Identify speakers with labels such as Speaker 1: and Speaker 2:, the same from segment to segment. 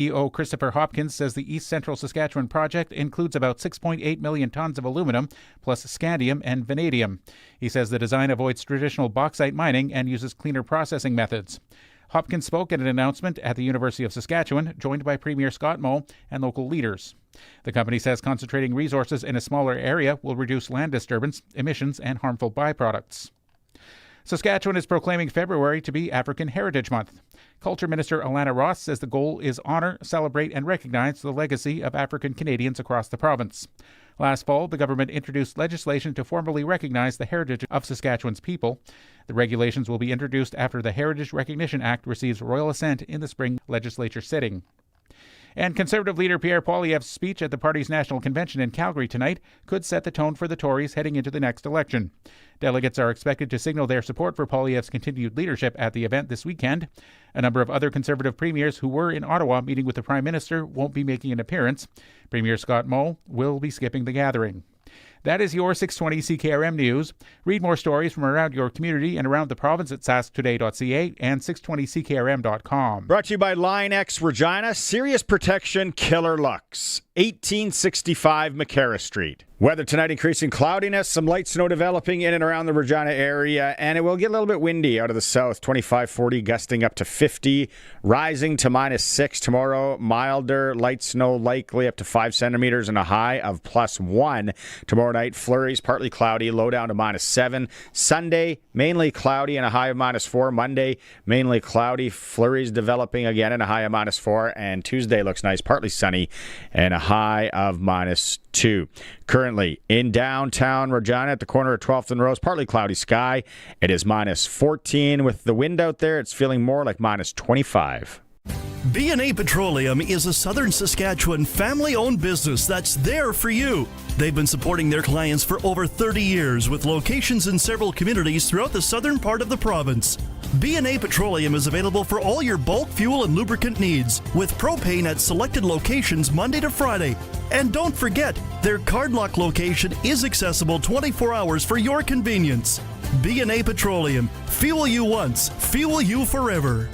Speaker 1: CEO Christopher Hopkins says the East Central Saskatchewan project includes about 6.8 million tons of aluminum, plus scandium and vanadium. He says the design avoids traditional bauxite mining and uses cleaner processing methods. Hopkins spoke at an announcement at the University of Saskatchewan, joined by Premier Scott Moe and local leaders. The company says concentrating resources in a smaller area will reduce land disturbance, emissions, and harmful byproducts. Saskatchewan is proclaiming February to be African Heritage Month. Culture Minister Alana Ross says the goal is honor, celebrate, and recognize the legacy of African Canadians across the province. Last fall, the government introduced legislation to formally recognize the heritage of Saskatchewan's people. The regulations will be introduced after the Heritage Recognition Act receives royal assent in the spring legislature sitting. And Conservative leader Pierre Poilievre's speech at the party's national convention in Calgary tonight could set the tone for the Tories heading into the next election. Delegates are expected to signal their support for Poilievre's continued leadership at the event this weekend. A number of other Conservative premiers who were in Ottawa meeting with the Prime Minister won't be making an appearance. Premier Scott Moe will be skipping the gathering. That is your 620 CKRM News. Read more stories from around your community and around the province at sasktoday.ca and 620ckrm.com.
Speaker 2: Brought to you by Line X Regina, Serious Protection Killer Lux, 1865 McCarra Street. Weather tonight, increasing cloudiness, some light snow developing in and around the Regina area, and it will get a little bit windy out of the south, 25-40, gusting up to 50, rising to -6 tomorrow, milder, light snow likely up to 5 centimeters and a high of +1. Tomorrow night, flurries, partly cloudy, low down to -7. Sunday, mainly cloudy and a high of -4. Monday, mainly cloudy, flurries developing again and a high of -4. And Tuesday looks nice, partly sunny and a high of -2. Currently in downtown Regina at the corner of 12th and Rose, partly cloudy sky. It is -14 with the wind out there. It's feeling more like -25.
Speaker 3: B&A Petroleum is a Southern Saskatchewan family-owned business that's there for you. They've been supporting their clients for over 30 years with locations in several communities throughout the southern part of the province. B&A Petroleum is available for all your bulk fuel and lubricant needs, with propane at selected locations Monday to Friday. And don't forget, their Cardlock location is accessible 24 hours for your convenience. B&A Petroleum. Fuel you once, fuel you forever.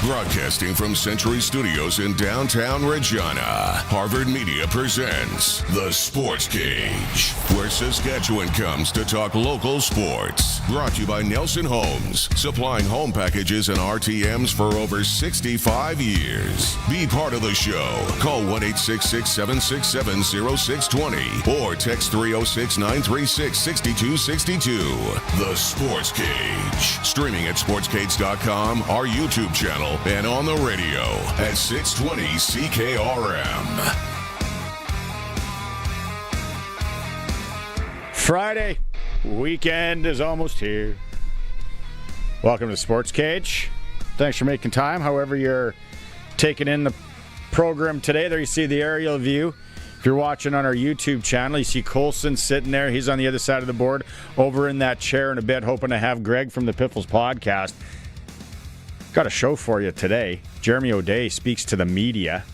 Speaker 4: Broadcasting from Century Studios in downtown Regina, Harvard Media presents The Sports Cage, where Saskatchewan comes to talk local sports. Brought to you by Nelson Homes, supplying home packages and RTMs for over 65 years. Be part of the show. Call 1-866-767-0620 or text 306-936-6262. The Sports Cage. Streaming at sportscage.com, our YouTube channel, and on the radio at 620 CKRM.
Speaker 2: Friday, weekend is almost here. Welcome to Sports Cage. Thanks for making time. However you're taking in the program today, there you see the aerial view. If you're watching on our YouTube channel, you see Colson sitting there. He's on the other side of the board, over in that chair in a bit, hoping to have Greg from the Piffles podcast. Got a show for you today. Jeremy O'Day speaks to the media.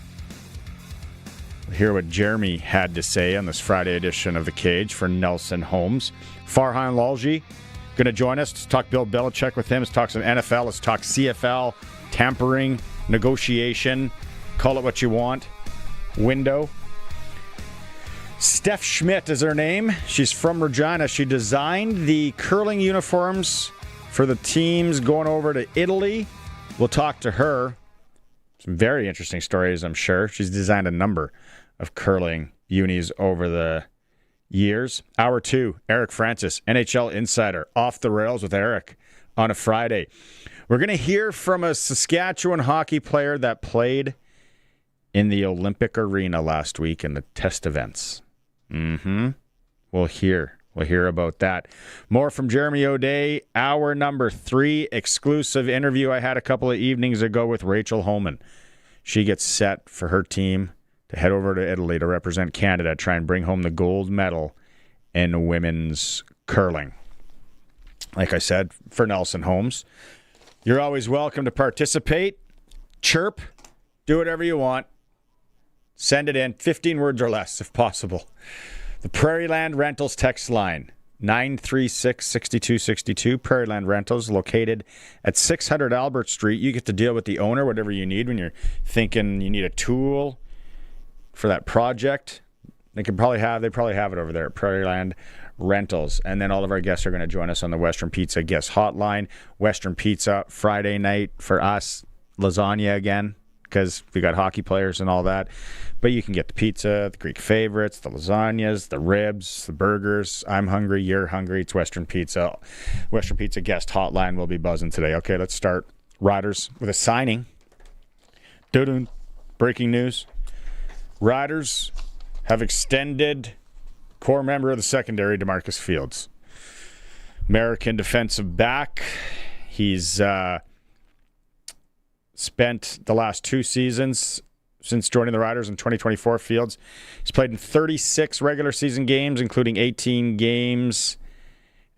Speaker 2: We'll hear what Jeremy had to say on this Friday edition of The Cage for Nelson Homes. Farhan Lalji going to join us. Let's talk Bill Belichick with him. Let's talk some NFL. Let's talk CFL, tampering, negotiation, call it what you want, window. Steph Schmidt is her name. She's from Regina. She designed the curling uniforms for the teams going over to Italy. We'll talk to her. Some very interesting stories, I'm sure. She's designed a number of curling unis over the years. Hour 2, Eric Francis, NHL Insider, Off the Rails with Eric on a Friday. We're going to hear from a Saskatchewan hockey player that played in the Olympic Arena last week in the test events. We'll hear about that. More from Jeremy O'Day. Hour number 3, exclusive interview I had a couple of evenings ago with Rachel Homan. She gets set for her team to head over to Italy to represent Canada, try and bring home the gold medal in women's curling. Like I said, for Nelson Homes, you're always welcome to participate. Chirp. Do whatever you want. Send it in. 15 words or less, if possible. The Prairieland Rentals text line, 936-6262, Prairieland Rentals, located at 600 Albert Street. You get to deal with the owner, whatever you need when you're thinking you need a tool for that project. They probably have it over there at Prairieland Rentals. And then all of our guests are going to join us on the Western Pizza Guest Hotline. Western Pizza, Friday night for us, lasagna again, because we got hockey players and all that. But you can get the pizza, the Greek favorites, the lasagnas, the ribs, the burgers. I'm hungry, you're hungry. It's Western Pizza. Western Pizza Guest Hotline will be buzzing today. Okay, let's start. Riders with a signing. Doo-doo. Breaking news. Riders have extended core member of the secondary, DeMarcus Fields. American defensive back. He's spent the last 2 seasons since joining the Riders in 2024. Fields. He's played in 36 regular season games, including 18 games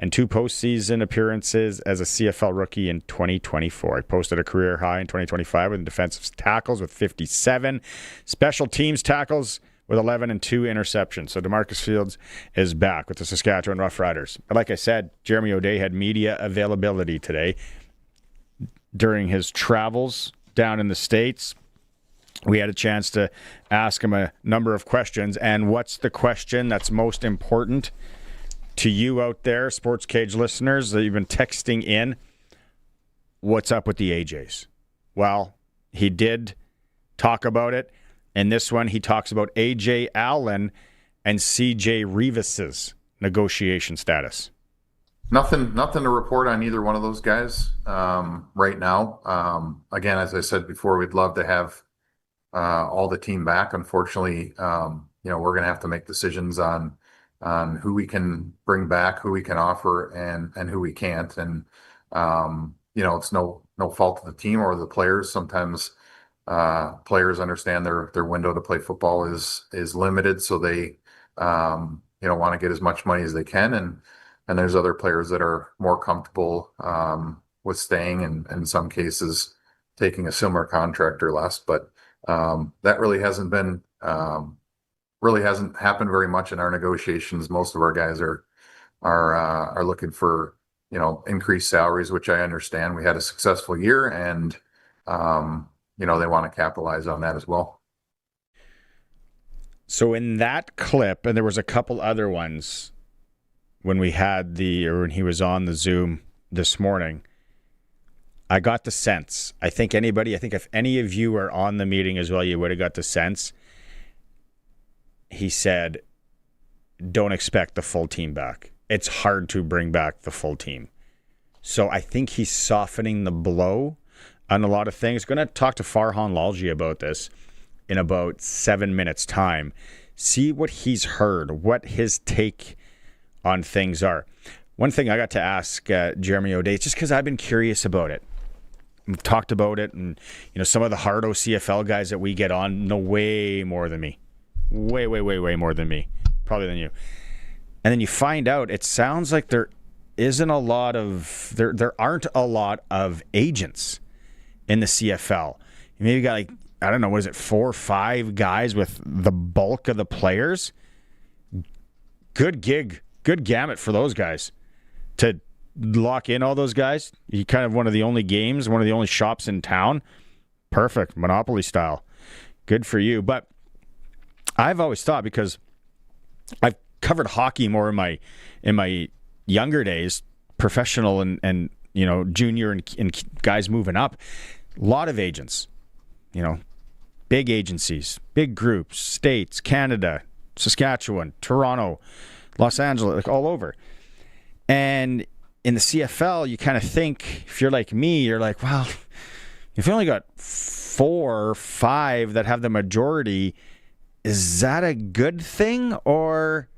Speaker 2: and 2 postseason appearances as a CFL rookie in 2024. He posted a career high in 2025 with defensive tackles with 57, special teams tackles with 11 and 2 interceptions. So DeMarcus Fields is back with the Saskatchewan Roughriders. But like I said, Jeremy O'Day had media availability today during his travels down in the States. We had a chance to ask him a number of questions. And what's the question that's most important to you out there, Sportscage listeners, that you've been texting in? What's up with the AJs? Well, he did talk about it. In this one, he talks about AJ Allen and CJ Revis's negotiation status.
Speaker 5: Nothing to report on either one of those guys right now. Again, as I said before, we'd love to have all the team back. Unfortunately, we're going to have to make decisions on who we can bring back, who we can offer, and who we can't. And it's no fault of the team or the players. Sometimes players understand their window to play football is limited, so they want to get as much money as they can. And there's other players that are more comfortable with staying, and in some cases taking a similar contract or less. But that really hasn't happened very much in our negotiations. Most of our guys are looking for increased salaries, which I understand. We had a successful year, and they want to capitalize on that as well.
Speaker 2: So in that clip, and there was a couple other ones when he was on the Zoom this morning, I got the sense. I think if any of you were on the meeting as well, you would have got the sense. He said, don't expect the full team back. It's hard to bring back the full team. So I think he's softening the blow on a lot of things. Going to talk to Farhan Lalji about this in about 7 minutes' time. See what he's heard, what his take on things are. One thing I got to ask Jeremy O'Day, just because I've been curious about it. We've talked about it, and some of the hard CFL guys that we get on know way more than me. Way more than me. Probably than you. And then you find out, it sounds like there aren't a lot of agents in the CFL. You maybe got 4 or 5 guys with the bulk of the players. Good gig, good gamut for those guys to lock in all those guys. You kind of one of the only shops in town. Perfect, monopoly style. Good for you. But I've always thought, because I've covered hockey more in my younger days, professional and junior and guys moving up. A lot of agents, big agencies, big groups, states, Canada, Saskatchewan, Toronto, Los Angeles, all over. And in the CFL, you kind of think, if you're like me, you're like, well, if you only got 4 or 5 that have the majority, is that a good thing, or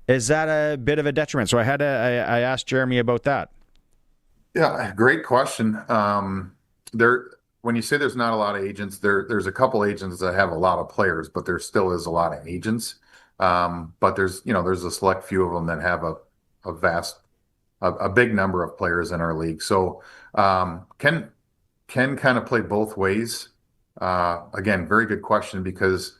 Speaker 2: is that a bit of a detriment? So I asked Jeremy about that.
Speaker 5: Yeah, great question. When you say there's not a lot of agents, there's a couple agents that have a lot of players, but there still is a lot of agents. But there's a select few of them that have a big number of players in our league. So can kind of play both ways. Again, very good question, because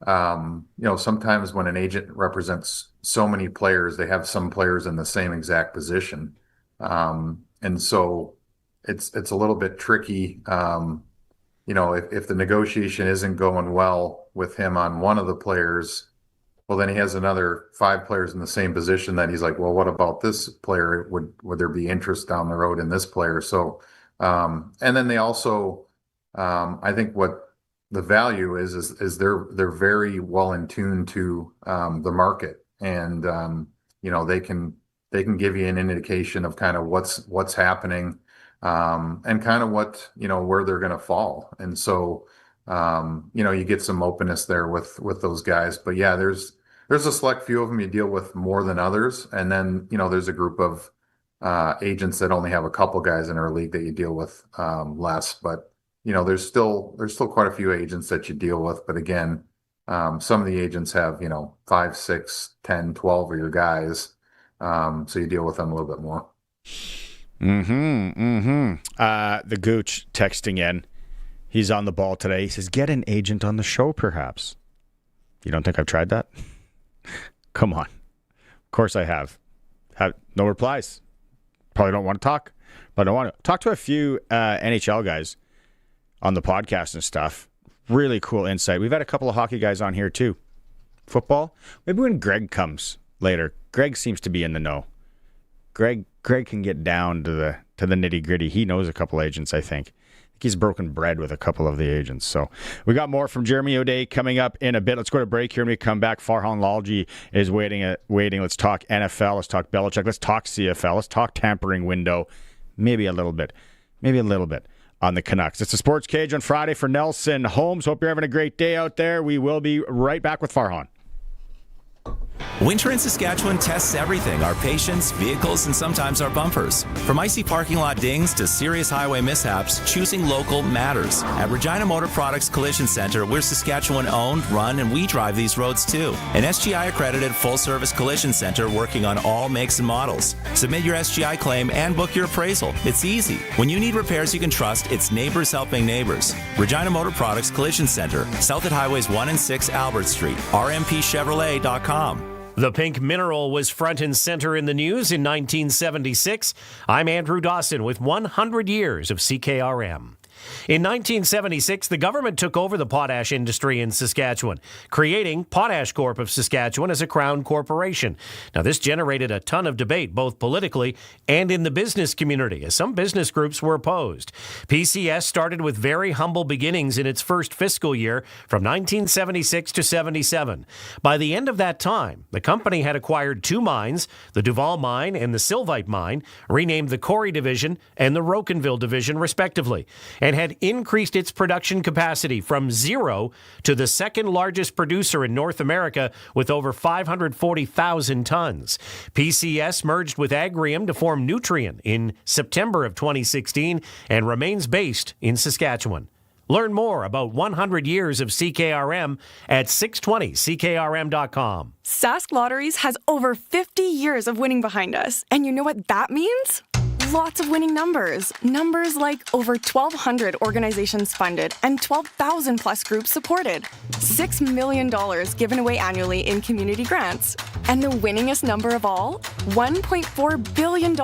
Speaker 5: sometimes when an agent represents so many players, they have some players in the same exact position. And so it's a little bit tricky. If the negotiation isn't going well with him on one of the players, well, then he has another 5 players in the same position that he's like, well, what about this player? Would there be interest down the road in this player? So, and then they also, I think what the value is they're very well in tune to the market, and they can give you an indication of kind of what's happening, and kind of what where they're going to fall, and so you get some openness there with those guys. But yeah, there's a select few of them you deal with more than others, and then there's a group of agents that only have a couple guys in our league that you deal with less. But there's still quite a few agents that you deal with. But again, some of the agents have 5, 6, 10, 12 of your guys, so you deal with them a little bit more.
Speaker 2: The Gooch texting in. He's on the ball today. He says, get an agent on the show, perhaps. You don't think I've tried that? Come on. Of course I have. No replies. Probably don't want to talk. But I don't want to. Talk to a few NHL guys on the podcast and stuff. Really cool insight. We've had a couple of hockey guys on here too. Football. Maybe when Greg comes later. Greg seems to be in the know. Greg can get down to the nitty gritty. He knows a couple agents, I think. He's broken bread with a couple of the agents. So we got more from Jeremy O'Day coming up in a bit. Let's go to break here. When we come back, Farhan Lalji is waiting. Let's talk NFL. Let's talk Belichick. Let's talk CFL. Let's talk tampering window. Maybe a little bit on the Canucks. It's the Sports Cage on Friday for Nelson Holmes. Hope you're having a great day out there. We will be right back with Farhan.
Speaker 6: Winter in Saskatchewan tests everything, our patience, vehicles, and sometimes our bumpers. From icy parking lot dings to serious highway mishaps, choosing local matters. At Regina Motor Products Collision Center, we're Saskatchewan-owned, run, and we drive these roads too. An SGI-accredited full-service collision center working on all makes and models. Submit your SGI claim and book your appraisal. It's easy. When you need repairs you can trust, it's neighbors helping neighbors. Regina Motor Products Collision Center, south at Highways 1 and 6 Albert Street, rmpchevrolet.com.
Speaker 7: The pink mineral was front and center in the news in 1976. I'm Andrew Dawson with 100 years of CKRM. In 1976, the government took over the potash industry in Saskatchewan, creating Potash Corp of Saskatchewan as a crown corporation. Now, this generated a ton of debate, both politically and in the business community, as some business groups were opposed. PCS started with very humble beginnings in its first fiscal year from 1976 to 77. By the end of that time, the company had acquired 2 mines, the Duval Mine and the Sylvite Mine, renamed the Corrie Division and the Rocanville Division, respectively, and had increased its production capacity from 0 to the second largest producer in North America with over 540,000 tons. PCS merged with Agrium to form Nutrien in September of 2016 and remains based in Saskatchewan. Learn more about 100 years of CKRM at 620ckrm.com.
Speaker 8: Sask Lotteries has over 50 years of winning behind us. And you know what that means? Lots of winning numbers. Numbers like over 1,200 organizations funded and 12,000 plus groups supported. $6 million given away annually in community grants. And the winningest number of all? $1.4 billion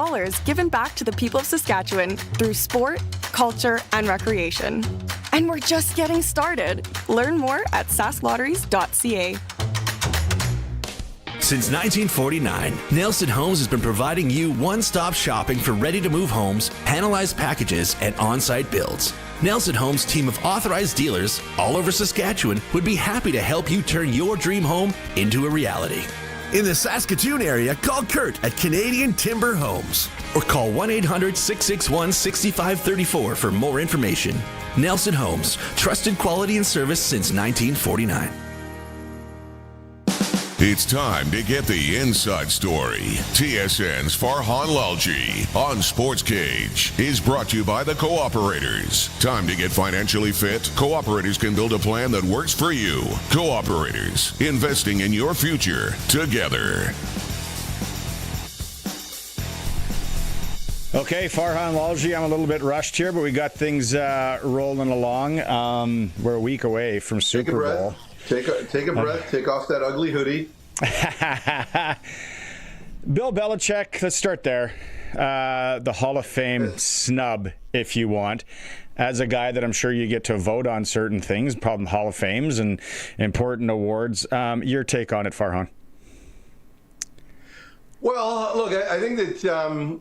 Speaker 8: given back to the people of Saskatchewan through sport, culture, and recreation. And we're just getting started. Learn more at sasklotteries.ca.
Speaker 9: Since 1949, Nelson Homes has been providing you one-stop shopping for ready-to-move homes, panelized packages, and on-site builds. Nelson Homes' team of authorized dealers all over Saskatchewan would be happy to help you turn your dream home into a reality. In the Saskatoon area, call Kurt at Canadian Timber Homes or call 1-800-661-6534 for more information. Nelson Homes, trusted quality and service since 1949.
Speaker 4: It's time to get the inside story. TSN's Farhan Lalji on Sportscage is brought to you by the Cooperators. Time to get financially fit? Cooperators can build a plan that works for you. Cooperators, investing in your future together.
Speaker 2: Okay, Farhan Lalji, I'm a little bit rushed here, but we got things rolling along. We're a week away from Super Bowl.
Speaker 10: Take a breath. Take off that ugly hoodie.
Speaker 2: Bill Belichick, let's start there. The Hall of Fame snub, if you want. As a guy that I'm sure you get to vote on certain things, probably Hall of Fames and important awards. Your take on it, Farhan?
Speaker 10: Well, look, I think that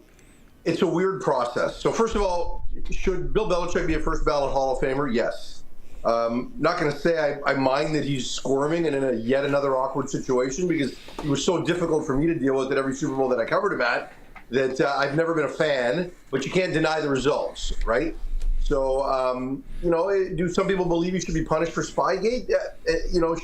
Speaker 10: it's a weird process. So first of all, should Bill Belichick be a first ballot Hall of Famer? Yes. Not going to say I mind that he's squirming and in a yet another awkward situation, because it was so difficult for me to deal with at every Super Bowl that I covered him at that I've never been a fan, but you can't deny the results, right? So, do some people believe he should be punished for Spygate?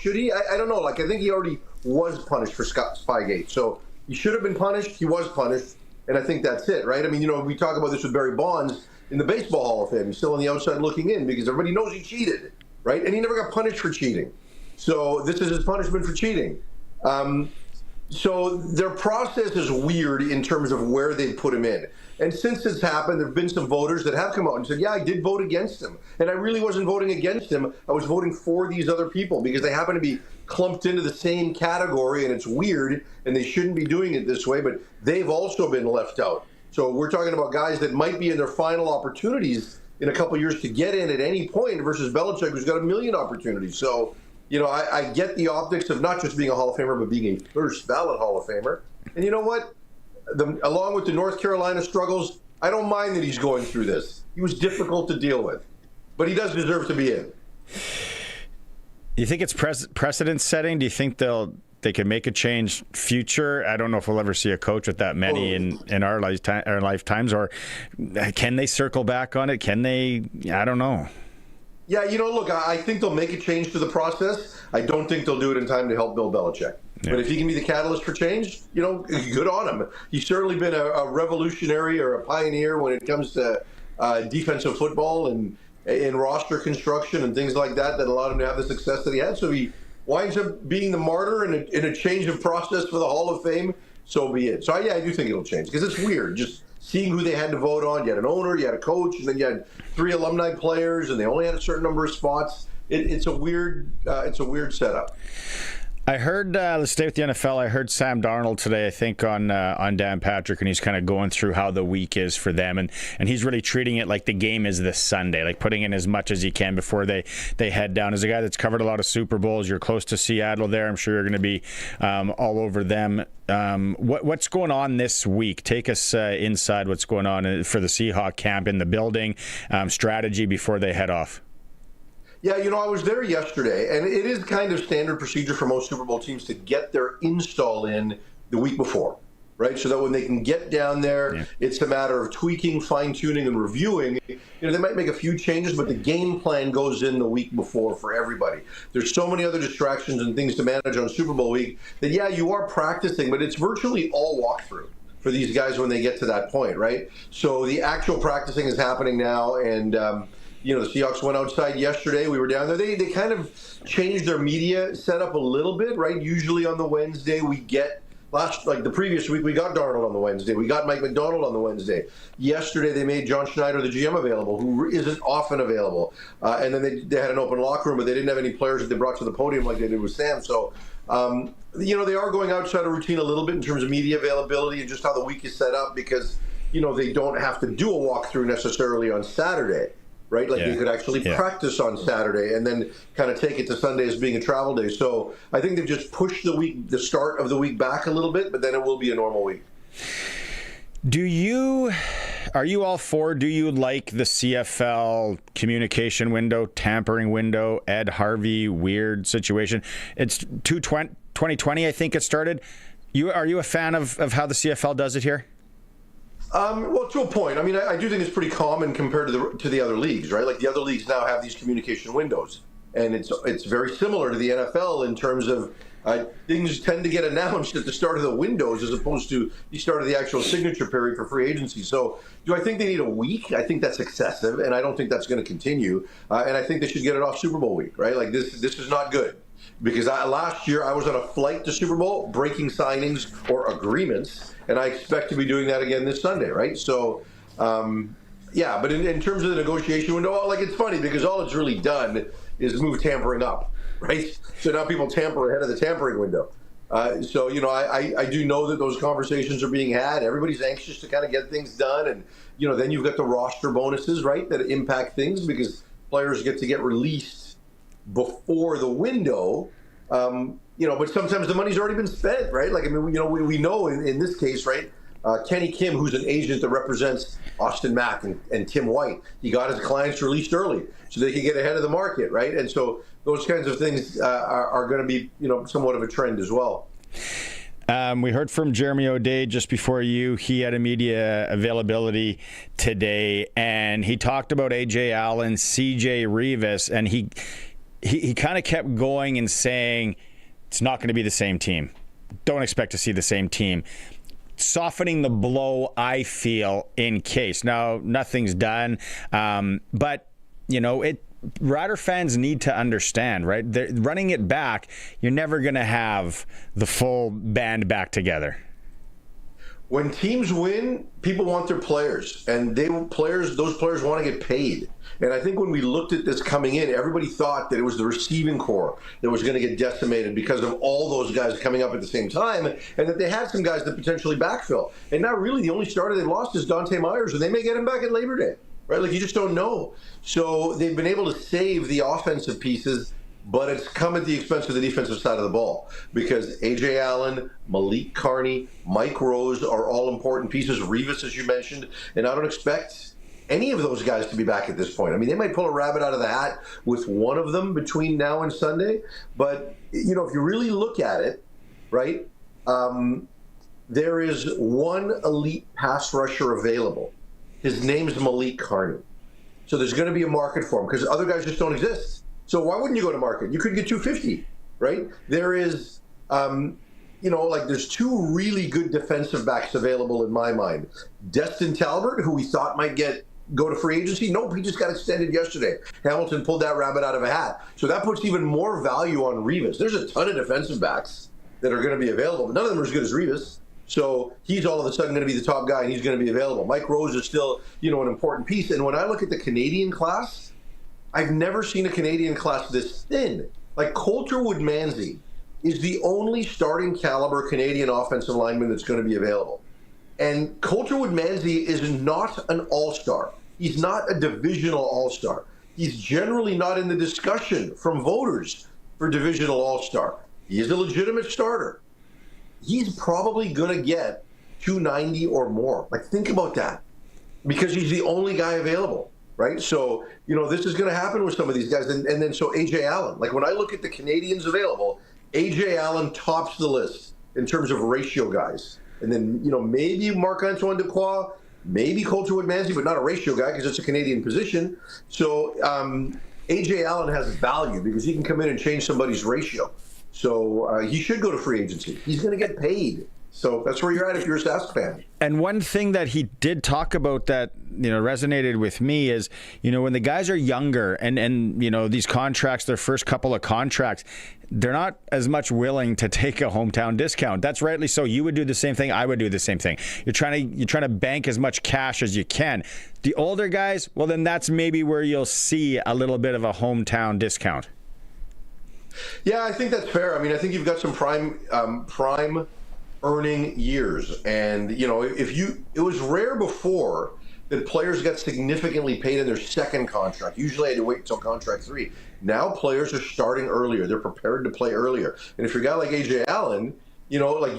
Speaker 10: Should he? I don't know. I think he already was punished for Spygate. So he should have been punished. He was punished. And I think that's it, right? I mean, we talk about this with Barry Bonds in the Baseball Hall of Fame. He's still on the outside looking in because everybody knows he cheated, right? And he never got punished for cheating. So this is his punishment for cheating. So their process is weird in terms of where they put him in. And since it's happened, there have been some voters that have come out and said, yeah, I did vote against him. And I really wasn't voting against him. I was voting for these other people because they happen to be clumped into the same category, and it's weird, and they shouldn't be doing it this way, but they've also been left out. So we're talking about guys that might be in their final opportunities in a couple of years to get in at any point versus Belichick, who's got a million opportunities. So, I get the optics of not just being a Hall of Famer, but being a first ballot Hall of Famer. And you know what? Along with the North Carolina struggles, I don't mind that he's going through this. He was difficult to deal with, but he does deserve to be in.
Speaker 2: Do you think it's precedent setting? Do you think they can make a change future? I don't know if we'll ever see a coach with that many in our lifetimes, or can they circle back on it? Can they? I don't know.
Speaker 10: Yeah, look, I think they'll make a change to the process. I don't think they'll do it in time to help Bill Belichick. Yeah. But if he can be the catalyst for change, good on him. He's certainly been a revolutionary or a pioneer when it comes to defensive football and in roster construction and things like that allowed him to have the success that he had. So if he winds up being the martyr in a change of process for the Hall of Fame, so be it. So, I do think it'll change because it's weird just seeing who they had to vote on. You had an owner, you had a coach, and then you had 3 alumni players, and they only had a certain number of spots. It's a weird setup.
Speaker 2: I heard, let's stay with the NFL, I heard Sam Darnold today, I think, on Dan Patrick, and he's kind of going through how the week is for them, and he's really treating it like the game is this Sunday, like putting in as much as he can before they head down. As a guy that's covered a lot of Super Bowls, you're close to Seattle there, I'm sure you're going to be all over them. What's going on this week? Take us inside what's going on for the Seahawk camp in the building, strategy before they head off.
Speaker 10: Yeah, I was there yesterday, and it is kind of standard procedure for most Super Bowl teams to get their install in the week before, right? So that when they can get down there, It's a matter of tweaking, fine-tuning, and reviewing. They might make a few changes, but the game plan goes in the week before for everybody. There's so many other distractions and things to manage on Super Bowl week that, you are practicing, but it's virtually all walkthrough for these guys when they get to that point, right? So the actual practicing is happening now, and the Seahawks went outside yesterday. We were down there. They kind of changed their media setup a little bit, right? Usually on the Wednesday we get the previous week we got Darnold on the Wednesday. We got Mike McDonald on the Wednesday. Yesterday they made John Schneider, the GM, available, who isn't often available. And then they had an open locker room, but they didn't have any players that they brought to the podium like they did with Sam. So, they are going outside of routine a little bit in terms of media availability and just how the week is set up because, they don't have to do a walkthrough necessarily on Saturday. Right? They could actually practice on Saturday and then kind of take it to Sunday as being a travel day. So I think they've just pushed the start of the week back a little bit, but then it will be a normal week.
Speaker 2: Are you all for, do you like the CFL communication window, tampering window, Ed Harvey weird situation? It's 2020, I think it started. Are you a fan of how the CFL does it here?
Speaker 10: Well, to a point. I mean, I do think it's pretty common compared to the other leagues, right? Like the other leagues now have these communication windows, and it's very similar to the NFL in terms of things tend to get announced at the start of the windows as opposed to the start of the actual signature period for free agency. So, do I think they need a week? I think that's excessive, and I don't think that's going to continue. And I think they should get it off Super Bowl week, right? Like this is not good. Because last year I was on a flight to Super Bowl, breaking signings or agreements, and I expect to be doing that again this Sunday, right? So Yeah, but in terms of the negotiation window, like, it's funny because all it's really done is move tampering up, right? So now people tamper ahead of the tampering window. So, you know, I do know that those conversations are being had. Everybody's anxious to kind of get things done. And, you know, then you've got the roster bonuses, right, that impact things because players get to get released before the window. You know, but sometimes the money's already been spent, right? Like, I mean, you know, we know in this case, right, Kenny Kim, who's an agent that represents Austin Mack and Tim White, he got his clients released early so they can get ahead of the market, right? And so those kinds of things are going to be, you know, somewhat of a trend as well.
Speaker 2: We heard from Jeremy O'Day just before you. He had a media availability today, and he talked about A.J. Allen, C.J. Rivas, and he kind of kept going and saying it's not going to be the same team. Don't expect to see the same team. Softening the blow, I feel, in case. Now, nothing's done, but, you know, Rider fans need to understand, right? Running it back, you're never going to have the full band back together.
Speaker 10: When teams win, people want their players, and those players want to get paid. And I think when we looked at this coming in, everybody thought that it was the receiving core that was going to get decimated because of all those guys coming up at the same time, and that they had some guys that potentially backfill. And now really the only starter they've lost is Dante Myers, and they may get him back at Labor Day, right? Like, you just don't know. So they've been able to save the offensive pieces, but it's come at the expense of the defensive side of the ball because A.J. Allen, Malik Carney, Mike Rose are all important pieces. Rivas, as you mentioned, and I don't expect any of those guys to be back at this point. I mean, they might pull a rabbit out of the hat with one of them between now and Sunday, but, you know, if you really look at it, right, there is one elite pass rusher available. His name's Malik Carney. So there's going to be a market for him because other guys just don't exist. So why wouldn't you go to market? You could get 250, right? There is, you know, like, there's two really good defensive backs available in my mind. Destin Talbert, who we thought might go to free agency. Nope, he just got extended yesterday. Hamilton pulled that rabbit out of a hat. So that puts even more value on Rivas. There's a ton of defensive backs that are going to be available, but none of them are as good as Rivas. So he's all of a sudden going to be the top guy, and he's going to be available. Mike Rose is still, you know, an important piece. And when I look at the Canadian class, I've never seen a Canadian class this thin. Like, Coulter Wood-Manzi is the only starting caliber Canadian offensive lineman that's going to be available. And Coulter Wood-Manzi is not an all-star. He's not a divisional all-star. He's generally not in the discussion from voters for divisional all-star. He is a legitimate starter. He's probably going to get 290 or more. Like, think about that. Because he's the only guy available, right? So, you know, this is going to happen with some of these guys. And then so A.J. Allen. Like, when I look at the Canadians available, A.J. Allen tops the list in terms of ratio guys. And then, you know, maybe Marc-Antoine Dequoy, maybe Coulter Wood-Manzi, but not a ratio guy because it's a Canadian position. So A.J. Allen has value because he can come in and change somebody's ratio. So he should go to free agency. He's going to get paid. So that's where you're at if you're a Sask fan.
Speaker 2: And one thing that he did talk about that, you know, resonated with me is, you know, when the guys are younger and you know, these contracts, their first couple of contracts, they're not as much willing to take a hometown discount. That's rightly so. You would do the same thing. I would do the same thing. You're trying to bank as much cash as you can. The older guys, well, then that's maybe where you'll see a little bit of a hometown discount.
Speaker 10: Yeah, I think that's fair. I mean, I think you've got some prime earning years, and you know, it was rare before that players got significantly paid in their second contract. Usually, I had to wait until contract 3. Now players are starting earlier; they're prepared to play earlier. And if you're a guy like A.J. Allen, you know, like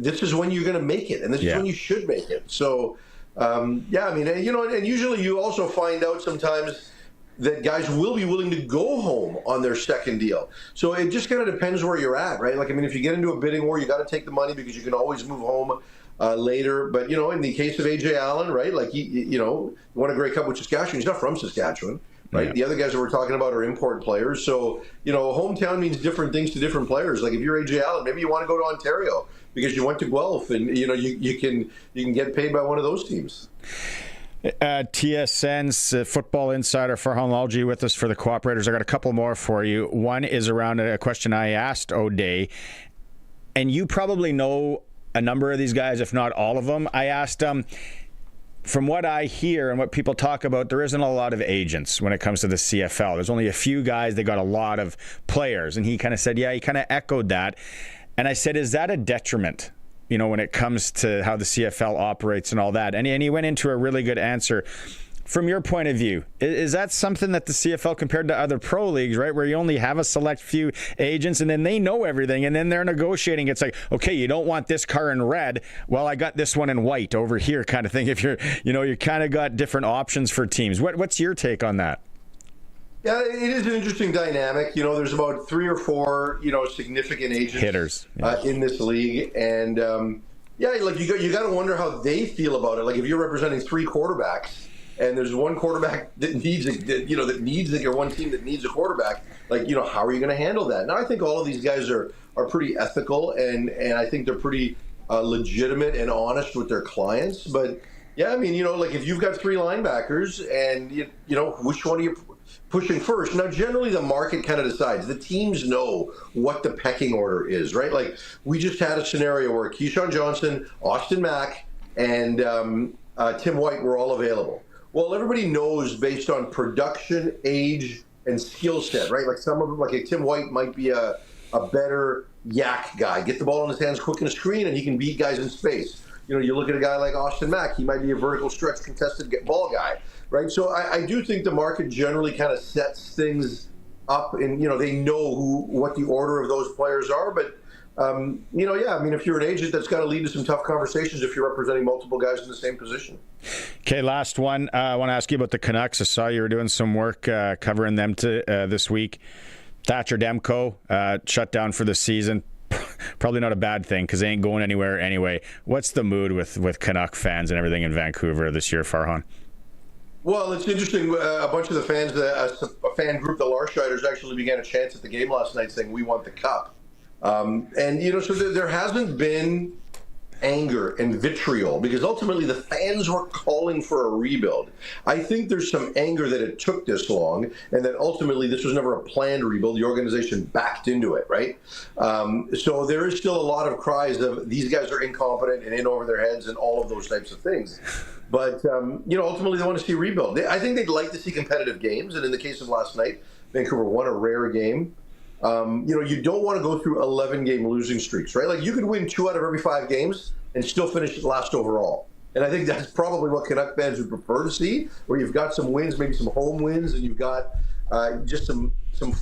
Speaker 10: this is when you're going to make it, and this is when you should make it. So, yeah, I mean, you know, and usually you also find out sometimes that guys will be willing to go home on their second deal. So it just kind of depends where you're at, right? Like, I mean, if you get into a bidding war, you got to take the money because you can always move home later. But, you know, in the case of A.J. Allen, right, like, you know, won a Grey Cup with Saskatchewan. He's not from Saskatchewan, right? Yeah. The other guys that we're talking about are import players. So, you know, hometown means different things to different players. Like, if you're A.J. Allen, maybe you want to go to Ontario because you went to Guelph and, you know, you can get paid by one of those teams.
Speaker 2: TSN's football insider Farhan Lalji with us for the Cooperators. I got a couple more for you. One is around a question I asked O'Day, and you probably know a number of these guys, if not all of them. I asked him, from what I hear and what people talk about, there isn't a lot of agents when it comes to the CFL. There's only a few guys. They got a lot of players. And he kind of said, yeah, he kind of echoed that. And I said, is that a detriment, when it comes to how the CFL operates and all that? And he went into a really good answer. From your point of view, is that something that the CFL, compared to other pro leagues, right, where you only have a select few agents and then they know everything and then they're negotiating? It's like, okay, you don't want this car in red. Well, I got this one in white over here, kind of thing. If you're, you kind of got different options for teams. What's your take on that?
Speaker 10: Yeah, it is an interesting dynamic. There's about 3 or 4, significant agents
Speaker 2: hitters
Speaker 10: in this league, and like you got to wonder how they feel about it. Like if you're representing 3 quarterbacks. And there's one quarterback that needs or one team that needs a quarterback. Like, how are you going to handle that? Now, I think all of these guys are pretty ethical, and I think they're pretty legitimate and honest with their clients. But yeah, I mean, like if you've got 3 linebackers, and which one are you pushing first? Now, generally, the market kind of decides. The teams know what the pecking order is, right? Like we just had a scenario where Keyshawn Johnson, Austin Mack, and Tim White were all available. Well, everybody knows based on production, age, and skill set, right? Like some of them, like Tim White might be a better yak guy. Get the ball in his hands quick in a screen, and he can beat guys in space. You look at a guy like Austin Mack, he might be a vertical stretch contested ball guy, right? So I do think the market generally kind of sets things up, and, they know what the order of those players are. But, if you're an agent, that's got to lead to some tough conversations if you're representing multiple guys in the same position.
Speaker 2: Okay, last one. I want to ask you about the Canucks. I saw you were doing some work covering them this week. Thatcher Demko shut down for the season. Probably not a bad thing because they ain't going anywhere anyway. What's the mood with Canuck fans and everything in Vancouver this year, Farhan?
Speaker 10: Well, it's interesting. A bunch of the fans, a fan group, the Roughriders, actually began a chant at the game last night saying, "We want the cup." So there hasn't been anger and vitriol because ultimately the fans were calling for a rebuild. I think there's some anger that it took this long and that ultimately this was never a planned rebuild. The organization backed into it, right? So there is still a lot of cries of these guys are incompetent and in over their heads and all of those types of things. But, ultimately they want to see a rebuild. I think they'd like to see competitive games. And in the case of last night, Vancouver won a rare game. You don't want to go through 11-game losing streaks, right? Like you could win 2 out of every 5 games and still finish last overall. And I think that's probably what Canuck fans would prefer to see, where you've got some wins, maybe some home wins, and you've got just some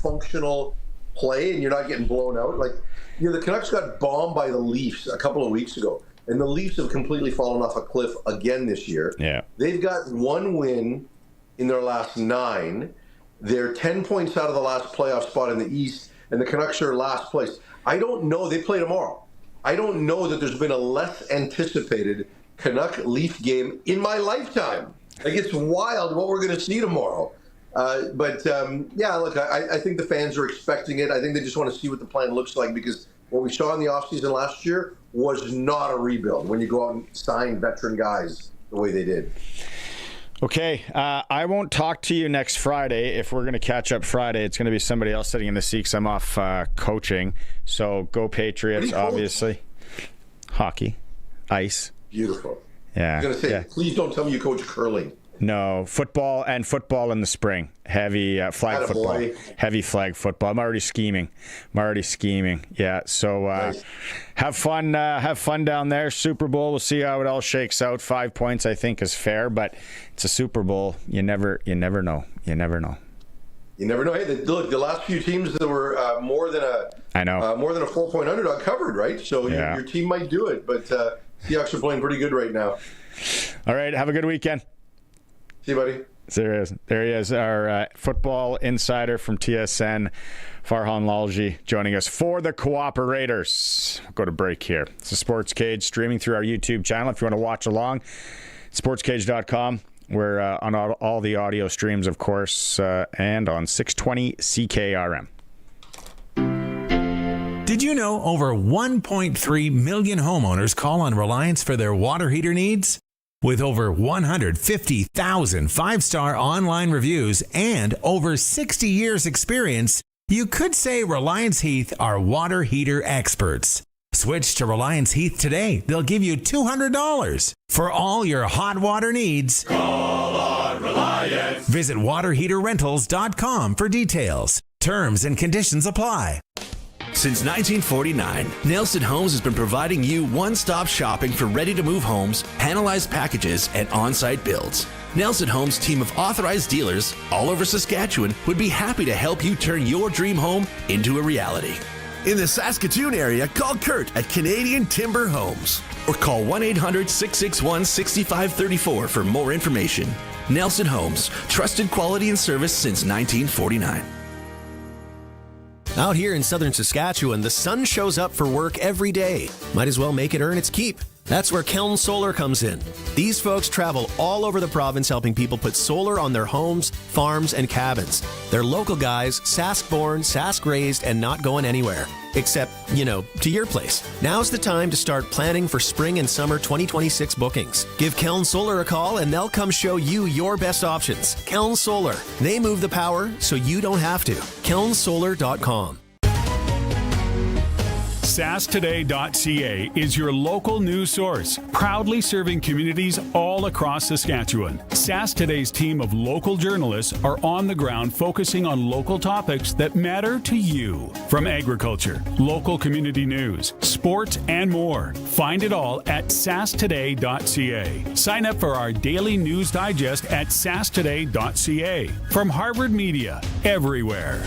Speaker 10: functional play, and you're not getting blown out. Like, the Canucks got bombed by the Leafs a couple of weeks ago, and the Leafs have completely fallen off a cliff again this year.
Speaker 2: Yeah,
Speaker 10: they've got 1 win in their last 9. They're 10 points out of the last playoff spot in the East, and the Canucks are last place. I don't know. They play tomorrow. I don't know that there's been a less anticipated Canuck-Leaf game in my lifetime. Like, it's wild what we're going to see tomorrow. Look, I think the fans are expecting it. I think they just want to see what the plan looks like because what we saw in the offseason last year was not a rebuild when you go out and sign veteran guys the way they did.
Speaker 2: Okay, I won't talk to you next Friday. If we're going to catch up Friday, it's going to be somebody else sitting in the seat because I'm off coaching. So go Patriots, obviously. Hockey, ice.
Speaker 10: Beautiful.
Speaker 2: Yeah.
Speaker 10: I was going to say, please don't tell me you coach curling.
Speaker 2: No, football in the spring. Heavy flag football. Heavy flag football. I'm already scheming. Yeah, so nice. Have fun down there. Super Bowl, we'll see how it all shakes out. 5 points, I think, is fair, but it's a Super Bowl. You never know. You never know.
Speaker 10: Hey, look, the last few teams that were more than a 4-point underdog covered, right? So your team might do it, but Seahawks are playing pretty good right now.
Speaker 2: All right, have a good weekend.
Speaker 10: See you, buddy.
Speaker 2: There he is, our football insider from TSN, Farhan Lalji, joining us for the Cooperators. We'll go to break here. It's the Sportscage, streaming through our YouTube channel. If you want to watch along, sportscage.com. We're on all the audio streams, of course, and on 620 CKRM.
Speaker 11: Did you know over 1.3 million homeowners call on Reliance for their water heater needs? With over 150,000 five-star online reviews and over 60 years experience, you could say Reliance Heath are water heater experts. Switch to Reliance Heath today. They'll give you $200 for all your hot water needs.
Speaker 12: Call on Reliance.
Speaker 11: Visit waterheaterrentals.com for details. Terms and conditions apply.
Speaker 9: Since 1949, Nelson Homes has been providing you one-stop shopping for ready-to-move homes, panelized packages, and on-site builds. Nelson Homes' team of authorized dealers all over Saskatchewan would be happy to help you turn your dream home into a reality.
Speaker 13: In the Saskatoon area, call Kurt at Canadian Timber Homes.
Speaker 9: Or call 1-800-661-6534 for more information. Nelson Homes, trusted quality and service since 1949.
Speaker 14: Out here in southern Saskatchewan, the sun shows up for work every day. Might as well make it earn its keep. That's where Keln Solar comes in. These folks travel all over the province helping people put solar on their homes, farms, and cabins. They're local guys, Sask-born, Sask-raised, and not going anywhere. Except, to your place. Now's the time to start planning for spring and summer 2026 bookings. Give Keln Solar a call and they'll come show you your best options. Keln Solar. They move the power so you don't have to. KelnSolar.com.
Speaker 15: SaskToday.ca is your local news source, proudly serving communities all across Saskatchewan. Sask Today's team of local journalists are on the ground focusing on local topics that matter to you. From agriculture, local community news, sports, and more. Find it all at SaskToday.ca. Sign up for our daily news digest at SaskToday.ca. From Harvard Media, everywhere.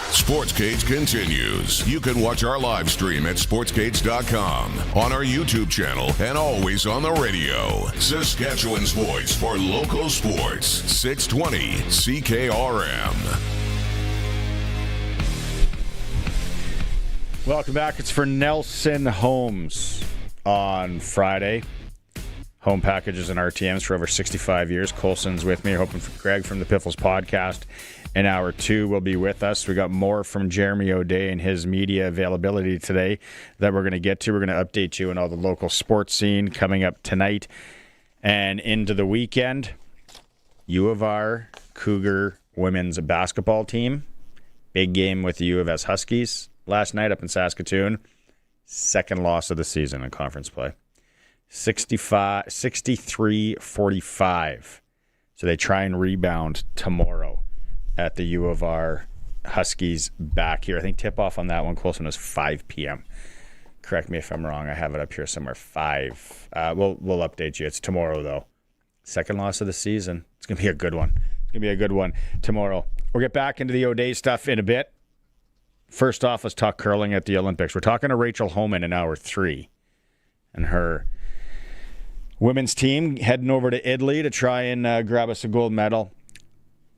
Speaker 4: Sportscage continues. You can watch our live stream at sportscage.com, on our YouTube channel, and always on the radio. Saskatchewan's voice for local sports. 620 CKRM.
Speaker 2: Welcome back. It's for Nelson Homes on Friday. Home packages and RTMs for over 65 years. Colson's with me. Hoping for Greg from the Piffles podcast in hour 2 will be with us. We got more from Jeremy O'Day and his media availability today that we're going to get to. We're going to update you on all the local sports scene coming up tonight and into the weekend. U of R Cougar women's basketball team. Big game with the U of S Huskies last night up in Saskatoon. Second loss of the season in conference play. 63-45. So they try and rebound tomorrow at the U of R Huskies back here. I think tip-off on that one, Colson, was 5 p.m. Correct me if I'm wrong. I have it up here somewhere, 5. We'll update you. It's tomorrow, though. Second loss of the season. It's going to be a good one. It's going to be a good one tomorrow. We'll get back into the O'Day stuff in a bit. First off, let's talk curling at the Olympics. We're talking to Rachel Homan in hour 3 and her women's team heading over to Italy to try and grab us a gold medal.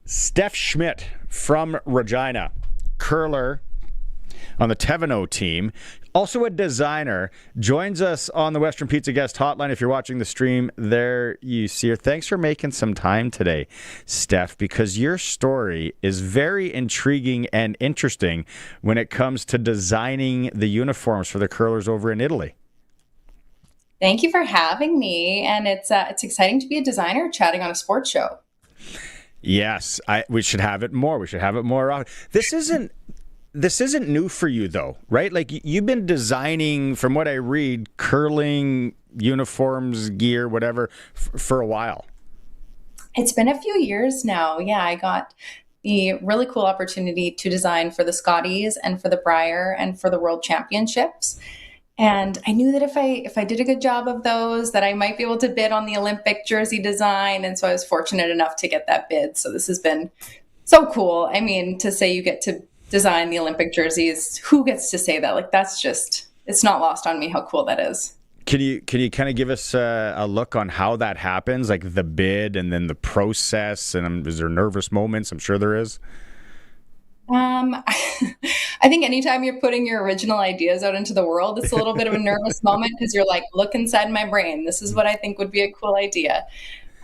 Speaker 2: Steph Schmidt from Regina, curler on the Teveno team, also a designer, joins us on the Western Pizza Guest Hotline. If you're watching the stream, there you see her. Thanks for making some time today, Steph, because your story is very intriguing and interesting when it comes to designing the uniforms for the curlers over in Italy.
Speaker 16: Thank you for having me, and it's exciting to be a designer chatting on a sports show.
Speaker 2: Yes, we should have it more. We should have it more often. This isn't new for you, though, right? Like, you've been designing, from what I read, curling uniforms, gear, whatever, for a while.
Speaker 16: It's been a few years now. Yeah, I got the really cool opportunity to design for the Scotties and for the Brier and for the World Championships. And I knew that if I did a good job of those, that I might be able to bid on the Olympic jersey design. And so I was fortunate enough to get that bid. So this has been so cool. I mean, to say you get to design the Olympic jerseys, who gets to say that? Like, that's just, it's not lost on me how cool that is.
Speaker 2: Can you kind of give us a look on how that happens, like the bid and then the process? And is there nervous moments? I'm sure there is.
Speaker 16: I think anytime you're putting your original ideas out into the world, it's a little bit of a nervous moment because you're like, look inside my brain. This is what I think would be a cool idea.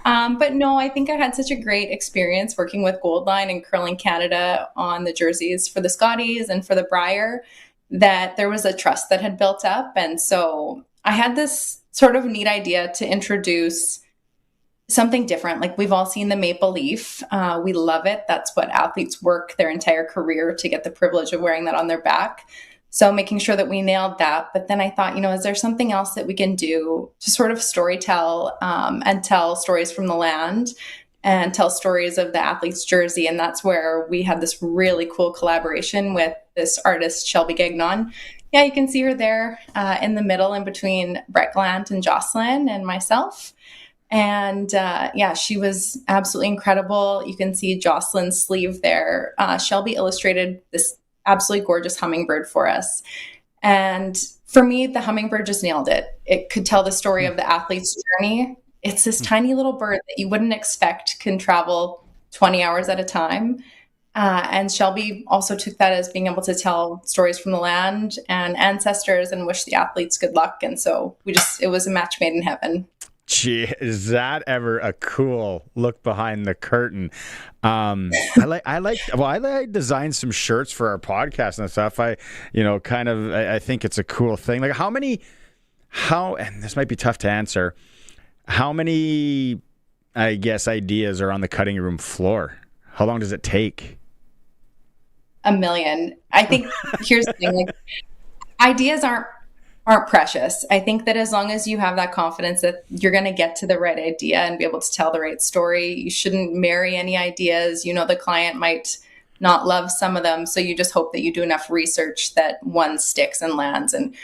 Speaker 16: But no, I think I had such a great experience working with Goldline and Curling Canada on the jerseys for the Scotties and for the Brier that there was a trust that had built up. And so I had this sort of neat idea to introduce something different. Like, we've all seen the maple leaf. We love it. That's what athletes work their entire career to get the privilege of wearing that on their back. So making sure that we nailed that. But then I thought, is there something else that we can do to sort of storytell and tell stories from the land and tell stories of the athlete's jersey? And that's where we had this really cool collaboration with this artist, Shelby Gagnon. Yeah, you can see her there in the middle in between Brett Glant and Jocelyn and myself. And she was absolutely incredible. You can see Jocelyn's sleeve there. Shelby illustrated this absolutely gorgeous hummingbird for us. And for me, the hummingbird just nailed it. It could tell the story of the athlete's journey. It's this tiny little bird that you wouldn't expect can travel 20 hours at a time. And Shelby also took that as being able to tell stories from the land and ancestors and wish the athletes good luck. And so it was a match made in heaven.
Speaker 2: Gee, is that ever a cool look behind the curtain? I designed some shirts for our podcast and stuff. I think it's a cool thing. Like and this might be tough to answer. How many, I guess, ideas are on the cutting room floor? How long does it take?
Speaker 16: A million. I think here's the thing, like ideas aren't precious. I think that as long as you have that confidence that you're going to get to the right idea and be able to tell the right story, you shouldn't marry any ideas. The client might not love some of them. So you just hope that you do enough research that one sticks and lands. And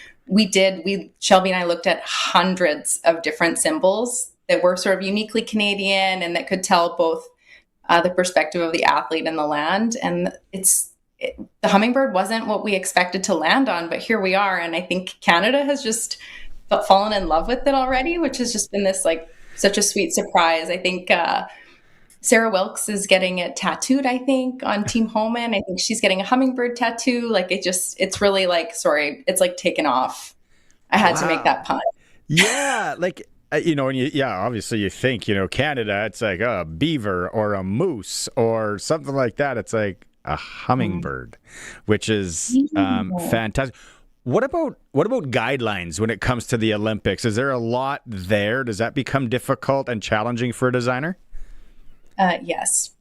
Speaker 16: Shelby and I looked at hundreds of different symbols that were sort of uniquely Canadian and that could tell both the perspective of the athlete and the land. And the hummingbird wasn't what we expected to land on, but here we are. And I think Canada has just fallen in love with it already, which has just been this such a sweet surprise. I think Sarah Wilkes is getting it tattooed, I think, on Team Homan. I think she's getting a hummingbird tattoo. It's really it's like taken off. I had to make that pun.
Speaker 2: Yeah. Obviously you think, Canada, it's like a beaver or a moose or something like that. It's like a hummingbird, which is fantastic. What about guidelines when it comes to the Olympics? Is there a lot there? Does that become difficult and challenging for a designer?
Speaker 16: Yes.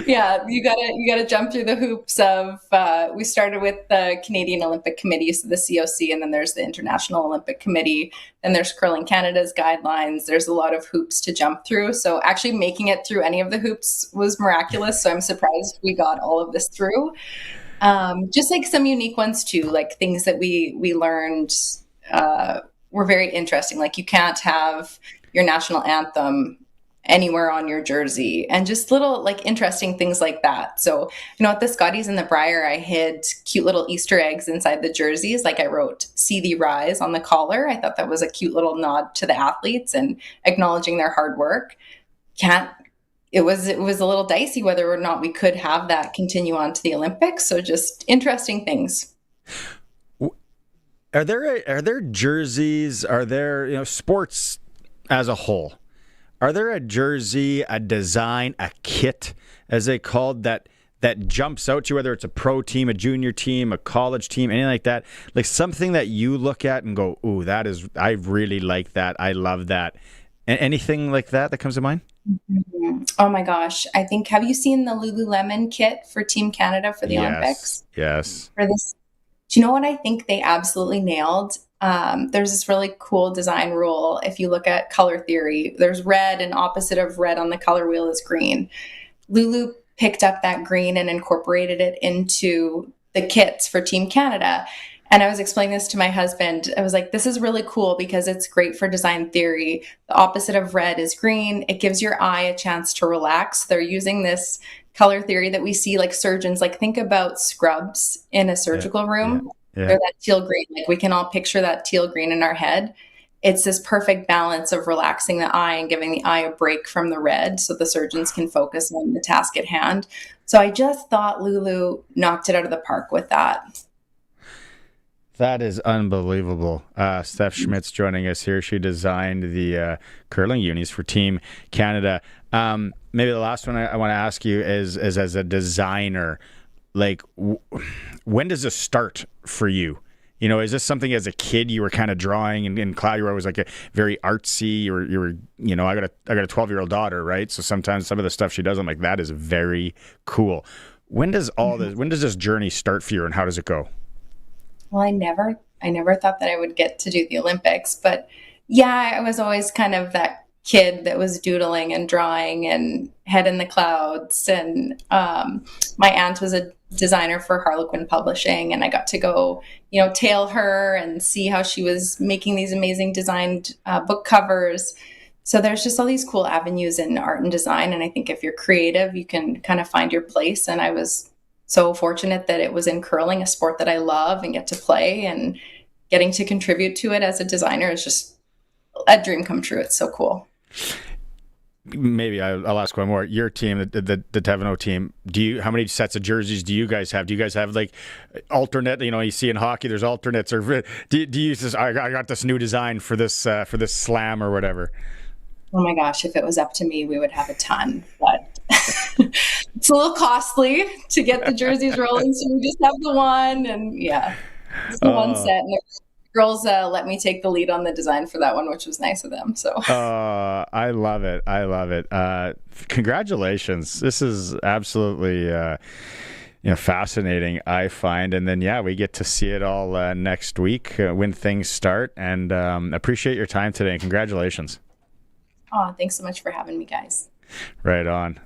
Speaker 16: Yeah, you gotta jump through the hoops of. We started with the Canadian Olympic Committee, so the COC, and then there's the International Olympic Committee. Then there's Curling Canada's guidelines. There's a lot of hoops to jump through. So actually making it through any of the hoops was miraculous. So I'm surprised we got all of this through. Just like some unique ones too, like things that we learned were very interesting. Like you can't have your national anthem anywhere on your jersey, and just little interesting things like that. So, at the Scotties and the Brier, I hid cute little Easter eggs inside the jerseys. Like I wrote "See Thee Rise" on the collar. I thought that was a cute little nod to the athletes and acknowledging their hard work. It was a little dicey whether or not we could have that continue on to the Olympics. So just interesting things.
Speaker 2: Are there jerseys? Are there, sports as a whole? Are there a jersey, a design, a kit, as they called that jumps out to you, whether it's a pro team, a junior team, a college team, anything like that? Like something that you look at and go, ooh, I really like that. I love that. Anything like that comes to mind?
Speaker 16: Mm-hmm. Oh my gosh. I think, have you seen the Lululemon kit for Team Canada for the Olympics?
Speaker 2: Yes.
Speaker 16: For this, do you know what I think they absolutely nailed? There's this really cool design rule. If you look at color theory, there's red, and opposite of red on the color wheel is green. Lulu picked up that green and incorporated it into the kits for Team Canada. And I was explaining this to my husband. I was like, this is really cool because it's great for design theory. The opposite of red is green. It gives your eye a chance to relax. They're using this color theory that we see like surgeons, think about scrubs in a surgical room. Yeah. They're that teal green. We can all picture that teal green in our head. It's this perfect balance of relaxing the eye and giving the eye a break from the red so the surgeons can focus on the task at hand. So I just thought Lulu knocked it out of the park with that.
Speaker 2: That is unbelievable. Steph Schmidt's joining us here. She designed the curling unis for Team Canada. Maybe the last one I want to ask you is as a designer, when does this start for you? Is this something as a kid you were kind of drawing in class? You were always a very artsy. You were I got a 12-year-old daughter, right? So sometimes some of the stuff she does, I'm like, that is very cool. When does this journey start for you, and how does it go?
Speaker 16: Well, I never thought that I would get to do the Olympics, but yeah, I was always kind of that kid that was doodling and drawing and head in the clouds. And my aunt was a designer for Harlequin Publishing, and I got to go, tail her and see how she was making these amazing designed book covers. So there's just all these cool avenues in art and design. And I think if you're creative, you can kind of find your place. And I was so fortunate that it was in curling, a sport that I love and get to play, and getting to contribute to it as a designer is just a dream come true. It's so cool.
Speaker 2: Maybe I'll ask one more. Your team, the Teveno team, how many sets of jerseys do you guys have? Do you guys have like alternate? You see in hockey, there's alternates, or do you use this? I got this new design for this slam or whatever.
Speaker 16: Oh my gosh, if it was up to me, we would have a ton, but it's a little costly to get the jerseys rolling, so we just have the one, and yeah, it's the one set. And the girls let me take the lead on the design for that one, which was nice of them. So
Speaker 2: I love it. Congratulations. This is absolutely fascinating, I find. And then we get to see it all next week when things start. And appreciate your time today, and congratulations.
Speaker 16: Oh, thanks so much for having me, guys.
Speaker 2: Right on.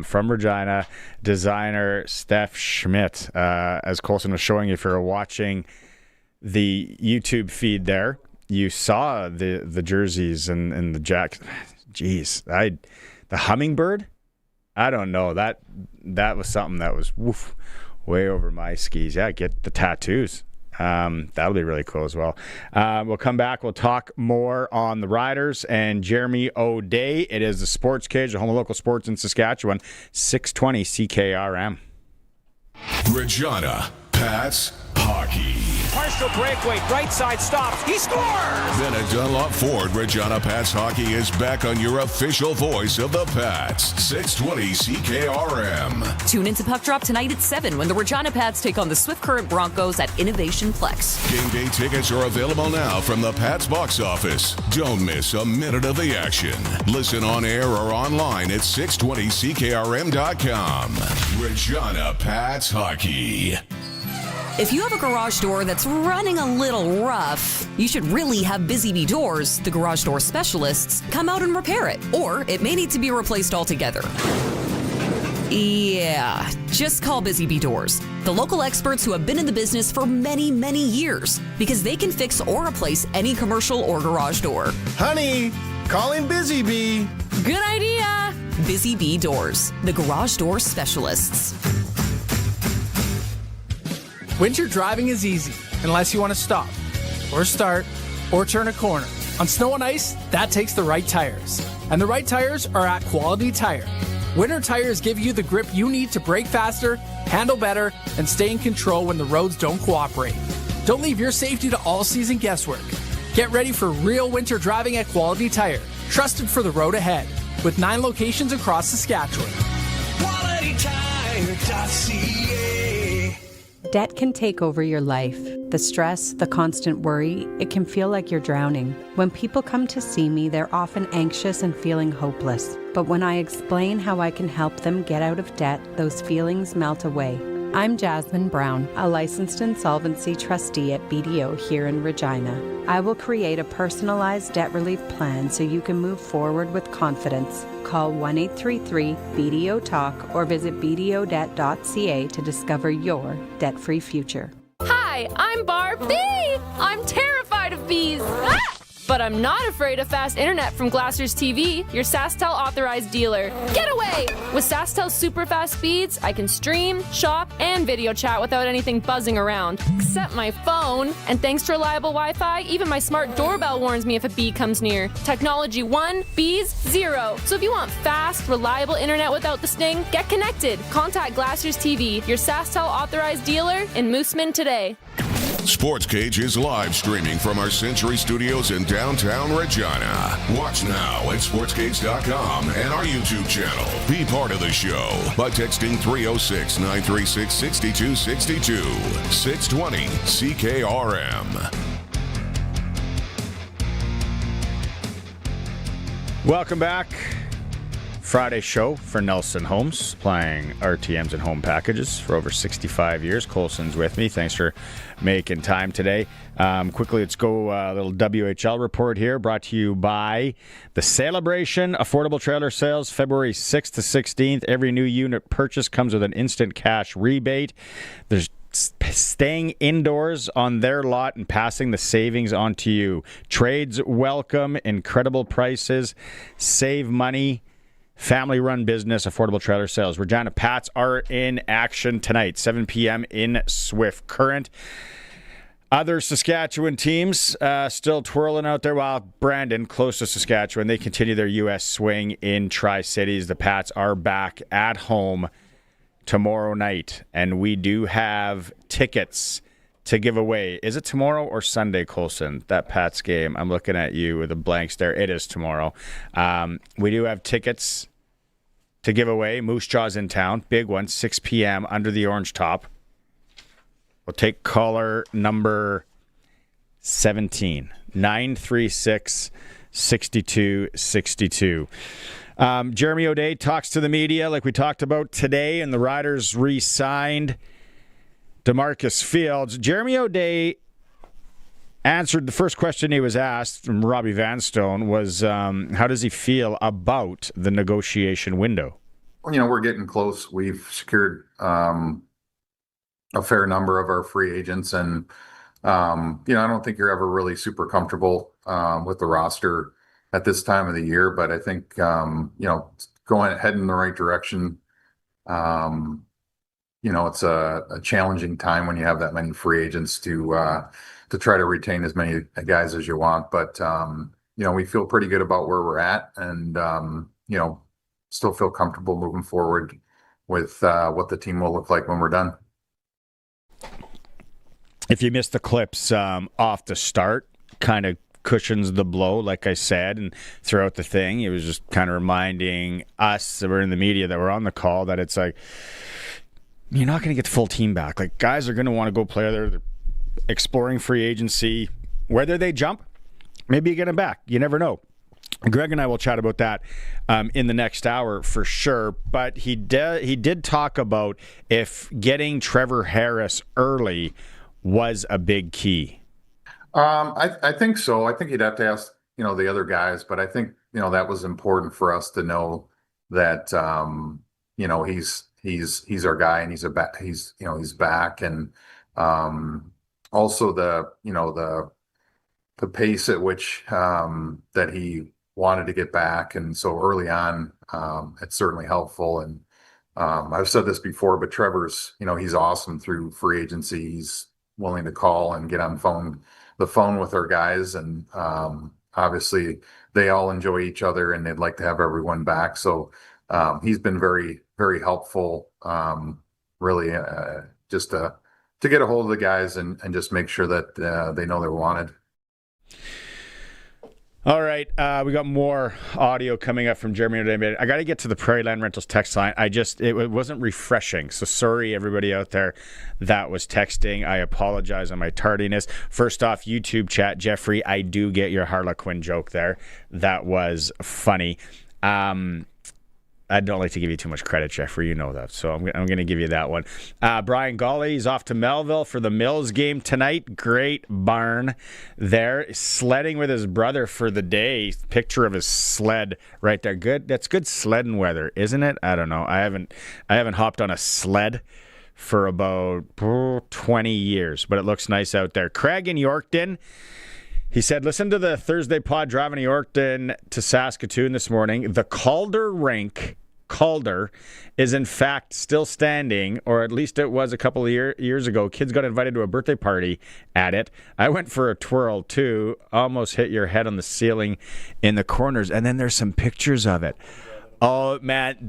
Speaker 2: From Regina, designer Steph Schmidt. As Colson was showing you, if you're watching the YouTube feed there, you saw the jerseys and the jacket. Jeez, the hummingbird, I don't know, that was something that was way over my skis. Yeah, get the tattoos. That'll be really cool as well. We'll come back. We'll talk more on the Riders and Jeremy O'Day. It is the Sports Cage, the home of local sports in Saskatchewan, 620 CKRM.
Speaker 4: Regina Pats hockey.
Speaker 17: Partial breakaway, right side stops. He scores!
Speaker 4: Then at Dunlop Ford, Regina Pats hockey is back on your official voice of the Pats. 620 CKRM.
Speaker 18: Tune into Puck Drop tonight at 7 when the Regina Pats take on the Swift Current Broncos at Innovation Flex.
Speaker 4: Game day tickets are available now from the Pats box office. Don't miss a minute of the action. Listen on air or online at 620CKRM.com. Regina Pats hockey.
Speaker 18: If you have a garage door that's running a little rough, you should really have Busy Bee Doors, the garage door specialists, come out and repair it. Or it may need to be replaced altogether. Yeah, just call Busy Bee Doors, the local experts who have been in the business for many, many years, because they can fix or replace any commercial or garage door.
Speaker 13: Honey, calling Busy Bee.
Speaker 18: Good idea. Busy Bee Doors, the garage door specialists.
Speaker 19: Winter driving is easy, unless you want to stop, or start, or turn a corner. On snow and ice, that takes the right tires. And the right tires are at Quality Tire. Winter tires give you the grip you need to brake faster, handle better, and stay in control when the roads don't cooperate. Don't leave your safety to all-season guesswork. Get ready for real winter driving at Quality Tire, trusted for the road ahead, with 9 locations across Saskatchewan.
Speaker 12: QualityTire.ca.
Speaker 20: Debt can take over your life. The stress, the constant worry, it can feel like you're drowning. When people come to see me, they're often anxious and feeling hopeless. But when I explain how I can help them get out of debt, those feelings melt away. I'm Jasmine Brown, a licensed insolvency trustee at BDO here in Regina. I will create a personalized debt relief plan so you can move forward with confidence. Call 1-833-BDO-TALK or visit bdodebt.ca to discover your debt-free future.
Speaker 21: Hi, I'm Barb. Bee! I'm terrified of bees. Ah! But I'm not afraid of fast internet from Glassers TV, your SaskTel authorized dealer. Get away! With SaskTel's super fast speeds, I can stream, shop, and video chat without anything buzzing around, except my phone. And thanks to reliable Wi-Fi, even my smart doorbell warns me if a bee comes near. Technology 1, bees 0. So if you want fast, reliable internet without the sting, get connected. Contact Glassers TV, your SaskTel authorized dealer in Mooseman today.
Speaker 4: Sportscage is live streaming from our Century Studios in downtown Regina. Watch now at sportscage.com and our YouTube channel. Be part of the show by texting 306-936-6262. 620 CKRM.
Speaker 2: Welcome back Friday show for Nelson Homes, supplying RTMs and home packages for over 65 years. Colson's with me. Thanks for making time today. Quickly, let's go a little WHL report here, brought to you by the Celebration Affordable Trailer Sales, February 6th to 16th. Every new unit purchase comes with an instant cash rebate. There's staying indoors on their lot and passing the savings on to you. Trades welcome, incredible prices, save money. Family-run business, affordable trailer sales. Regina Pats are in action tonight, 7 p.m. in Swift Current. Other Saskatchewan teams still twirling out there. While Brandon, close to Saskatchewan, they continue their U.S. swing in Tri-Cities. The Pats are back at home tomorrow night, and we do have tickets to give away. Is it tomorrow or Sunday, Colson, that Pats game? I'm looking at you with a blank stare. It is tomorrow. We do have tickets to give away. Moose Jaw's in town. Big one, 6 p.m. under the orange top. We'll take caller number 17, 936-6262. Jeremy O'Day talks to the media like we talked about today, and the Riders re-signed DeMarcus Fields. Jeremy O'Day answered the first question he was asked from Robbie Vanstone was, how does he feel about the negotiation window?
Speaker 5: Well, we're getting close. We've secured a fair number of our free agents, and I don't think you're ever really super comfortable with the roster at this time of the year, but I think heading in the right direction. It's a challenging time when you have that many free agents to try to retain as many guys as you want. But we feel pretty good about where we're at, and still feel comfortable moving forward with what the team will look like when we're done.
Speaker 2: If you missed the clips off the start, kind of cushions the blow, like I said, and throughout the thing, it was just kind of reminding us that were in the media, that were on the call, that it's like, you're not going to get the full team back. Like, guys are going to want to go play there. They're exploring free agency. Whether they jump, maybe you get them back. You never know. Greg and I will chat about that in the next hour for sure. But he did talk about if getting Trevor Harris early was a big key.
Speaker 5: I think so. I think you'd have to ask, the other guys, but I think, that was important for us to know that, he's our guy, and he's back. And, also the pace at which, that he wanted to get back. And so early on, it's certainly helpful. And, I've said this before, but Trevor's, he's awesome through free agency. He's willing to call and get on the phone with our guys, and obviously they all enjoy each other and they'd like to have everyone back. So he's been very, very helpful, really, just to get a hold of the guys and just make sure that they know they're wanted.
Speaker 2: All right, we got more audio coming up from Jeremy today. I got to get to the Prairie Land Rentals text line. It wasn't refreshing, so sorry everybody out there that was texting. I apologize on my tardiness. First off, YouTube chat, Jeffrey, I do get your Harlequin joke there. That was funny. I don't like to give you too much credit, Jeffrey. You know that. So I'm going to give you that one. Brian Gawley is off to Melville for the Mills game tonight. Great barn there. Sledding with his brother for the day. Picture of his sled right there. Good. That's good sledding weather, isn't it? I don't know. I haven't hopped on a sled for about 20 years, but it looks nice out there. Craig in Yorkton. He said, listen to the Thursday pod driving to Yorkton to Saskatoon this morning. The Calder Rink, Calder, is in fact still standing, or at least it was a couple of years ago. Kids got invited to a birthday party at it. I went for a twirl too, almost hit your head on the ceiling in the corners, and then there's some pictures of it. Oh, man,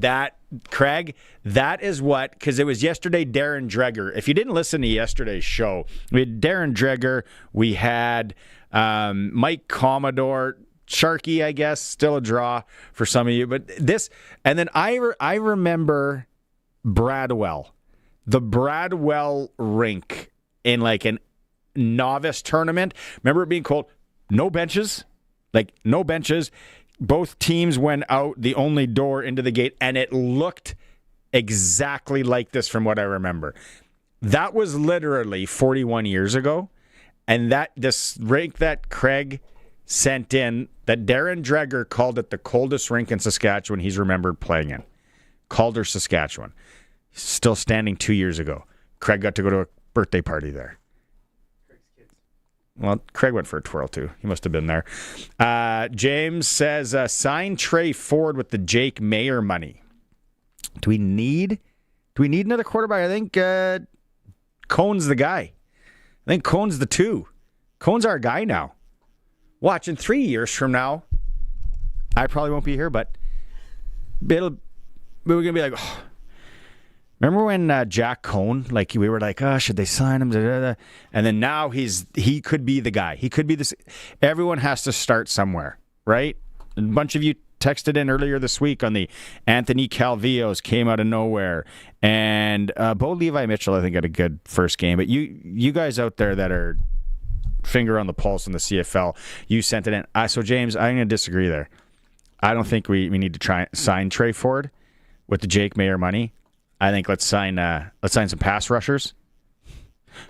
Speaker 2: Craig, that is what, because it was yesterday, Darren Dreger. If you didn't listen to yesterday's show, we had Darren Dreger, we had Mike Commodore, Sharky, I guess, still a draw for some of you. But this, and then I remember Bradwell, the Bradwell rink in like an novice tournament. Remember it being cold? No benches, both teams went out the only door into the gate, and it looked exactly like this from what I remember. That was literally 41 years ago, and this rink that Craig sent in, that Darren Dreger called it the coldest rink in Saskatchewan he's remembered playing in. Calder, Saskatchewan. Still standing 2 years ago. Craig got to go to a birthday party there. Well, Craig went for a twirl, too. He must have been there. James says, sign Trey Ford with the Jake Mayer money. Do we need another quarterback? I think Cohn's the guy. I think Cohn's the 2. Cohn's our guy now. Watch, in 3 years from now, I probably won't be here, but we're going to be like, oh. Remember when Jack Cohn, like we were like, oh, should they sign him? Da, da, da. And then now he could be the guy. He could be this. Everyone has to start somewhere, right? A bunch of you texted in earlier this week on the Anthony Calvillos came out of nowhere. And Bo Levi Mitchell, I think, had a good first game. But you guys out there that are finger on the pulse in the CFL, you sent it in. So, James, I'm going to disagree there. I don't think we need to try sign Trey Ford with the Jake Mayer money. I think let's sign some pass rushers.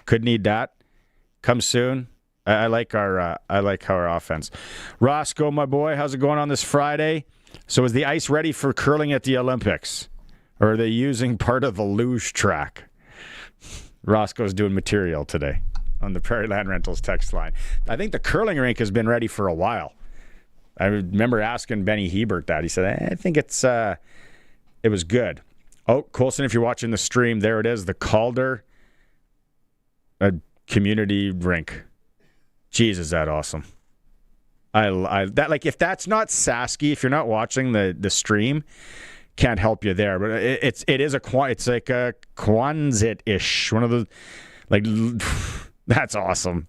Speaker 2: Could need that. Come soon. I like our offense. Roscoe, my boy, how's it going on this Friday? So is the ice ready for curling at the Olympics, or are they using part of the luge track? Roscoe's doing material today on the Prairie Land Rentals text line. I think the curling rink has been ready for a while. I remember asking Benny Hebert that. He said, I think it was good. Oh, Colson, if you're watching the stream, there it is, the Calder community rink. Jeez, is that awesome. I that, like, if that's not Sasky, if you're not watching the stream, can't help you there. But it's like a Quonset-ish. One of the, like, that's awesome.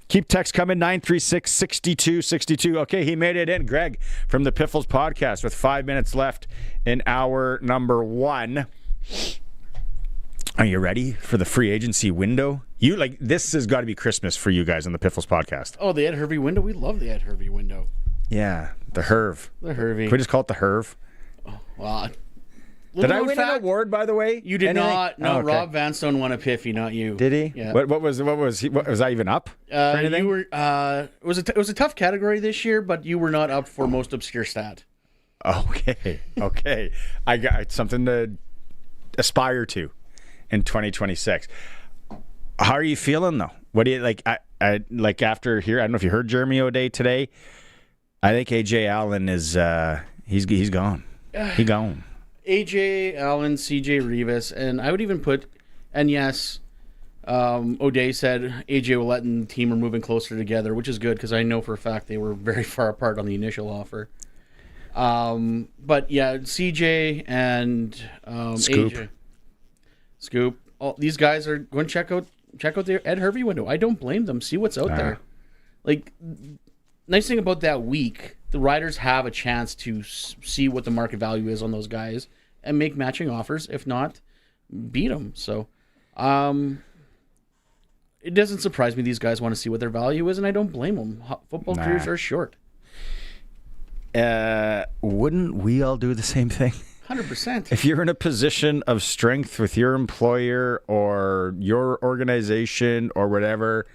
Speaker 2: Keep text coming, 936-6262. Okay, he made it in. Greg from the Piffles podcast with 5 minutes left in hour number 1. Are you ready for the free agency window? This has got to be Christmas for you guys on the Piffles podcast.
Speaker 1: Oh, the Ed Hervey window? We love the Ed Hervey window.
Speaker 2: Yeah, the Herv.
Speaker 1: The Hervey.
Speaker 2: Can we just call it the Herv?
Speaker 1: Oh, well,
Speaker 2: did I win an award, by the way?
Speaker 1: You did not. No, okay. Rob Vanstone won a Piffy, not you.
Speaker 2: Did he?
Speaker 1: Yeah.
Speaker 2: What was I even up for anything?
Speaker 1: You were. It was a tough category this year, but you were not up for most obscure stat.
Speaker 2: Okay. I got something to aspire to in 2026. How are you feeling though? What do you like? I like after here. I don't know if you heard Jeremy O'Day today. I think AJ Allen is he's gone. He gone.
Speaker 1: AJ Allen, CJ Rivas, and I would even put, and yes, O'Day said AJ will let the team are moving closer together, which is good because I know for a fact they were very far apart on the initial offer. But yeah, CJ and AJ, Scoop, all these guys are going to check out the Ed Hervey window. I don't blame them. See what's out there. Like, nice thing about that week, the Riders have a chance to see what the market value is on those guys and make matching offers. If not, beat them. So, it doesn't surprise me these guys want to see what their value is, and I don't blame them. Football careers are short.
Speaker 2: Wouldn't we all do the same thing?
Speaker 1: 100%.
Speaker 2: If you're in a position of strength with your employer or your organization or whatever,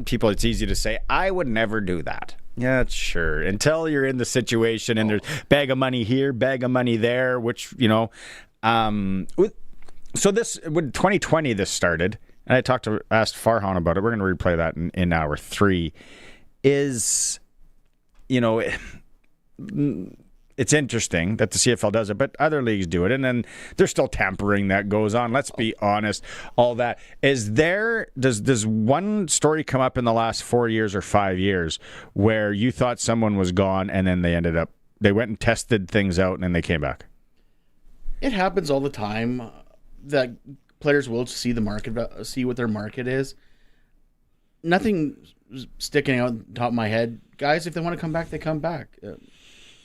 Speaker 2: people, it's easy to say, I would never do that. Yeah, sure. Until you're in the situation and there's bag of money here, bag of money there, which, so this, when 2020 this started, and I asked Farhan about it, we're going to replay that in hour 3, is, it's interesting that the CFL does it, but other leagues do it, and then there's still tampering that goes on. Let's be honest. All that does one story come up in the last 4 years or 5 years where you thought someone was gone and then they went and tested things out and then they came back?
Speaker 1: It happens all the time that players will see the market, see what their market is. Nothing sticking out on top of my head. Guys, if they want to come back, they come back.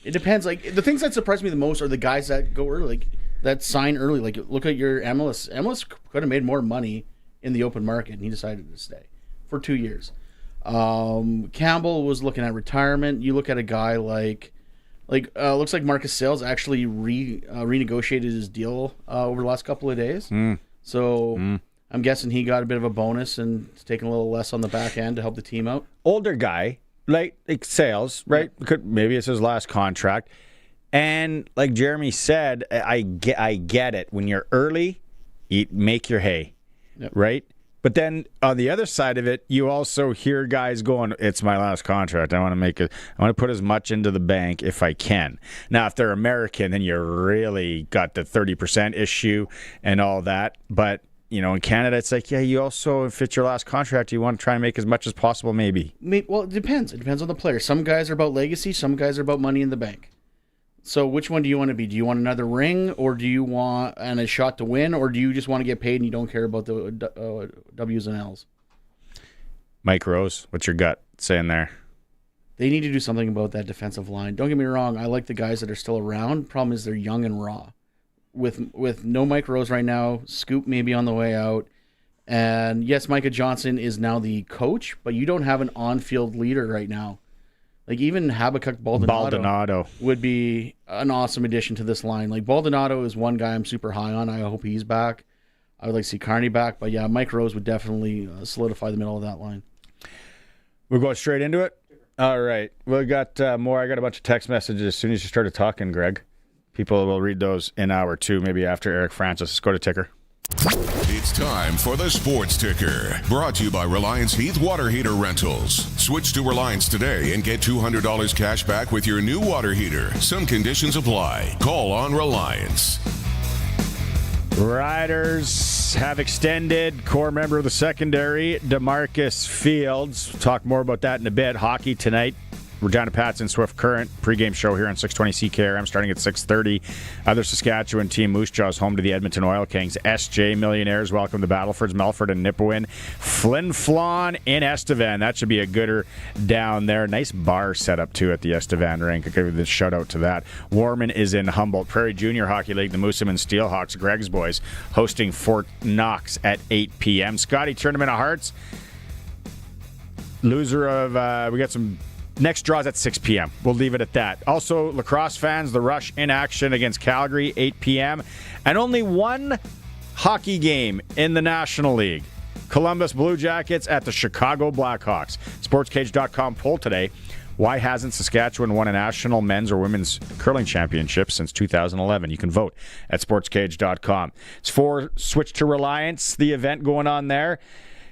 Speaker 1: It depends. Like, the things that surprise me the most are the guys that go early, like that sign early. Like, look at your MLS. MLS could have made more money in the open market, and he decided to stay for 2 years. Campbell was looking at retirement. You look at a guy like looks like Marcus Sales actually renegotiated his deal over the last couple of days. So I'm guessing he got a bit of a bonus and taking a little less on the back end to help the team out.
Speaker 2: Older guy, like Sales, right? Maybe it's his last contract. And like Jeremy said, I get it. When you're early, you make your hay, right? But then on the other side of it, you also hear guys going, it's my last contract. I want to put as much into the bank if I can. Now, if they're American, then you really got the 30% issue and all that. But, in Canada, it's like, you also, if it's your last contract, you want to try and make as much as possible, maybe.
Speaker 1: Well, it depends. It depends on the player. Some guys are about legacy. Some guys are about money in the bank. So which one do you want to be? Do you want another ring, or do you want a shot to win, or do you just want to get paid and you don't care about the W's and L's?
Speaker 2: Mike Rose, what's your gut saying there?
Speaker 1: They need to do something about that defensive line. Don't get me wrong. I like the guys that are still around. Problem is they're young and raw. With no Mike Rose right now, Scoop may be on the way out. And yes, Micah Johnson is now the coach, but you don't have an on-field leader right now. Like, even Habakkuk Baldonado would be an awesome addition to this line. Like, Baldonado is one guy I'm super high on. I hope he's back. I would like to see Carney back. But, yeah, Mike Rose would definitely solidify the middle of that line.
Speaker 2: We're going straight into it? All right. We got more. I got a bunch of text messages as soon as you started talking, Greg. People will read those in hour 2, maybe after Eric Francis. Let's go to Ticker.
Speaker 4: It's time for the Sports Ticker, brought to you by Reliance Heath Water Heater Rentals. Switch to Reliance today and get $200 cash back with your new water heater. Some conditions apply. Call on Reliance.
Speaker 2: Riders have extended core member of the secondary, DeMarcus Fields. We'll talk more about that in a bit. Hockey tonight. Regina Pats and Swift Current pregame show here on 620 CKRM starting at 6:30. Other Saskatchewan team, Moose Jaw's home to the Edmonton Oil Kings. SJ Millionaires welcome the Battlefords, Melford and Nipawin. Flin Flon in Estevan. That should be a gooder down there. Nice bar setup too at the Estevan rink. I'll give a shout out to that. Warman is in Humboldt. Prairie Junior Hockey League, the Mooseman Steelhawks, Greg's boys, hosting Fort Knox at 8 p.m. Scotty Tournament of Hearts. Loser of, we got some next draw's at 6 p.m. We'll leave it at that. Also, lacrosse fans, the Rush in action against Calgary, 8 p.m. And only one hockey game in the National League. Columbus Blue Jackets at the Chicago Blackhawks. Sportscage.com poll today. Why hasn't Saskatchewan won a national men's or women's curling championship since 2011? You can vote at sportscage.com. It's for Switch to Reliance, the event going on there.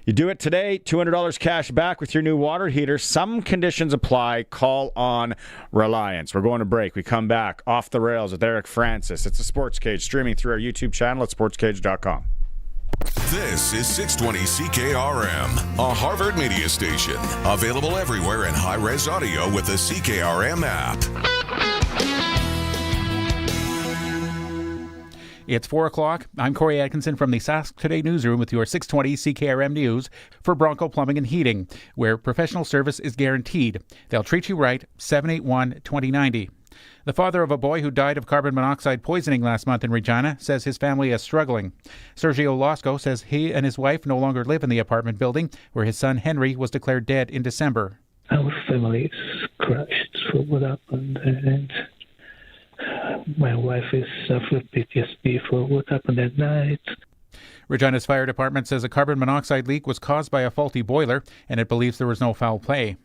Speaker 2: You do it today, $200 cash back with your new water heater. Some conditions apply. Call on Reliance. We're going to break. We come back off the rails with Eric Francis. It's a Sports Cage streaming through our YouTube channel at sportscage.com.
Speaker 4: This is 620 CKRM, a Harvard media station. Available everywhere in high-res audio with the CKRM app.
Speaker 3: It's 4 o'clock. I'm Corey Atkinson from the Sask Today newsroom with your 620 CKRM News for Bronco Plumbing and Heating, where professional service is guaranteed. They'll treat you right. 781-2090. The father of a boy who died of carbon monoxide poisoning last month in Regina says his family is struggling. Sergio Losco says he and his wife no longer live in the apartment building where his son Henry was declared dead in December.
Speaker 22: Our family is crushed for what happened, and my wife is suffering PTSD for what happened that night.
Speaker 3: Regina's fire department says a carbon monoxide leak was caused by a faulty boiler, and it believes there was no foul play.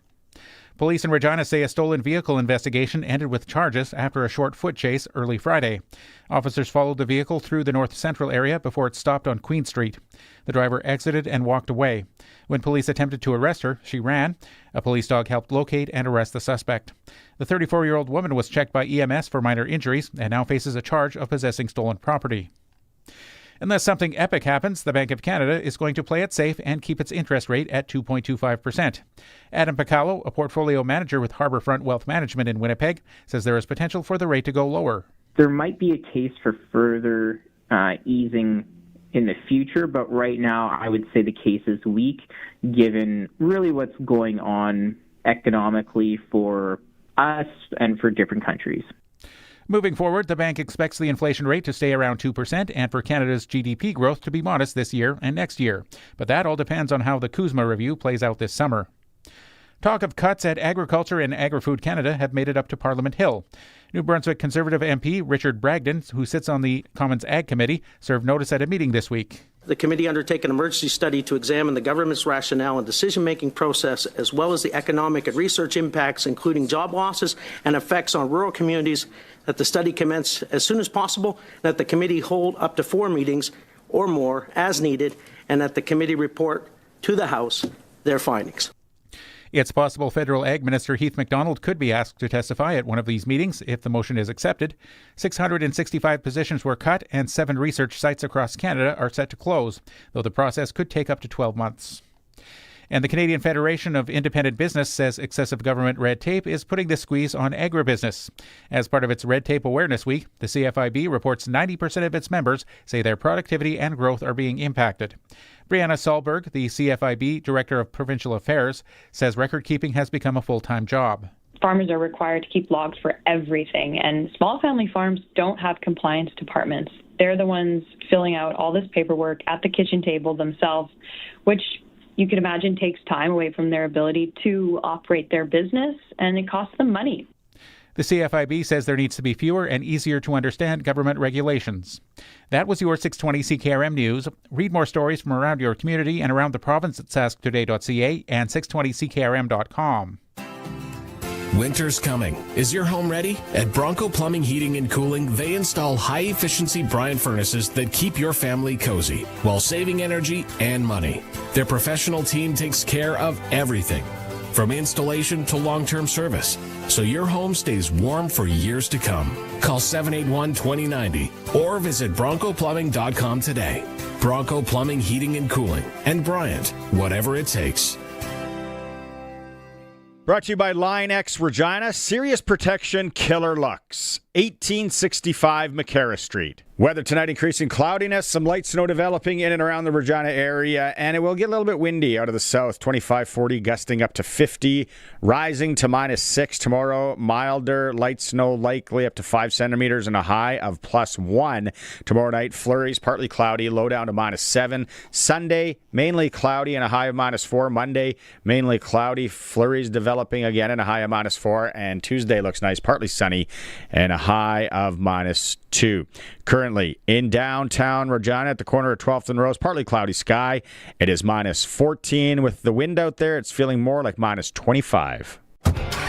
Speaker 3: Police in Regina say a stolen vehicle investigation ended with charges after a short foot chase early Friday. Officers followed the vehicle through the north central area before it stopped on Queen Street. The driver exited and walked away. When police attempted to arrest her, she ran. A police dog helped locate and arrest the suspect. The 34-year-old woman was checked by EMS for minor injuries and now faces a charge of possessing stolen property. Unless something epic happens, the Bank of Canada is going to play it safe and keep its interest rate at 2.25%. Adam Picallo, a portfolio manager with Harbourfront Wealth Management in Winnipeg, says there is potential for the rate to go lower.
Speaker 23: There might be a case for further easing in the future, but right now I would say the case is weak, given really what's going on economically for us and for different countries.
Speaker 3: Moving forward, the bank expects the inflation rate to stay around 2% and for Canada's GDP growth to be modest this year and next year. But that all depends on how the CUSMA review plays out this summer. Talk of cuts at Agriculture and Agri-Food Canada have made it up to Parliament Hill. New Brunswick Conservative MP Richard Bragdon, who sits on the Commons Ag Committee, served notice at a meeting this week.
Speaker 6: The committee undertake an emergency study to examine the government's rationale and decision-making process, as well as the economic and research impacts, including job losses and effects on rural communities, that the study commence as soon as possible, that the committee hold up to 4 meetings or more as needed, and that the committee report to the House their findings.
Speaker 3: It's possible Federal Ag Minister Heath MacDonald could be asked to testify at one of these meetings if the motion is accepted. 665 positions were cut and 7 research sites across Canada are set to close, though the process could take up to 12 months. And the Canadian Federation of Independent Business says excessive government red tape is putting the squeeze on agribusiness. As part of its Red Tape Awareness Week, the CFIB reports 90% of its members say their productivity and growth are being impacted. Brianna Solberg, the CFIB Director of Provincial Affairs, says record-keeping has become a full-time job.
Speaker 7: Farmers are required to keep logs for everything, and small family farms don't have compliance departments. They're the ones filling out all this paperwork at the kitchen table themselves, which you can imagine takes time away from their ability to operate their business, and it costs them money.
Speaker 3: The CFIB says there needs to be fewer and easier to understand government regulations. That was your 620 CKRM News. Read more stories from around your community and around the province at sasktoday.ca and 620ckrm.com.
Speaker 8: Winter's coming. Is your home ready? At Bronco Plumbing, Heating and Cooling, they install high-efficiency brine furnaces that keep your family cozy while saving energy and money. Their professional team takes care of everything, from installation to long-term service, so your home stays warm for years to come. Call 781-2090 or visit broncoplumbing.com today. Bronco Plumbing, Heating and Cooling, and Bryant, whatever it takes.
Speaker 2: Brought to you by Line X Regina, Serious Protection Killer Lux, 1865 McCarra Street. Weather tonight, increasing cloudiness, some light snow developing in and around the Regina area, and it will get a little bit windy out of the south, 25-40, gusting up to 50, rising to -6 tomorrow, milder, light snow likely up to 5 centimeters and a high of +1. Tomorrow night, flurries, partly cloudy, low down to -7. Sunday, mainly cloudy and a high of -4. Monday, mainly cloudy, flurries developing again and a high of -4. And Tuesday looks nice, partly sunny and a high of -2. Currently in downtown Regina at the corner of 12th and Rose, partly cloudy sky. It is -14 with the wind out there. It's feeling more like -25.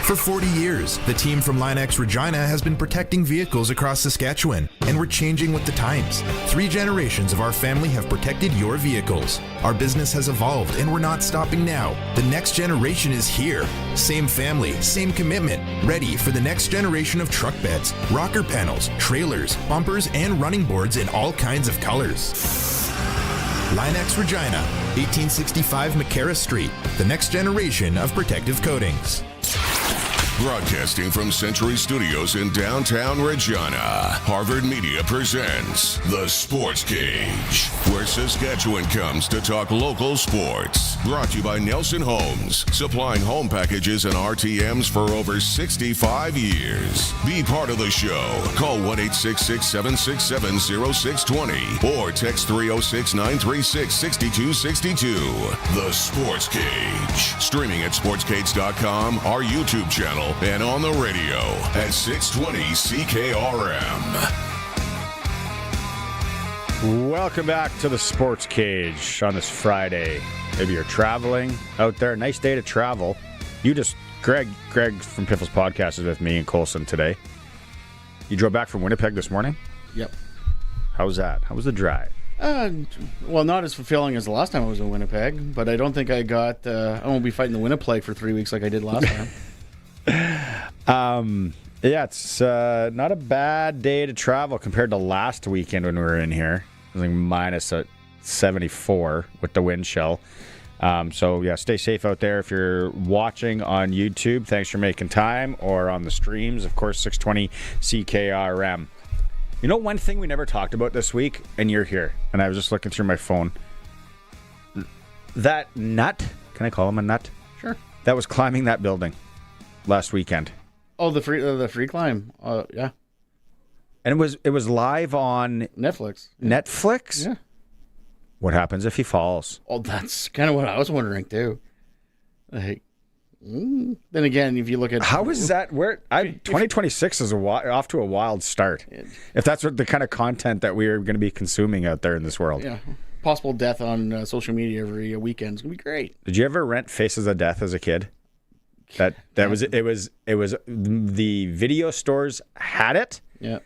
Speaker 24: For 40 years, the team from Line X Regina has been protecting vehicles across Saskatchewan, and we're changing with the times. 3 generations of our family have protected your vehicles. Our business has evolved, and we're not stopping now. The next generation is here. Same family, same commitment, ready for the next generation of truck beds, rocker panels, trailers, bumpers, and running boards in all kinds of colors. Line X Regina, 1865 McCarra Street, the next generation of protective coatings.
Speaker 4: Broadcasting from Century Studios in downtown Regina, Harvard Media presents The Sports Cage, where Saskatchewan comes to talk local sports. Brought to you by Nelson Homes, supplying home packages and RTMs for over 65 years. Be part of the show. Call 1-866-767-0620 or text 306-936-6262. The Sports Cage. Streaming at sportscage.com, our YouTube channel, and on the radio at 620 CKRM.
Speaker 2: Welcome back to the Sports Cage on this Friday. Maybe you're traveling out there. Nice day to travel. Greg from Piffle's Podcast is with me in Colson today. You drove back from Winnipeg this morning?
Speaker 1: Yep.
Speaker 2: How was that? How was the drive?
Speaker 1: Well, not as fulfilling as the last time I was in Winnipeg, but I don't think I won't be fighting the Winnipeg for 3 weeks like I did last time.
Speaker 2: Yeah, it's not a bad day to travel compared to last weekend when we were in here. It was like -74 with the wind chill. So yeah, stay safe out there. If you're watching on YouTube, thanks for making time, or on the streams, of course, 620 CKRM. You know, one thing we never talked about this week, and you're here, and I was just looking through my phone. That nut, can I call him a nut?
Speaker 1: Sure.
Speaker 2: That was climbing that building last weekend.
Speaker 1: Oh, the free climb. Yeah.
Speaker 2: And it was live on
Speaker 1: Netflix.
Speaker 2: Netflix?
Speaker 1: Yeah.
Speaker 2: What happens if he falls?
Speaker 1: Oh, that's kind of what I was wondering too. Like, Then again, if you look at
Speaker 2: how is that? 2026 is off to a wild start. If that's what the kind of content that we are going to be consuming out there in this world.
Speaker 1: Yeah, possible death on social media every weekend is gonna be great.
Speaker 2: Did you ever rent Faces of Death as a kid? It was the video stores had it.
Speaker 1: Yeah,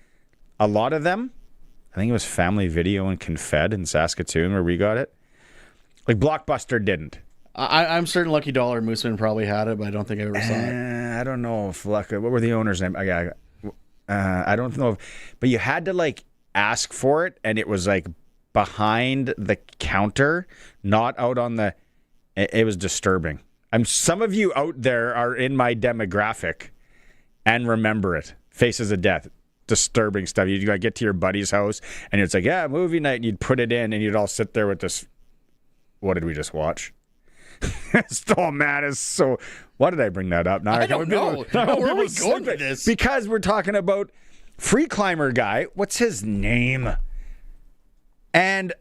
Speaker 2: a lot of them. I think it was Family Video and Confed in Saskatoon where we got it. Like Blockbuster didn't.
Speaker 1: I'm certain Lucky Dollar Mooseman probably had it, but I don't think I ever saw it.
Speaker 2: I don't know if what were the owners' name? I don't know, but you had to like ask for it, and it was like behind the counter, not out on the. It was disturbing. Some of you out there are in my demographic, and remember it. Faces of Death, disturbing stuff. You gotta get to your buddy's house, and it's like, yeah, movie night, and you'd put it in, and you'd all sit there with this. What did we just watch? Oh man, it's so. Why did I bring that up? Now
Speaker 1: I don't know. Where are we going with this?
Speaker 2: Because we're talking about free climber guy. What's his name? And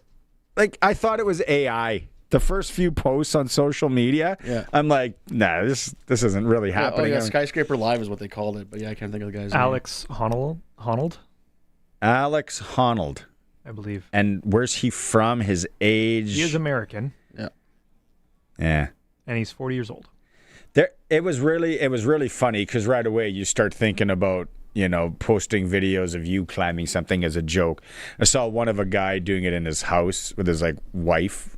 Speaker 2: like, I thought it was AI. The first few posts on social media, I'm like, nah, this isn't really happening.
Speaker 1: Skyscraper Live is what they called it, but I can't think of the guy's
Speaker 9: Alex Honnold.
Speaker 2: Alex Honnold,
Speaker 9: I believe.
Speaker 2: And where's he from? His age?
Speaker 9: He is American.
Speaker 2: Yeah.
Speaker 9: And he's 40 years old.
Speaker 2: It was really funny because right away you start thinking about, posting videos of you climbing something as a joke. I saw one of a guy doing it in his house with his like wife.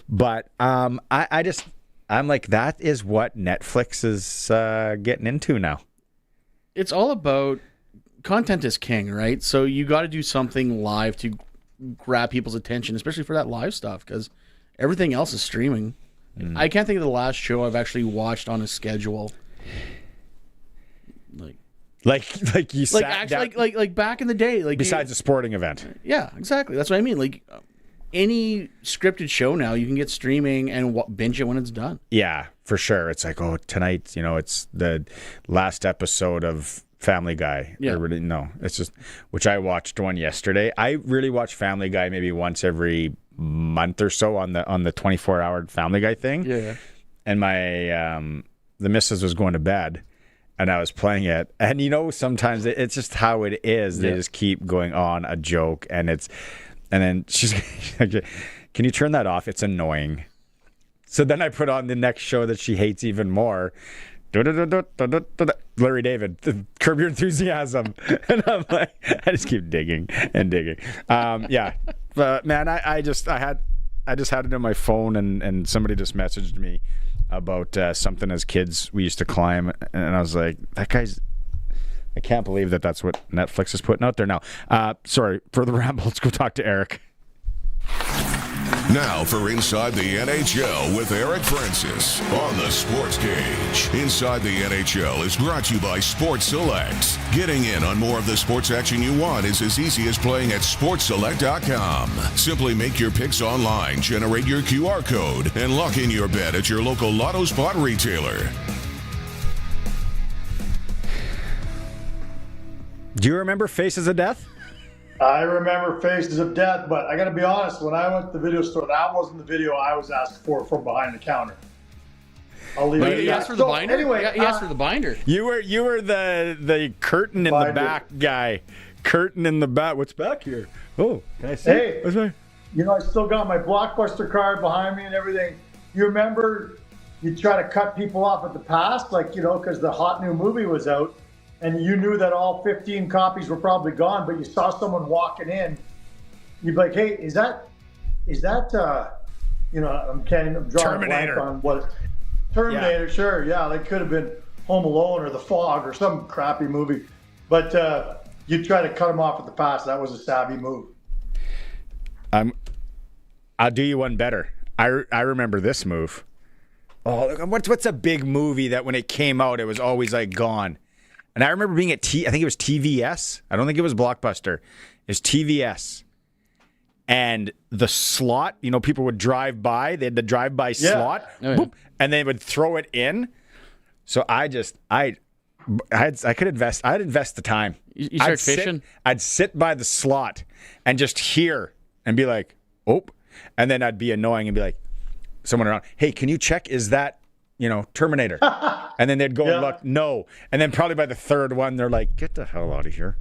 Speaker 2: But I'm like, that is what Netflix is getting into now.
Speaker 1: It's all about content is king, right? So you got to do something live to grab people's attention, especially for that live stuff, because everything else is streaming. I can't think of the last show I've actually watched on a schedule.
Speaker 2: Like you sat down,
Speaker 1: like back in the day, like
Speaker 2: besides a sporting event.
Speaker 1: Yeah, exactly. That's what I mean. Like any scripted show now, you can get streaming and binge it when it's done.
Speaker 2: Yeah, for sure. It's like, oh, tonight, it's the last episode of Family Guy.
Speaker 1: Yeah.
Speaker 2: No, it's just, which I watched one yesterday. I really watch Family Guy maybe once every month or so on the 24-hour Family Guy thing.
Speaker 1: Yeah.
Speaker 2: And my the missus was going to bed, and I was playing it. And sometimes it's just how it is. They just keep going on a joke, and then she's like, can you turn that off? It's annoying. So then I put on the next show that she hates even more. Larry David, Curb Your Enthusiasm. And I'm like, I just keep digging and digging. Yeah. But man, I just had it on my phone, and somebody just messaged me about something as kids we used to climb, and I was like, I can't believe that's what Netflix is putting out there now. Sorry for the ramble. Let's go talk to Eric.
Speaker 4: Now for Inside the NHL with Eric Francis on the Sports Cage. Inside the NHL is brought to you by Sports Select. Getting in on more of the sports action you want is as easy as playing at sportsselect.com. Simply make your picks online, generate your QR code, and lock in your bet at your local Lotto Spot retailer.
Speaker 2: Do you remember Faces of Death?
Speaker 10: I remember Faces of Death, but I got to be honest, when I went to the video store, that wasn't the video I was asked for from behind the counter. I'll leave it.
Speaker 1: He asked for the binder?
Speaker 10: Anyway,
Speaker 1: he asked for the binder.
Speaker 2: You were the curtain in the back guy. Curtain in the back. What's back here? Oh, can I see?
Speaker 10: Hey,
Speaker 2: what's back?
Speaker 10: I still got my Blockbuster card behind me and everything. You remember you try to cut people off at the pass, because the hot new movie was out. And you knew that all 15 copies were probably gone, but you saw someone walking in. You'd be like, "Hey, is that? I'm drawing a blank on what Terminator? Yeah. Sure, yeah, that could have been Home Alone or The Fog or some crappy movie, but you try to cut them off at the pass. That was a savvy move.
Speaker 2: I'll do you one better. I remember this move. Oh, what's a big movie that when it came out, it was always like gone. And I remember being at I think it was TVS. I don't think it was Blockbuster. It was TVS. And the slot, people would drive by. They had the drive-by slot. Boop, and they would throw it in. So I could invest. I'd invest the time.
Speaker 1: You start fishing?
Speaker 2: I'd sit by the slot and just hear and be like, oh. And then I'd be annoying and be like, someone around, hey, can you check? Is that Terminator. And then they'd go and look, no. And then probably by the third one, they're like, get the hell out of here.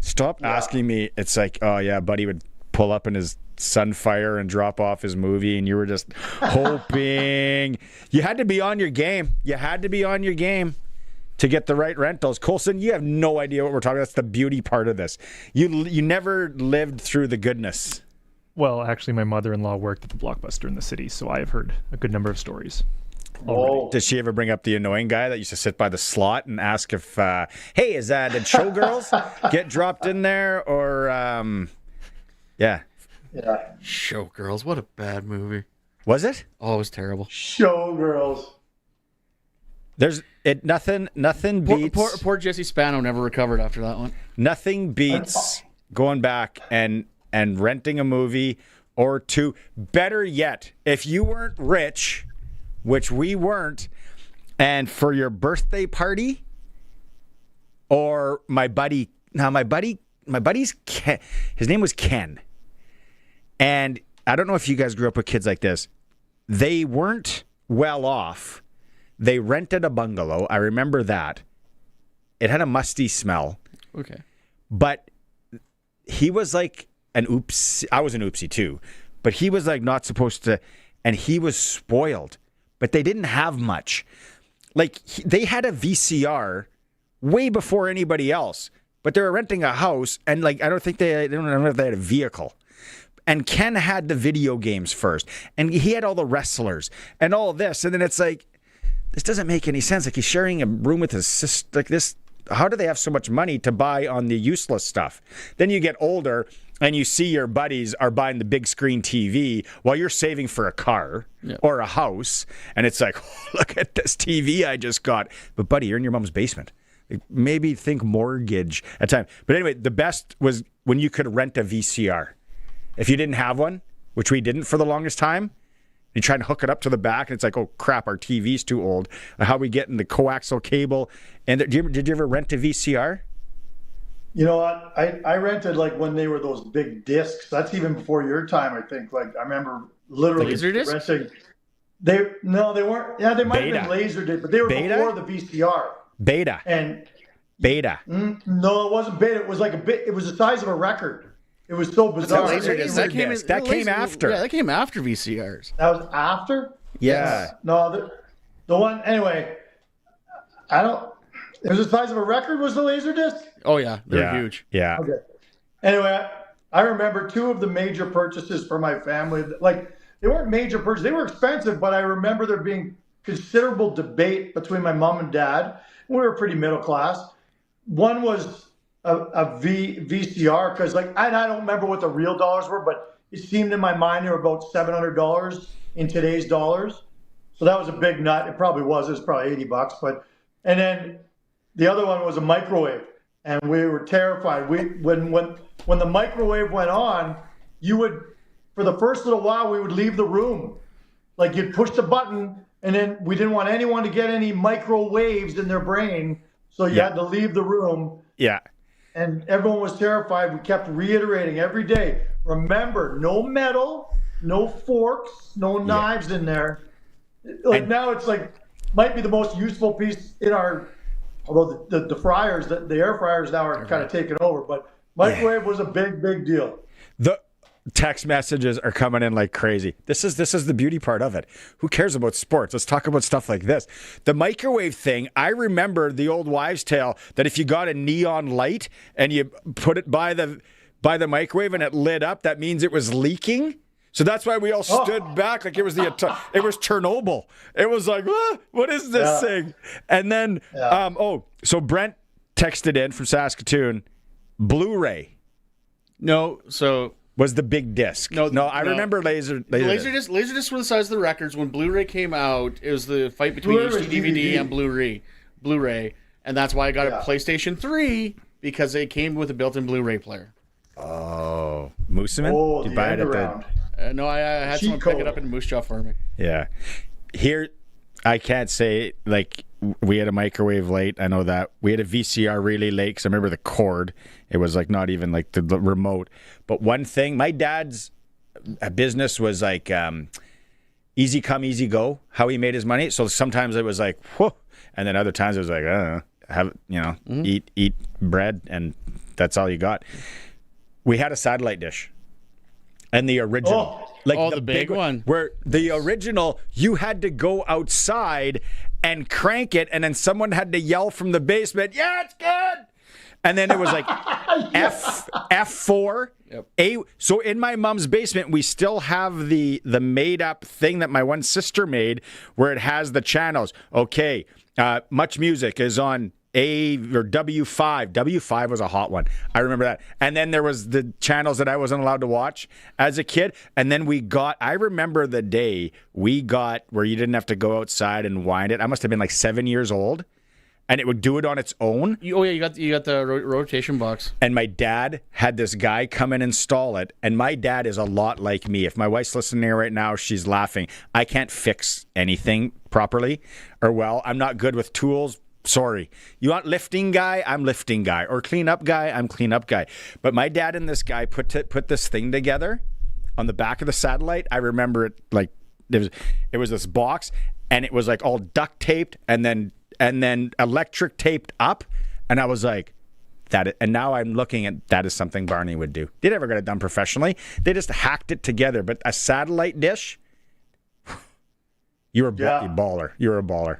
Speaker 2: Stop asking me. It's like, oh, yeah, buddy would pull up in his Sunfire and drop off his movie, and you were just hoping. You had to be on your game. You had to be on your game to get the right rentals. Colson, you have no idea what we're talking about. That's the beauty part of this. You never lived through the goodness.
Speaker 9: Well, actually, my mother-in-law worked at the Blockbuster in the city, so I have heard a good number of stories.
Speaker 2: Oh. Did she ever bring up the annoying guy that used to sit by the slot and ask if, hey, did Showgirls get dropped in there? Or, yeah.
Speaker 1: Showgirls, what a bad movie.
Speaker 2: Was it?
Speaker 1: Oh, it was terrible.
Speaker 10: Showgirls.
Speaker 2: Nothing beats.
Speaker 1: Poor Jesse Spano never recovered after that one.
Speaker 2: Nothing beats going back and renting a movie or two. Better yet, if you weren't rich, which we weren't, and for your birthday party, or my buddy's Ken, his name was Ken. And I don't know if you guys grew up with kids like this. They weren't well off. They rented a bungalow. I remember that. It had a musty smell.
Speaker 1: Okay.
Speaker 2: But he was like an oopsie. I was an oopsie too. But he was like not supposed to, and he was spoiled. But they didn't have much. Like, they had a VCR way before anybody else. But they were renting a house, and like I don't know if they had a vehicle. And Ken had the video games first. And he had all the wrestlers and all of this. And then it's like, this doesn't make any sense. Like, he's sharing a room with his sister. Like, this, how do they have so much money to buy on the useless stuff? Then you get older and you see your buddies are buying the big screen TV while you're saving for a car or a house. And it's like, oh, look at this TV I just got. But buddy, you're in your mom's basement. Maybe think mortgage at time. But anyway, the best was when you could rent a VCR. If you didn't have one, which we didn't for the longest time, you try and hook it up to the back, and it's like, oh, crap, our TV's too old. How we get in the coaxial cable. And did you ever rent a VCR?
Speaker 10: You know what? I rented like when they were those big discs. That's even before your time, I think. Like I remember literally renting. They weren't. Yeah, they might have been laser discs, but they were before the VCR.
Speaker 2: Beta.
Speaker 10: No, it wasn't beta. It was like it was the size of a record. It was so bizarre.
Speaker 2: That came after.
Speaker 1: Yeah, that came after VCRs.
Speaker 10: That was after?
Speaker 2: Yeah.
Speaker 10: No, the one, anyway, it was the size of a record was the Laserdisc?
Speaker 1: Oh, yeah. They're huge.
Speaker 2: Yeah.
Speaker 10: Okay. Anyway, I remember two of the major purchases for my family. Like, they weren't major purchases. They were expensive, but I remember there being considerable debate between my mom and dad. We were pretty middle class. One was a VCR, because and I don't remember what the real dollars were, but it seemed in my mind they were about $700 in today's dollars. So that was a big nut. It probably was. It was probably $80. And then the other one was a microwave, and we were terrified. When the microwave went on, you would, for the first little while, we would leave the room. Like, you'd push the button, and then we didn't want anyone to get any microwaves in their brain, so you had to leave the room.
Speaker 2: Yeah.
Speaker 10: And everyone was terrified. We kept reiterating every day, remember, no metal, no forks, no knives in there. Like, now it's like, might be the most useful piece in our, although the fryers, the air fryers now are kind of taken over, but microwave was a big, big deal.
Speaker 2: The text messages are coming in like crazy. This is the beauty part of it. Who cares about sports? Let's talk about stuff like this. The microwave thing, I remember the old wives' tale that if you got a neon light and you put it by the microwave and it lit up, that means it was leaking. So that's why we all stood back like it was Chernobyl. It was like, what is this thing? And then, so Brent texted in from Saskatoon, Blu-ray.
Speaker 1: No, so
Speaker 2: was the big disc. No, I remember Laserdisc.
Speaker 1: Laserdisc were the size of the records. When Blu-ray came out, it was the fight between HD DVD and Blu-ray, and that's why I got a PlayStation 3, because it came with a built-in Blu-ray player.
Speaker 2: Oh, Mooseman? Did you buy it at the...
Speaker 1: no, I had someone pick it up in Moose Jaw for me.
Speaker 2: Yeah. Here, I can't say, like, we had a microwave late. I know that. We had a VCR really late, because I remember the cord. It was, like, not even, like, the remote. But one thing, my dad's business was, like, easy come, easy go, how he made his money. So sometimes it was like, whoa. And then other times it was like, I don't know, eat bread and that's all you got. We had a satellite dish. And the original.
Speaker 1: The big one.
Speaker 2: Where the original, you had to go outside and crank it, and then someone had to yell from the basement, yeah, it's good. And then it was like F4. Yep. So in my mom's basement, we still have the made-up thing that my one sister made where it has the channels. Okay, Much Music is on A or W5. W5 was a hot one. I remember that. And then there was the channels that I wasn't allowed to watch as a kid. And then I remember the day we got where you didn't have to go outside and wind it. I must have been like 7 years old. And it would do it on its own.
Speaker 1: You got the rotation box.
Speaker 2: And my dad had this guy come and install it. And my dad is a lot like me. If my wife's listening here right now, she's laughing. I can't fix anything properly or well. I'm not good with tools. Sorry. You want lifting guy? I'm lifting guy. Or clean up guy? I'm clean up guy. But my dad and this guy put this thing together on the back of the satellite. I remember it like it was this box, and it was like all duct taped and then electric taped up, and I was like, that. And now I'm looking at that as something Barney would do. They never got it done professionally. They just hacked it together. But a satellite dish, you're a baller. You're a baller.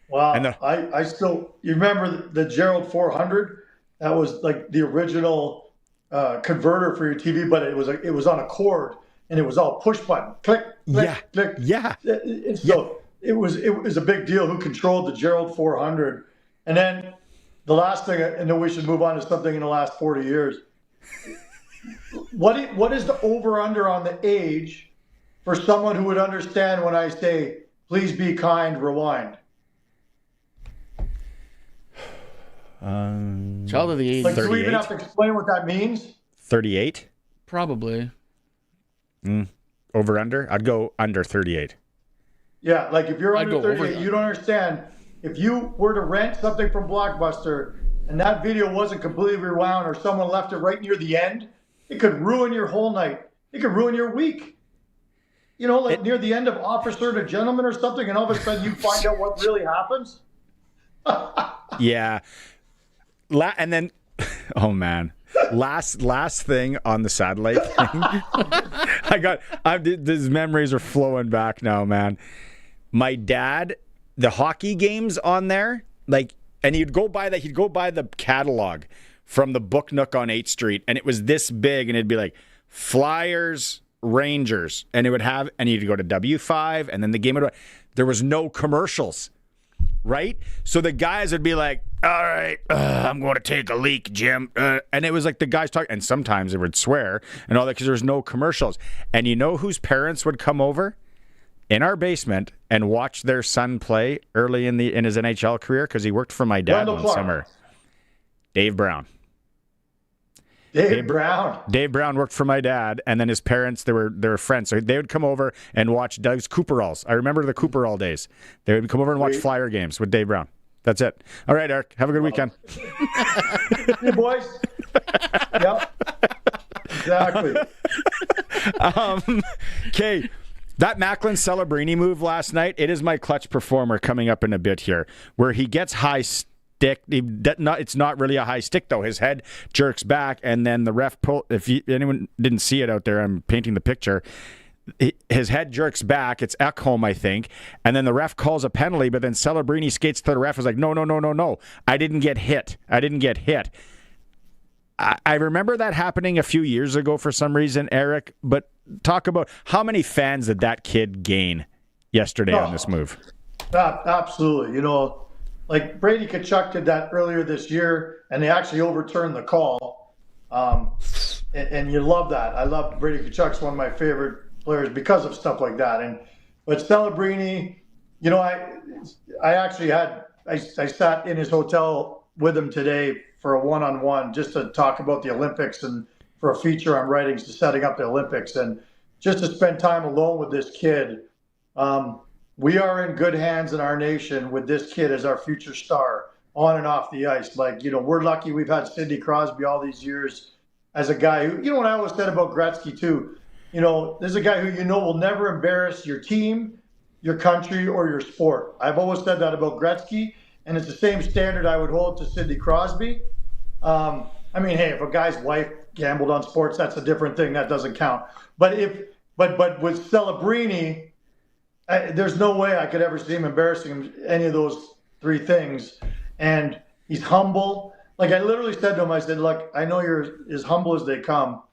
Speaker 10: Wow. And I still, you remember the Gerald 400? That was like the original converter for your TV, but it was on a cord, and it was all push button, click, click, click.
Speaker 2: Yeah.
Speaker 10: And so it was a big deal who controlled the Gerald 400. And then the last thing, and then we should move on to something in the last 40 years. What is the over-under on the age for someone who would understand when I say, please be kind, rewind?
Speaker 1: Child of the age.
Speaker 10: Like, do we even have to explain what that means?
Speaker 2: 38?
Speaker 1: Probably.
Speaker 2: Over, under? I'd go under 38.
Speaker 10: Yeah, like if you're under 38, you don't understand. If you were to rent something from Blockbuster and that video wasn't completely rewound or someone left it right near the end, it could ruin your whole night. It could ruin your week. You know, like near the end of Officer to Gentleman or something, and all of a sudden you find out what really happens.
Speaker 2: Yeah. And then, oh man, last thing on the satellite thing. These memories are flowing back now, man. My dad, the hockey games on there, like, and he'd go by the catalog from the Book Nook on 8th Street, and it was this big, and it'd be like Flyers, Rangers, and you'd go to W5, and then the game there was no commercials. Right? So the guys would be like, all right, I'm going to take a leak, Jim. And it was like the guys talking, and sometimes they would swear and all that because there was no commercials. And you know whose parents would come over in our basement and watch their son play early in his NHL career because he worked for my dad one summer? Dave Brown.
Speaker 10: Dave Brown.
Speaker 2: Dave Brown worked for my dad, and then his parents, they were friends. So they would come over and watch Doug's Cooperalls. I remember the Cooperall days. They would come over and watch Flyer games with Dave Brown. That's it. All right, Eric. Have a good weekend.
Speaker 10: Hey, boys. Yep. Exactly.
Speaker 2: Okay. That Macklin Celebrini move last night, it is my clutch performer coming up in a bit here, where he gets high stick. It's not really a high stick, though. His head jerks back, and then the ref anyone didn't see it out there, I'm painting the picture. His head jerks back. It's Ekholm, I think. And then the ref calls a penalty, but then Celebrini skates to the ref and is like, no. I didn't get hit. I remember that happening a few years ago for some reason, Eric, but talk about how many fans did that kid gain yesterday on this move?
Speaker 10: Absolutely. You know, like Brady Tkachuk did that earlier this year, and they actually overturned the call. And you love that. I love Brady Tkachuk's one of my favorite players because of stuff like that. But Celebrini, you know, I sat in his hotel with him today for a one-on-one just to talk about the Olympics and for a feature I'm writing to setting up the Olympics, and just to spend time alone with this kid. We are in good hands in our nation with this kid as our future star on and off the ice. Like, you know, we're lucky we've had Sidney Crosby all these years as a guy who, you know what I always said about Gretzky too, There's a guy who will never embarrass your team, your country, or your sport. I've always said that about Gretzky, and it's the same standard I would hold to Sidney Crosby. Hey, if a guy's wife gambled on sports, that's a different thing. That doesn't count. But with Celebrini, there's no way I could ever see him embarrassing any of those three things. And he's humble. Like I literally said to him, I said, look, I know you're as humble as they come.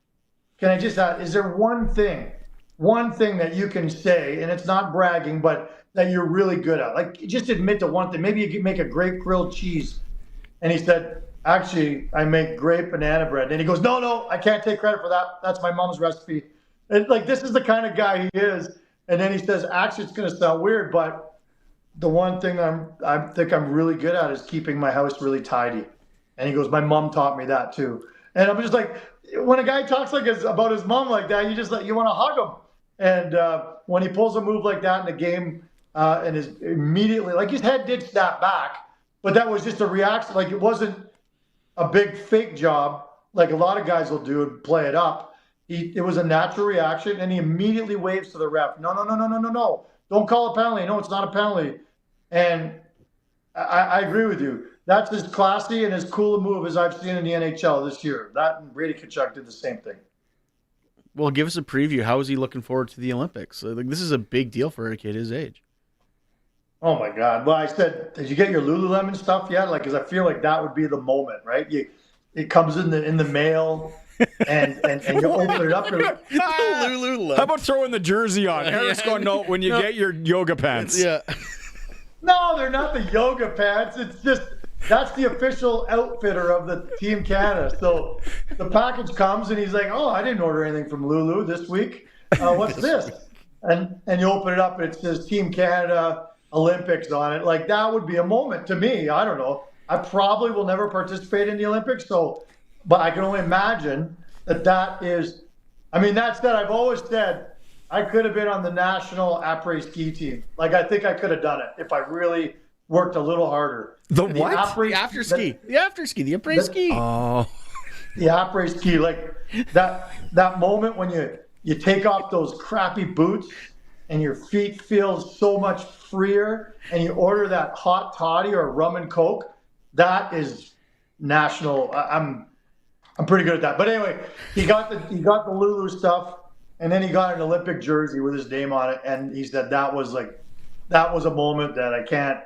Speaker 10: Can I just ask, is there one thing that you can say, and it's not bragging, but that you're really good at? Like, just admit to one thing. Maybe you could make a great grilled cheese. And he said, actually, I make great banana bread. And he goes, no, I can't take credit for that. That's my mom's recipe. And this is the kind of guy he is. And then he says, actually, it's going to sound weird, but the one thing I think I'm really good at is keeping my house really tidy. And he goes, my mom taught me that too. And I'm just like, when a guy talks about his mom like that, you want to hug him. And when he pulls a move like that in the game, and is immediately, like his head did snap back, but that was just a reaction. Like it wasn't a big fake job like a lot of guys will do and play it up. It was a natural reaction, and he immediately waves to the ref. No. Don't call a penalty. No, it's not a penalty. And I agree with you. That's as classy and as cool a move as I've seen in the NHL this year. That and Brady Tkachuk did the same thing.
Speaker 1: Well, give us a preview. How is he looking forward to the Olympics? This is a big deal for a kid his age.
Speaker 10: Oh, my God. Well, I said, did you get your Lululemon stuff yet? Because I feel like that would be the moment, right? It comes in the mail, and you open it up.
Speaker 2: Lululemon. How about throwing the jersey on? Eric's going, no, when you get your yoga pants.
Speaker 1: Yeah.
Speaker 10: No, they're not the yoga pants. It's just, that's the official outfitter of the Team Canada. So the package comes, and he's like, oh, I didn't order anything from Lulu this week. What's this? And you open it up, and it says Team Canada Olympics on it. Like, that would be a moment to me. I don't know. I probably will never participate in the Olympics, but I can only imagine that is, that said, I've always said I could have been on the national après-ski team. Like, I think I could have done it if I really worked a little harder.
Speaker 2: The what?
Speaker 1: The after-ski. The après-ski.
Speaker 2: Oh.
Speaker 10: The après-ski. Like, that moment when you take off those crappy boots and your feet feel so much freer, and you order that hot toddy or rum and coke, that is national. I'm pretty good at that. But anyway, he got the Lulu stuff, and then he got an Olympic jersey with his name on it, and he said that was a moment that I can't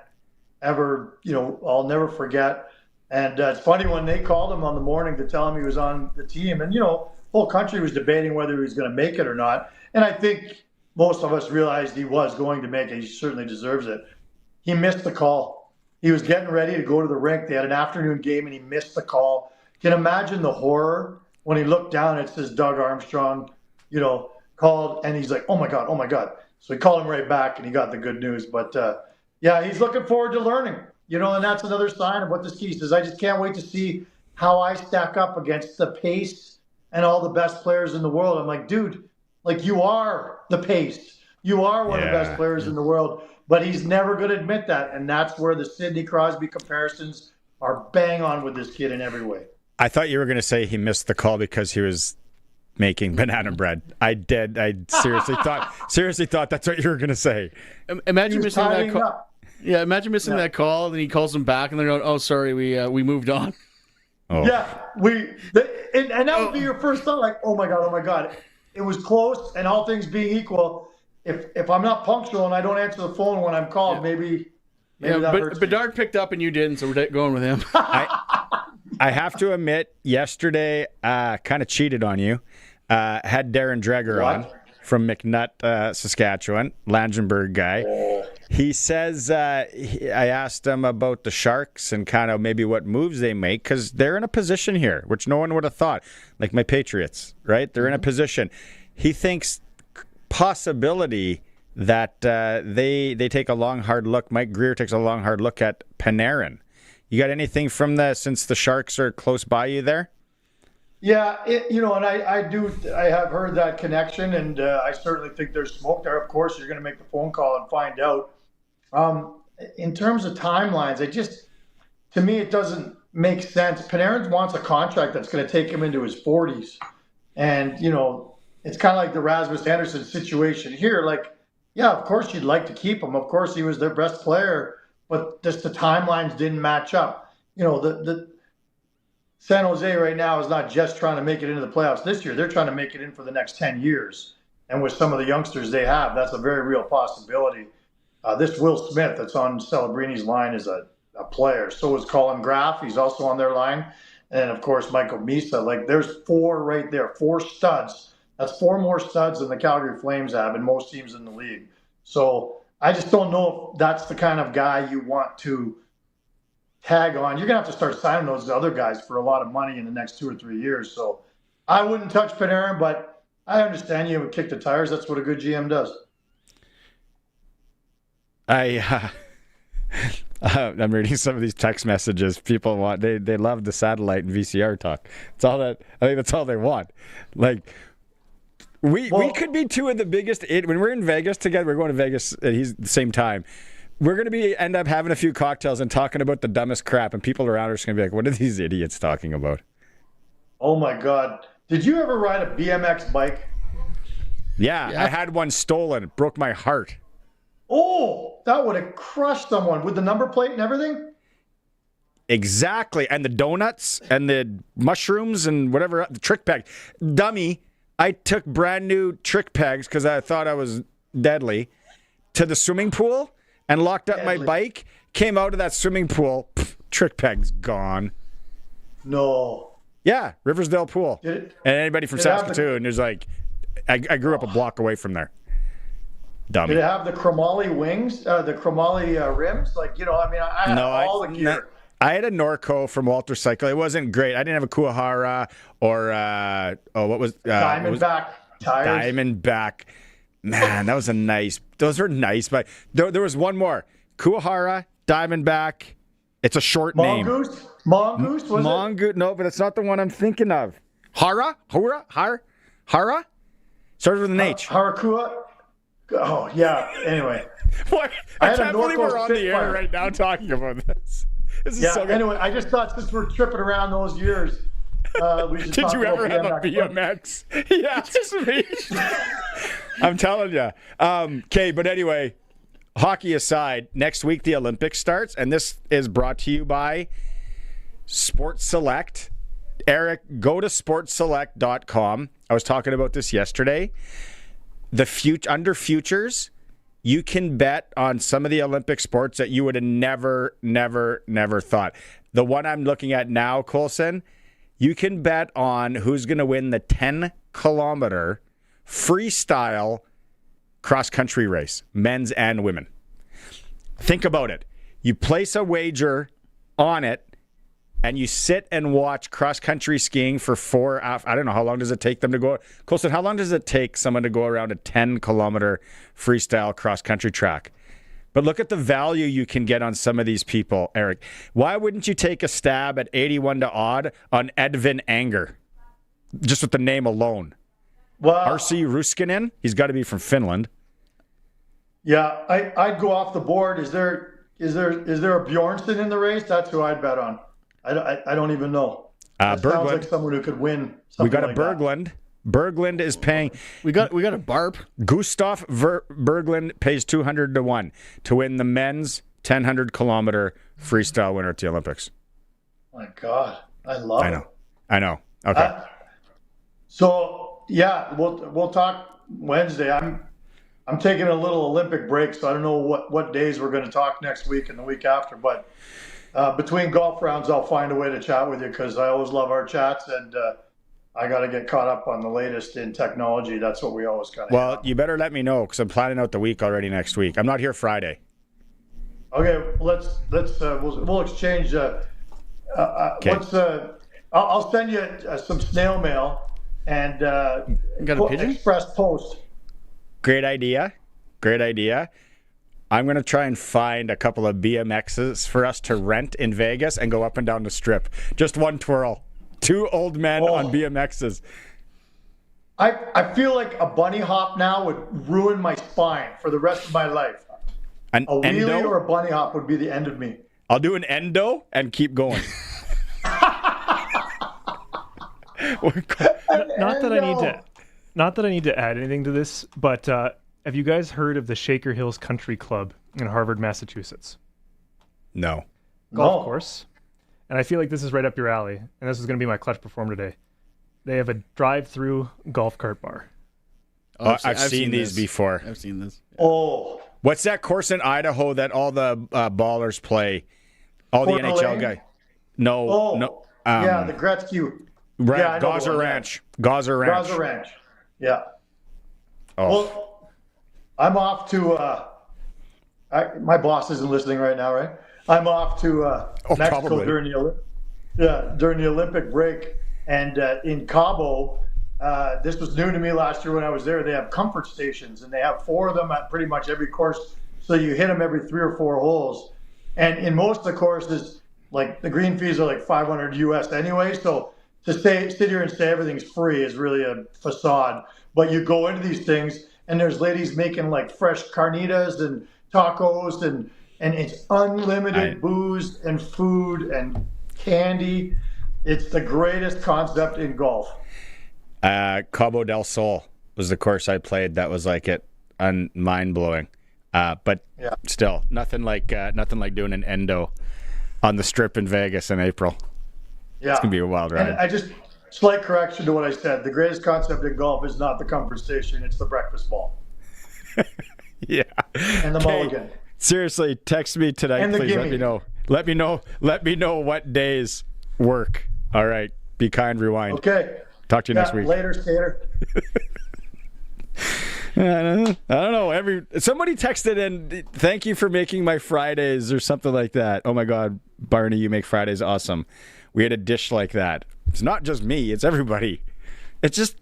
Speaker 10: ever, I'll never forget. And it's funny when they called him on the morning to tell him he was on the team, and the whole country was debating whether he was going to make it or not. And I think most of us realized he was going to make it. He certainly deserves it. He missed the call. He was getting ready to go to the rink. They had an afternoon game, and he missed the call. Can you imagine the horror when he looked down? It says Doug Armstrong, called, and he's like, oh my God. So he called him right back, and he got the good news. But he's looking forward to learning, and that's another sign of what the ski says. I just can't wait to see how I stack up against the pace and all the best players in the world. I'm like, dude, you are the pace. You are one of the best players in the world. But he's never going to admit that. And that's where the Sidney Crosby comparisons are bang on with this kid in every way.
Speaker 2: I thought you were going to say he missed the call because he was making banana bread. I did. I seriously thought that's what you were going to say.
Speaker 1: Imagine missing that call. Yeah, imagine missing that call, and then he calls him back, and they're going, oh, sorry, we moved on.
Speaker 10: Oh. Yeah, and that would be your first thought, like, oh my God. It was close, and all things being equal, if I'm not punctual and I don't answer the phone when I'm called, maybe that hurts.
Speaker 1: Bedard picked up and you didn't, so we're going with him.
Speaker 2: I have to admit, yesterday, kind of cheated on you. Had Darren Dreger on from McNutt, Saskatchewan, Langenberg guy. He says, I asked him about the Sharks and kind of maybe what moves they make, because they're in a position here, which no one would have thought. Like my Patriots, right? They're in a position. He thinks possibility that they take a long, hard look. Mike Greer takes a long, hard look at Panarin. You got anything from since the Sharks are close by you there?
Speaker 10: Yeah, and I have heard that connection, and I certainly think there's smoke there. Of course, you're going to make the phone call and find out. In terms of timelines, to me, it doesn't make sense. Panarin wants a contract that's going to take him into his 40s. And, it's kind of like the Rasmus Anderson situation here. Like, yeah, of course you'd like to keep him. Of course he was their best player, but just the timelines didn't match up. You know, the San Jose right now is not just trying to make it into the playoffs this year. They're trying to make it in for the next 10 years. And with some of the youngsters they have, that's a very real possibility. This Will Smith that's on Celebrini's line is a player. So is Colin Graff. He's also on their line. And, of course, Michael Misa. Like, there's 4 right there, 4 studs. That's 4 more studs than the Calgary Flames have in most teams in the league. So I just don't know if that's the kind of guy you want to tag on. You're going to have to start signing those other guys for a lot of money in the next 2 or 3 years. So I wouldn't touch Panarin, but I understand you would kick the tires. That's what a good GM does.
Speaker 2: I'm reading some of these text messages. People want they love the satellite and VCR talk. It's all that I think that's all they want. Like we could be 2 of the biggest when we're in Vegas together. We're going to Vegas at the same time. We're going to end up having a few cocktails and talking about the dumbest crap, and people around us are going to be like, "What are these idiots talking about?"
Speaker 10: Oh my God! Did you ever ride a BMX bike?
Speaker 2: Yeah, I had one stolen. It broke my heart.
Speaker 10: Oh, that would have crushed someone with the number plate and everything.
Speaker 2: Exactly. And the donuts and the mushrooms and whatever, the trick bag. Dummy, I took brand new trick pegs because I thought I was deadly to the swimming pool and locked up my bike. Came out of that swimming pool, trick pegs gone.
Speaker 10: No.
Speaker 2: Yeah, Riversdale Pool. And anybody from Saskatoon, there's like, I grew up a block away from there. Dummy.
Speaker 10: Did it have the chromoly wings, the chromoly rims? Like, you know, I mean, I had all the gear.
Speaker 2: I had a Norco from Walter Cycle. It wasn't great. I didn't have a Kuahara or, what was...
Speaker 10: Diamondback tires.
Speaker 2: Diamondback. Man, that was those were nice. But there was one more. Kuahara, Diamondback. It's a short name.
Speaker 10: Mongoose, was
Speaker 2: it? No, but it's not the one I'm thinking of. Hara? Started with an H.
Speaker 10: Harakua? Oh, yeah. Anyway.
Speaker 2: What? I can't believe we're on the air right now talking about this. This is so good.
Speaker 10: Anyway, I just thought since we're tripping around those years, we should
Speaker 2: Did you ever have a BMX? Yeah, me. I'm telling you. Okay, but anyway, hockey aside, next week the Olympics starts, and this is brought to you by Sports Select. Eric, go to sportselect.com. I was talking about this yesterday. Under futures, you can bet on some of the Olympic sports that you would have never thought. The one I'm looking at now, Colson, you can bet on who's going to win the 10-kilometer freestyle cross-country race, men's and women. Think about it. You place a wager on it, and you sit and watch cross-country skiing for 4 hours. I don't know, how long does it take them to go? Colson, how long does it take someone to go around a 10-kilometer freestyle cross-country track? But look at the value you can get on some of these people, Eric. Why wouldn't you take a stab at 81 to odd on Edvin Anger? Just with the name alone.
Speaker 10: Well,
Speaker 2: RC Ruskinen, he's got to be from Finland.
Speaker 10: Yeah, I'd go off the board. Is there a Bjornsson in the race? That's who I'd bet on. I don't even know. Sounds like someone who could win.
Speaker 2: We got a Berglund. Berglund is paying.
Speaker 1: We got a Barp.
Speaker 2: Gustav Berglund pays 200 to 1 to win the men's 1,000-kilometer freestyle winner at the Olympics.
Speaker 10: My God, I love it.
Speaker 2: I know. Okay.
Speaker 10: So yeah, we'll talk Wednesday. I'm taking a little Olympic break, so I don't know what days we're going to talk next week and the week after, but. Between golf rounds, I'll find a way to chat with you because I always love our chats, and I got to get caught up on the latest in technology. That's what we always kind of.
Speaker 2: Well, you better let me know because I'm planning out the week already next week. I'm not here Friday.
Speaker 10: Okay, we'll exchange. Okay. I'll send you some snail mail and
Speaker 1: got a pigeon?
Speaker 10: Express post.
Speaker 2: Great idea. I'm going to try and find a couple of BMXs for us to rent in Vegas and go up and down the strip. Just one twirl. 2 old men on BMXs.
Speaker 10: I feel like a bunny hop now would ruin my spine for the rest of my life. A wheelie or a bunny hop would be the end of me.
Speaker 2: I'll do an endo and keep going.
Speaker 9: Not that I need to not that I need to add anything to this, but have you guys heard of the Shaker Hills Country Club in Harvard, Massachusetts?
Speaker 2: No.
Speaker 9: Golf course. And I feel like this is right up your alley, and this is going to be my clutch perform today. They have a drive-through golf cart bar.
Speaker 2: Oh, I've seen these before.
Speaker 1: I've seen this.
Speaker 10: Oh.
Speaker 2: What's that course in Idaho that all the ballers play? All the NHL guys. No.
Speaker 10: Yeah, the Gretzky.
Speaker 2: Gaza Ranch. Gaza Ranch.
Speaker 10: Yeah.
Speaker 2: Oh.
Speaker 10: Well, I'm off to. My boss isn't listening right now, right? I'm off to Mexico
Speaker 2: probably.
Speaker 10: during the Olympic break, and in Cabo. This was new to me last year when I was there. They have comfort stations, and they have 4 of them at pretty much every course. So you hit them every 3 or 4 holes. And in most of the courses, like the green fees are like $500 US anyway. So to sit here and say everything's free is really a facade. But you go into these things, and there's ladies making like fresh carnitas and tacos, and it's unlimited booze and food and candy. It's the greatest concept in golf.
Speaker 2: Cabo del Sol was the course I played. That was like mind blowing. But still, nothing like doing an endo on the Strip in Vegas in April.
Speaker 10: Yeah,
Speaker 2: it's gonna be a wild ride.
Speaker 10: And I just slight correction to what I said. The greatest concept in golf is not the comfort station; it's the breakfast ball.
Speaker 2: Yeah,
Speaker 10: and the mulligan.
Speaker 2: Seriously, text me tonight,
Speaker 10: and
Speaker 2: please. Let me know. Let me know what days work. All right. Be kind. Rewind.
Speaker 10: Okay.
Speaker 2: Talk to you next week.
Speaker 10: Later, Skater.
Speaker 2: I don't know. Somebody texted in, thank you for making my Fridays or something like that. Oh my God, Barney, you make Fridays awesome. We had a dish like that. It's not just me, it's everybody. It's just,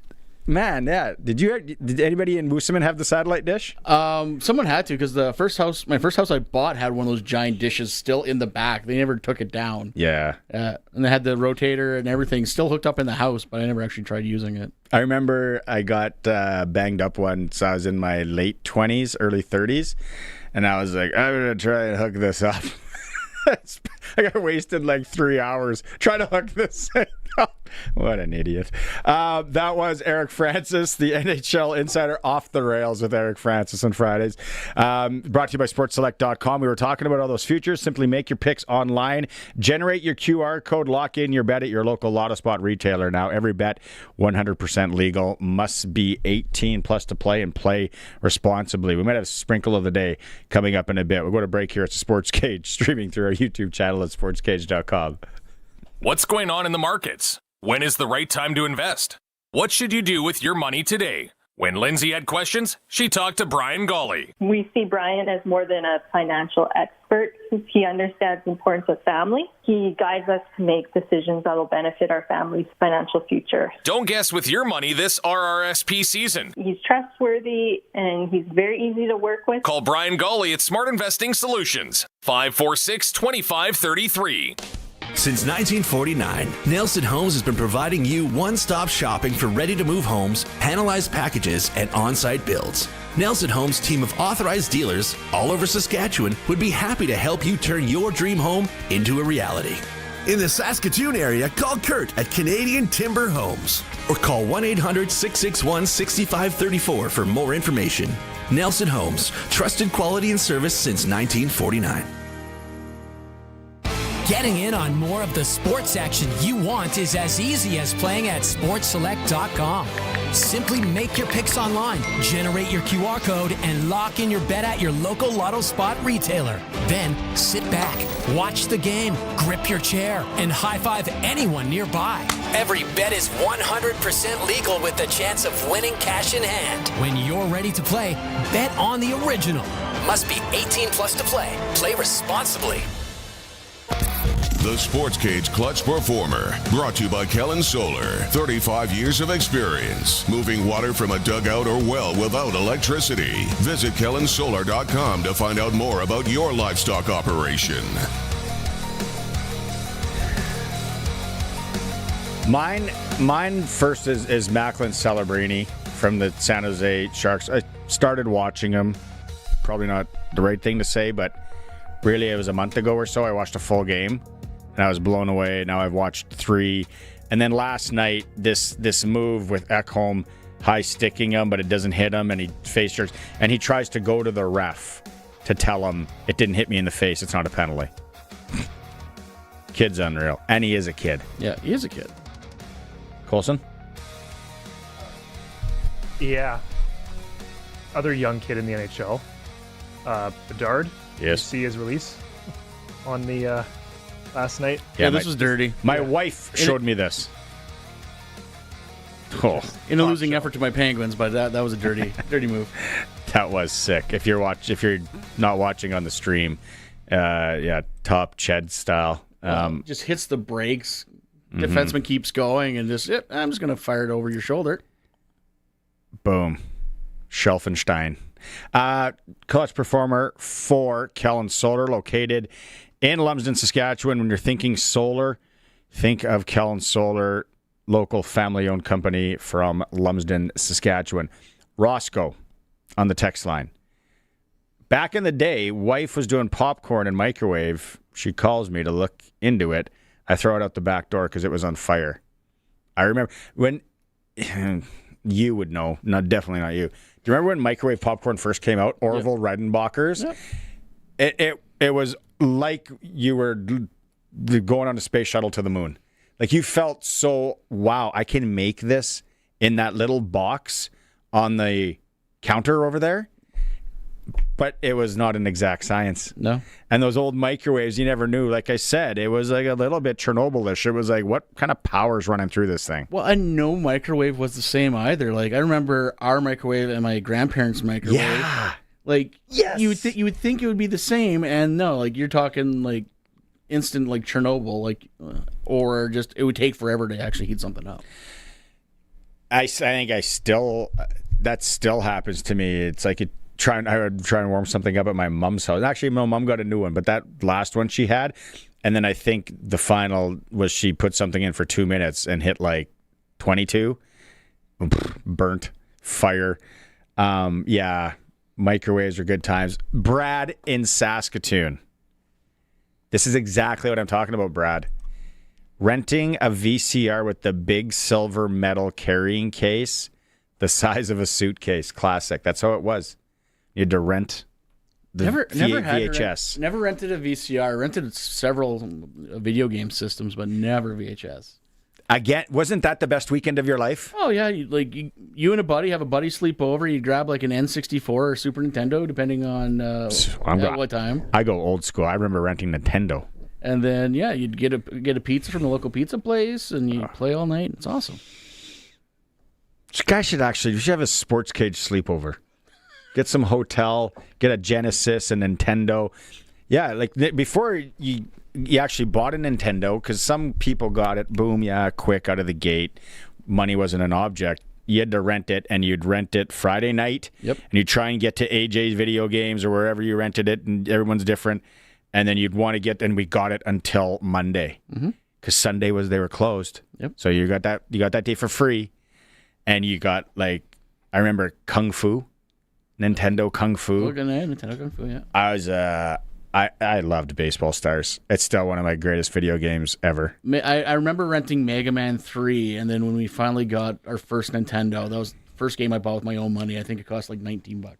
Speaker 2: man, yeah. Did anybody in Moosomin have the satellite dish?
Speaker 1: Someone had to, because my first house I bought had one of those giant dishes still in the back. They never took it down.
Speaker 2: Yeah.
Speaker 1: And they had the rotator and everything still hooked up in the house, but I never actually tried using it.
Speaker 2: I remember I got banged up once. I was in my late 20s, early 30s, and I was like, I'm going to try and hook this up. I got wasted like 3 hours trying to hook this thing up. What an idiot. That was Eric Francis, the NHL Insider, Off the Rails with Eric Francis on Fridays. Brought to you by SportsSelect.com. We were talking about all those futures. Simply make your picks online. Generate your QR code. Lock in your bet at your local Lotto Spot retailer. Now, every bet 100% legal. Must be 18 plus to play, and play responsibly. We might have a sprinkle of the day coming up in a bit. We'll go to break here at Sportscage, streaming through our YouTube channel at SportsCage.com.
Speaker 11: What's going on in the markets? When is the right time to invest? What should you do with your money today? When Lindsay had questions, she talked to Brian Golly.
Speaker 14: We see Brian as more than a financial expert. He understands the importance of family. He guides us to make decisions that will benefit our family's financial future.
Speaker 11: Don't guess with your money this RRSP season.
Speaker 14: He's trustworthy and he's very easy to work with.
Speaker 11: Call Brian Golly at Smart Investing Solutions, 546-2533.
Speaker 13: Since 1949, Nelson Homes has been providing you one-stop shopping for ready-to-move homes, panelized packages, and on-site builds. Nelson Homes' team of authorized dealers all over Saskatchewan would be happy to help you turn your dream home into a reality. In the Saskatoon area, call Kurt at Canadian Timber Homes or call 1-800-661-6534 for more information. Nelson Homes, trusted quality and service since 1949.
Speaker 15: Getting in on more of the sports action you want is as easy as playing at SportsSelect.com. Simply make your picks online, generate your QR code, and lock in your bet at your local Lotto Spot retailer. Then sit back, watch the game, grip your chair, and high-five anyone nearby. Every bet is 100% legal with the chance of winning cash in hand. When you're ready to play, bet on the original. Must be 18 plus to play. Play responsibly.
Speaker 4: The Sportscage Clutch Performer, brought to you by Kellen Solar. 35 years of experience, moving water from a dugout or well without electricity. Visit KellenSolar.com to find out more about your livestock operation.
Speaker 2: Mine first is Macklin Celebrini from the San Jose Sharks. I started watching him. Probably not the right thing to say, but really it was a month ago or so. I watched a full game. And I was blown away. Now I've watched 3. And then last night, this move with Ekholm high sticking him, but it doesn't hit him, and he face jerks, and he tries to go to the ref to tell him it didn't hit me in the face. It's not a penalty. Kid's unreal, and he is a kid.
Speaker 1: Yeah, he is a kid.
Speaker 2: Colson?
Speaker 9: Yeah. Other young kid in the NHL, Bedard.
Speaker 2: Yes.
Speaker 9: Did you see his release on the last night?
Speaker 1: Yeah, this was dirty.
Speaker 2: My wife showed me this. Oh,
Speaker 1: in a losing effort to my Penguins, but that was a dirty move.
Speaker 2: That was sick. If you're not watching on the stream, top Ched style.
Speaker 1: Just hits the brakes. Defenseman keeps going, and I'm just going to fire it over your shoulder.
Speaker 2: Boom. Schelfenstein. Clutch performer for Kellen Solar, located in Lumsden, Saskatchewan. When you're thinking solar, think of Kellen Solar, local family-owned company from Lumsden, Saskatchewan. Roscoe on the text line. Back in the day, wife was doing popcorn in microwave. She calls me to look into it. I throw it out the back door because it was on fire. I remember when... You would know. Definitely not you. Do you remember when microwave popcorn first came out? Orville Redenbacher's? Yep. It was like you were going on a space shuttle to the moon. Like you felt so, wow, I can make this in that little box on the counter over there. But it was not an exact science.
Speaker 1: No.
Speaker 2: And those old microwaves, you never knew. Like I said, it was like a little bit Chernobyl-ish. It was like, what kind of power's running through this thing?
Speaker 1: Well, and no microwave was the same either. Like I remember our microwave and my grandparents' microwave.
Speaker 2: Yeah.
Speaker 1: Like
Speaker 2: yes.
Speaker 1: you would think it would be the same, and no, like you're talking like instant like Chernobyl, like or just it would take forever to actually heat something up.
Speaker 2: I think that still happens to me. It's like I would try and warm something up at my mom's house. Actually, my mom got a new one, but that last one she had, and then I think the final was she put something in for 2 minutes and hit like 22. Burnt. Fire. Yeah, microwaves are good times. Brad in Saskatoon. This is exactly what I'm talking about, Brad. Renting a VCR with the big silver metal carrying case, the size of a suitcase. Classic. That's how it was. You had to rent the VHS.
Speaker 1: Never rented a VCR. Rented several video game systems, but never VHS.
Speaker 2: Again, wasn't that the best weekend of your life?
Speaker 1: Oh yeah, you and a buddy have a buddy sleep over. You grab like an N64 or Super Nintendo, depending on at what time.
Speaker 2: I go old school. I remember renting Nintendo.
Speaker 1: And then you'd get a pizza from the local pizza place, and you play all night. It's awesome.
Speaker 2: This guy should have a Sportscage sleepover. Get some hotel, get a Genesis, a Nintendo. Yeah, like before you actually bought a Nintendo, because some people got it, boom, quick out of the gate. Money wasn't an object. You had to rent it, and you'd rent it Friday night.
Speaker 1: Yep.
Speaker 2: And you'd try and get to AJ's Video Games or wherever you rented it, and everyone's different. And then you'd want to get, and we got it until Monday, because Sunday they were closed.
Speaker 1: Yep.
Speaker 2: So you got that day for free, and you got I remember Kung Fu. Nintendo Kung Fu.
Speaker 1: Nintendo Kung Fu, yeah.
Speaker 2: I loved Baseball Stars. It's still one of my greatest video games ever.
Speaker 1: I remember renting Mega Man 3, and then when we finally got our first Nintendo, that was the first game I bought with my own money. I think it cost like $19.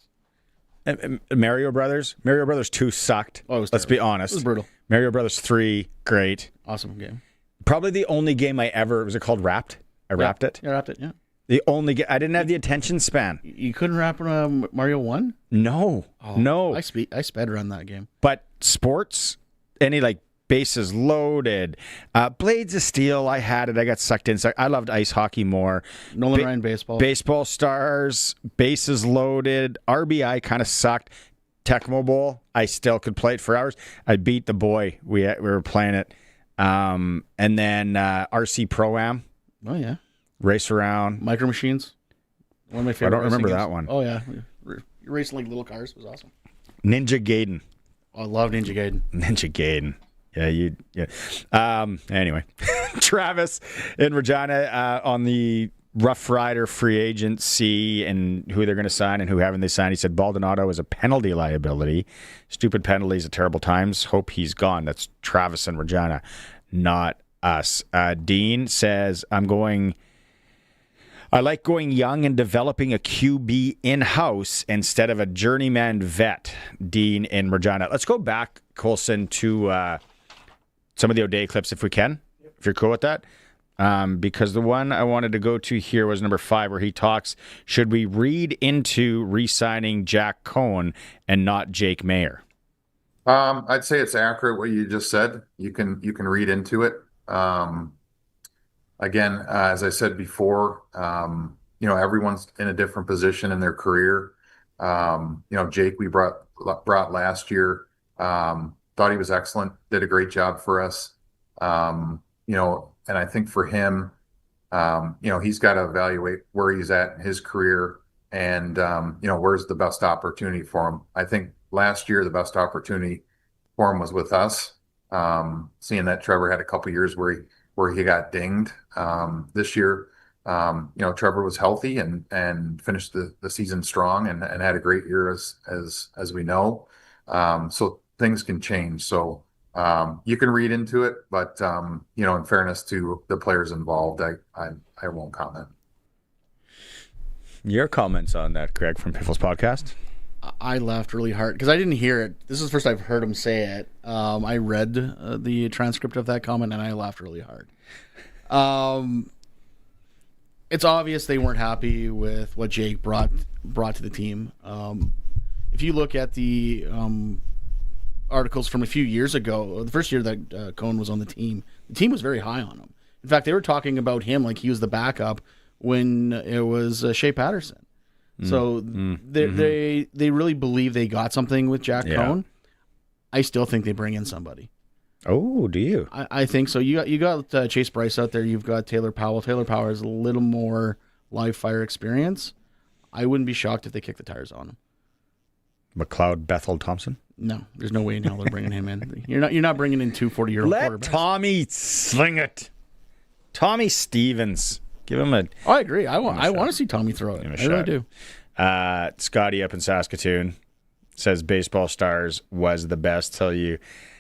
Speaker 2: Mario Brothers 2 sucked.
Speaker 1: Oh, it was
Speaker 2: Let's be honest.
Speaker 1: It was brutal.
Speaker 2: Mario Brothers 3, great.
Speaker 1: Awesome game.
Speaker 2: Probably the only game was it called Wrapped? Wrapped it?
Speaker 1: Yeah, Wrapped it, yeah.
Speaker 2: The only game, I didn't have the attention span.
Speaker 1: You couldn't wrap Mario 1?
Speaker 2: No. No.
Speaker 1: I sped run that game.
Speaker 2: But sports, any bases loaded, Blades of Steel, I had it. I got sucked in. I loved ice hockey more.
Speaker 1: Nolan Ryan baseball.
Speaker 2: Baseball Stars, bases loaded. RBI kind of sucked. Tecmo Bowl, I still could play it for hours. I beat the boy. We were playing it. And then RC Pro-Am.
Speaker 1: Oh, yeah.
Speaker 2: Race around.
Speaker 1: Micro Machines. One of my favorite.
Speaker 2: I don't remember
Speaker 1: games.
Speaker 2: that one.
Speaker 1: Oh, yeah. You're racing like little cars. It was awesome.
Speaker 2: Ninja Gaiden.
Speaker 1: Oh, I love Ninja Gaiden.
Speaker 2: Ninja Gaiden. Yeah. Anyway, Travis in Regina on the Rough Rider free agency and who they're going to sign and who haven't they signed. He said Baldonado is a penalty liability. Stupid penalties at terrible times. Hope he's gone. That's Travis in Regina, not us. Dean says, I'm going I like going young and developing a QB in-house instead of a journeyman vet. Dean in Regina. Let's go back, Colson, to some of the O'Day clips if we can, if you're cool with that. Because the one I wanted to go to here was number 5, where he talks, should we read into re-signing Jack Cohn and not Jake Mayer?
Speaker 5: I'd say it's accurate what you just said. You can read into it. Again, as I said before, everyone's in a different position in their career. Jake we brought last year, thought he was excellent, did a great job for us. And I think for him, he's got to evaluate where he's at in his career and, where's the best opportunity for him. I think last year, the best opportunity for him was with us. Seeing that Trevor had a couple years where he got dinged. This year, Trevor was healthy and finished the season strong and had a great year as we know. So things can change. So, you can read into it, but in fairness to the players involved, I won't comment.
Speaker 2: Your comments on that, Greg, from Piffle's podcast?
Speaker 1: I laughed really hard because I didn't hear it. This is the first I've heard him say it. I read the transcript of that comment and I laughed really hard. It's obvious they weren't happy with what Jake brought to the team. If you look at the articles from a few years ago, the first year that Cohn was on the team was very high on him. In fact, they were talking about him like he was the backup when it was Shea Patterson. So they really believe they got something with Jack Cohn. I still think they bring in somebody.
Speaker 2: Oh, do you?
Speaker 1: I think so. You got Chase Bryce out there. You've got Taylor Powell. Taylor Powell has a little more live fire experience. I wouldn't be shocked if they kick the tires on him.
Speaker 2: McLeod Bethel Thompson?
Speaker 1: No, there's no way in hell they're bringing him in. You're not bringing in 2 40-year-old quarterbacks.
Speaker 2: Let Tommy sling it. Tommy Stevens. Give him a...
Speaker 1: Oh, I agree. I want to see Tommy throw it. I really do.
Speaker 2: Scotty up in Saskatoon says Baseball Stars was the best till you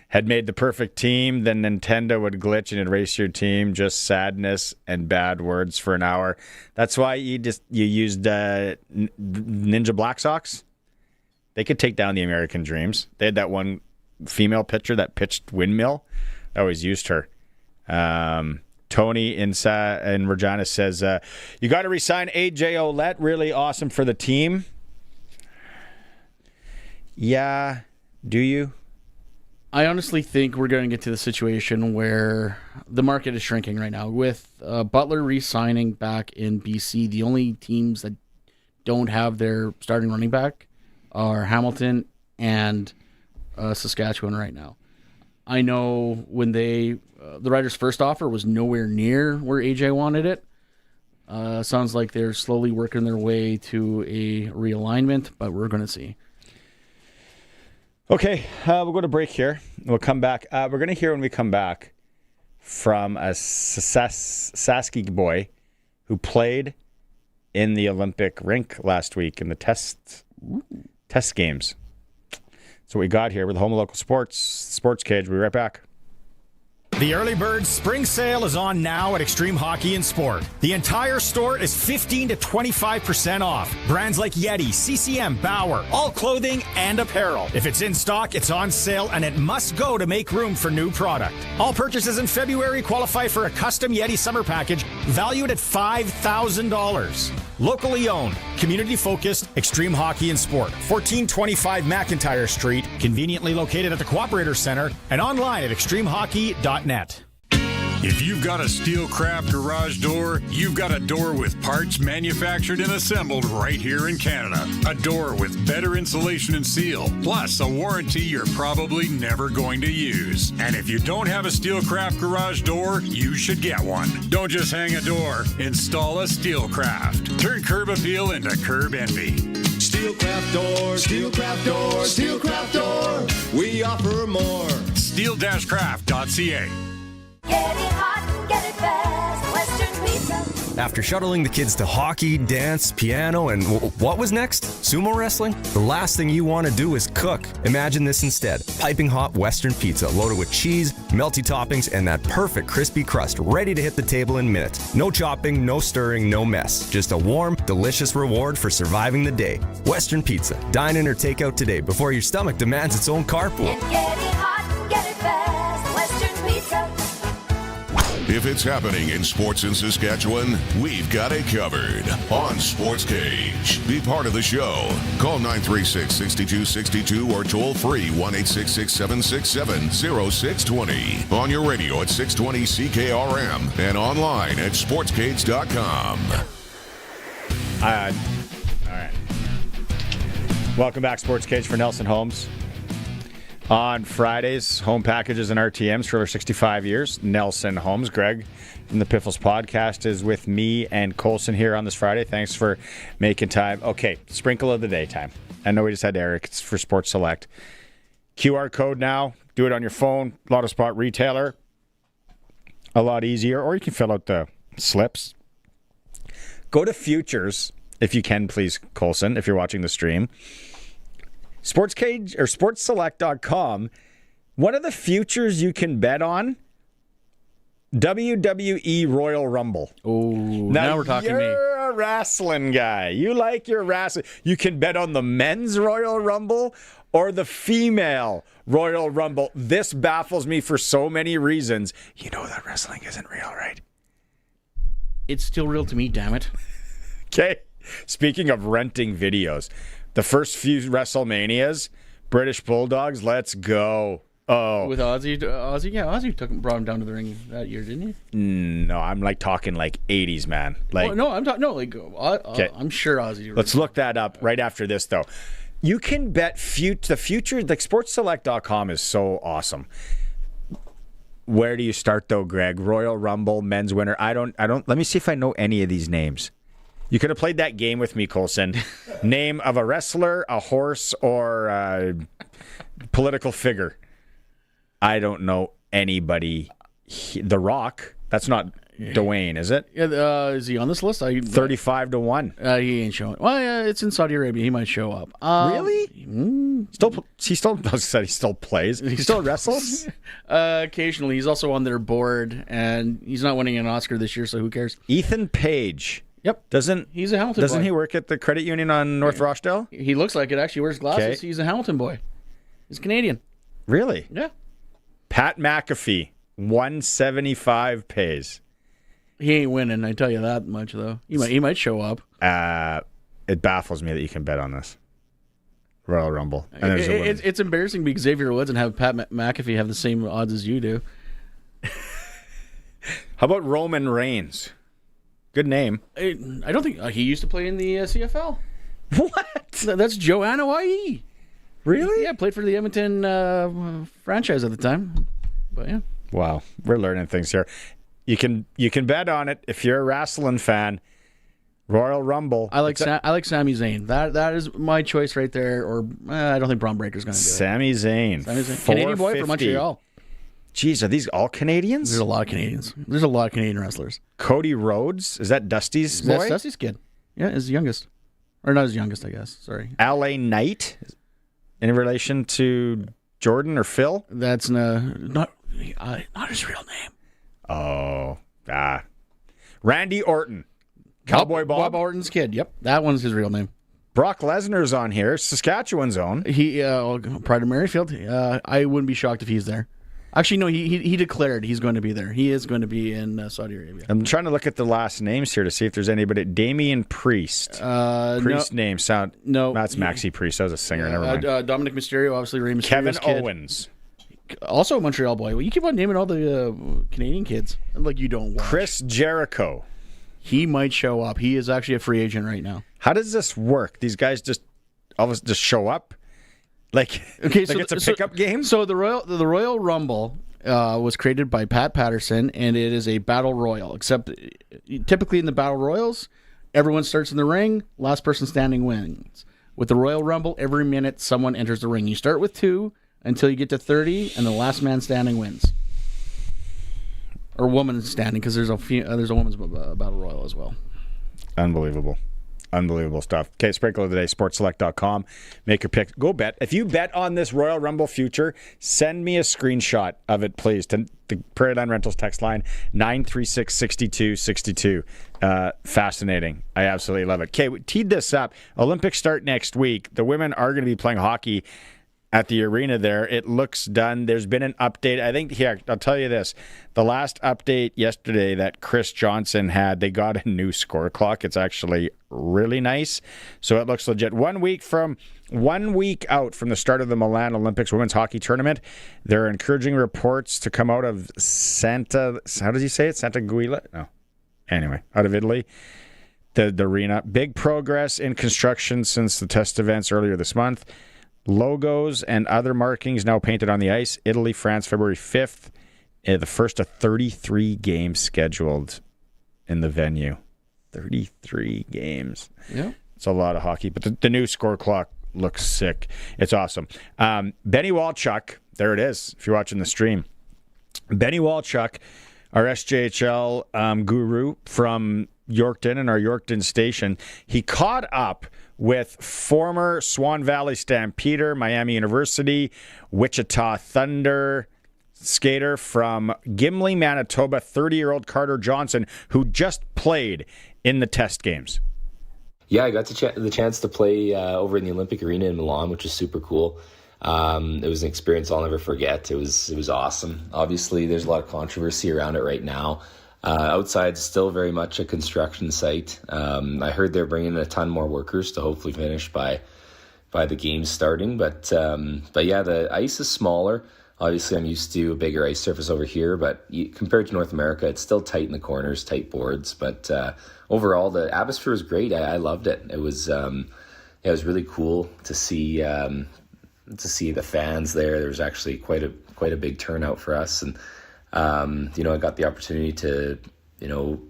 Speaker 2: had made the perfect team. Then Nintendo would glitch and erase your team. Just sadness and bad words for an hour. That's why you used Ninja Black Sox. They could take down the American Dreams. They had that one female pitcher that pitched windmill. I always used her. Tony in Regina says, you got to re-sign AJ Ouellette. Really awesome for the team. Yeah. Do you?
Speaker 1: I honestly think we're going to get to the situation where the market is shrinking right now. With Butler re-signing back in BC, the only teams that don't have their starting running back are Hamilton and Saskatchewan right now. I know when the Riders' first offer was nowhere near where AJ wanted it. Sounds like they're slowly working their way to a realignment, but we're going to see.
Speaker 2: Okay, we'll go to break here. We'll come back. We're going to hear when we come back from a Saski boy who played in the Olympic rink last week in the test games. So what we got here with Home Local Sportscage. We'll be right back.
Speaker 16: The Early Bird Spring Sale is on now at Extreme Hockey and Sport. The entire store is 15 to 25% off. Brands like Yeti, CCM, Bauer, all clothing and apparel. If it's in stock, it's on sale, and it must go to make room for new product. All purchases in February qualify for a custom Yeti summer package valued at $5,000. Locally owned, community-focused Extreme Hockey and Sport. 1425 McIntyre Street, conveniently located at the Cooperator Center, and online at extremehockey.net.
Speaker 17: If you've got a Steelcraft garage door, you've got a door with parts manufactured and assembled right here in Canada. A door with better insulation and seal, plus a warranty you're probably never going to use. And if you don't have a Steelcraft garage door, you should get one. Don't just hang a door, install a Steelcraft. Turn curb appeal into curb envy.
Speaker 12: Steelcraft door, Steelcraft door, Steelcraft door. We offer more.
Speaker 17: Steel-craft.ca.
Speaker 18: Get it hot, get it fast. Western Pizza.
Speaker 19: After shuttling the kids to hockey, dance, piano, and what was next? Sumo wrestling? The last thing you want to do is cook. Imagine this instead. Piping hot Western pizza loaded with cheese, melty toppings, and that perfect crispy crust ready to hit the table in minutes. No chopping, no stirring, no mess. Just a warm, delicious reward for surviving the day. Western Pizza. Dine in or take out today before your stomach demands its own carpool.
Speaker 18: And get it hot, get it fast. Western Pizza.
Speaker 4: If it's happening in sports in Saskatchewan, we've got it covered on Sportscage. Be part of the show. Call 936-6262 or toll free 1-866-767-0620. On your radio at 620 CKRM and online at sportscage.com.
Speaker 2: All right. Welcome back, Sportscage for Nelson Holmes. On Fridays, home packages and RTMs for over 65 years. Nelson Holmes. Greg from the Piffles podcast is with me and Colson here on this Friday. Thanks for making time. Okay, sprinkle of the day time. I know we just had Eric. It's for Sports Select. QR code now. Do it on your phone. Lotto Spot retailer. A lot easier. Or you can fill out the slips. Go to Futures, if you can, please, Colson, if you're watching the stream. Sportscage or sportsselect.com. One of the futures you can bet on, WWE Royal Rumble.
Speaker 1: Oh, now we're talking me.
Speaker 2: You're a wrestling guy. You like your wrestling. You can bet on the men's Royal Rumble or the female Royal Rumble. This baffles me for so many reasons. You know that wrestling isn't real, right?
Speaker 1: It's still real to me, damn it.
Speaker 2: Okay. Speaking of renting videos, the first few WrestleManias, British Bulldogs, let's go. Oh,
Speaker 1: with Ozzy, yeah, Ozzy brought him down to the ring that year, didn't he?
Speaker 2: No, I'm like talking like 80s, man. Like,
Speaker 1: I'm sure Ozzy.
Speaker 2: Let's look that up right after this, though. You can bet the future. Like SportsSelect.com is so awesome. Where do you start though, Greg? Royal Rumble, men's winner. I don't. Let me see if I know any of these names. You could have played that game with me, Colson. Name of a wrestler, a horse, or a political figure. I don't know anybody. The Rock. That's not Dwayne, is it?
Speaker 1: Yeah, is he on this list?
Speaker 2: 35-1.
Speaker 1: He ain't showing. Well, yeah, it's in Saudi Arabia. He might show up.
Speaker 2: Really? He still plays. He still wrestles.
Speaker 1: Occasionally, he's also on their board, and he's not winning an Oscar this year. So who cares?
Speaker 2: Ethan Page.
Speaker 1: Yep.
Speaker 2: He's
Speaker 1: a Hamilton
Speaker 2: Doesn't
Speaker 1: boy.
Speaker 2: he work at the credit union on North Rochdale?
Speaker 1: He looks like it. Actually wears glasses.
Speaker 2: Okay.
Speaker 1: He's a Hamilton boy. He's Canadian.
Speaker 2: Really?
Speaker 1: Yeah.
Speaker 2: Pat McAfee, 175 pays.
Speaker 1: He ain't winning, I tell you that much, though. He might show up.
Speaker 2: It baffles me that you can bet on this. Royal Rumble. And
Speaker 1: it's embarrassing because Xavier Woods and have Pat McAfee have the same odds as you do.
Speaker 2: How about Roman Reigns? Good name.
Speaker 1: I don't think he used to play in the CFL.
Speaker 2: What?
Speaker 1: That's Joanna Waii.
Speaker 2: Really?
Speaker 1: Yeah, played for the Edmonton franchise at the time. But yeah.
Speaker 2: Wow, we're learning things here. You can bet on it if you're a wrestling fan. Royal Rumble.
Speaker 1: I like Sami Zayn. That is my choice right there. Or I don't think Braun Breaker's going to do it.
Speaker 2: Sami Zayn.
Speaker 1: Canadian boy from Montreal.
Speaker 2: Jeez, are these all Canadians?
Speaker 1: There's a lot of Canadians. There's a lot of Canadian wrestlers.
Speaker 2: Cody Rhodes? Is that Dusty's boy?
Speaker 1: That's Dusty's kid. Yeah, his youngest. Or not his youngest, I guess. Sorry.
Speaker 2: LA Knight? In relation to Jordan or Phil?
Speaker 1: That's not his real name.
Speaker 2: Oh. Randy Orton. Cowboy Bob?
Speaker 1: Bob Orton's kid. Yep. That one's his real name.
Speaker 2: Brock Lesnar's on here. Saskatchewan's own.
Speaker 1: He Pride of Merrifield. I wouldn't be shocked if he's there. Actually, no, he declared he's going to be there. He is going to be in Saudi Arabia.
Speaker 2: I'm trying to look at the last names here to see if there's anybody. Damian Priest. Priest name sound.
Speaker 1: No.
Speaker 2: That's Maxi Priest. That was a singer. Never mind.
Speaker 1: Dominic Mysterio, obviously Rey Mysterio's
Speaker 2: Kevin
Speaker 1: kid.
Speaker 2: Owens.
Speaker 1: Also a Montreal boy. Well, you keep on naming all the Canadian kids. Like you don't watch.
Speaker 2: Chris Jericho.
Speaker 1: He might show up. He is actually a free agent right now.
Speaker 2: How does this work? These guys just show up? Like it's a pickup game?
Speaker 1: So the Royal Rumble was created by Pat Patterson, and it is a battle royal. Except typically in the battle royals, everyone starts in the ring, last person standing wins. With the Royal Rumble, every minute someone enters the ring. You start with 2 until you get to 30, and the last man standing wins. or woman standing, because there's a women's battle royal as well.
Speaker 2: Unbelievable stuff. Okay, sprinkle of the day, sportselect.com. Make your pick. Go bet. If you bet on this Royal Rumble future, send me a screenshot of it, please, to the Prairie Line Rentals text line, 936-6262. Fascinating. I absolutely love it. Okay, we teed this up. Olympics start next week. The women are going to be playing hockey at the arena there. It looks done. There's been an update. I think, here, I'll tell you this. The last update yesterday that Chris Johnson had, they got a new score clock. It's actually really nice. So it looks legit. 1 week out from the start of the Milan Olympics women's hockey tournament, there are encouraging reports to come out of Santa Guila? No. Anyway, out of Italy. The arena. Big progress in construction since the test events earlier this month. Logos and other markings now painted on the ice. Italy, France, February 5th. The first of 33 games scheduled in the venue. 33 games.
Speaker 1: Yeah.
Speaker 2: It's a lot of hockey. But the new score clock looks sick. It's awesome. Benny Walchuk, there it is, if you're watching the stream. Benny Walchuk, our SJHL guru from Yorkton and our Yorkton station, he caught up with former Swan Valley Stampeder, Miami University, Wichita Thunder skater from Gimli, Manitoba, 30-year-old Carter Johnson, who just played in the test games.
Speaker 20: Yeah, I got the chance to play over in the Olympic Arena in Milan, which is super cool. It was an experience I'll never forget. It was awesome. Obviously, there's a lot of controversy around it right now. Outside, still very much a construction site. I heard they're bringing in a ton more workers to hopefully finish by the games starting. But yeah, the ice is smaller. Obviously, I'm used to a bigger ice surface over here, but compared to North America, it's still tight in the corners, tight boards. But overall, the atmosphere was great. I loved it. It was really cool to see the fans there. There was actually quite a big turnout for us, and I got the opportunity to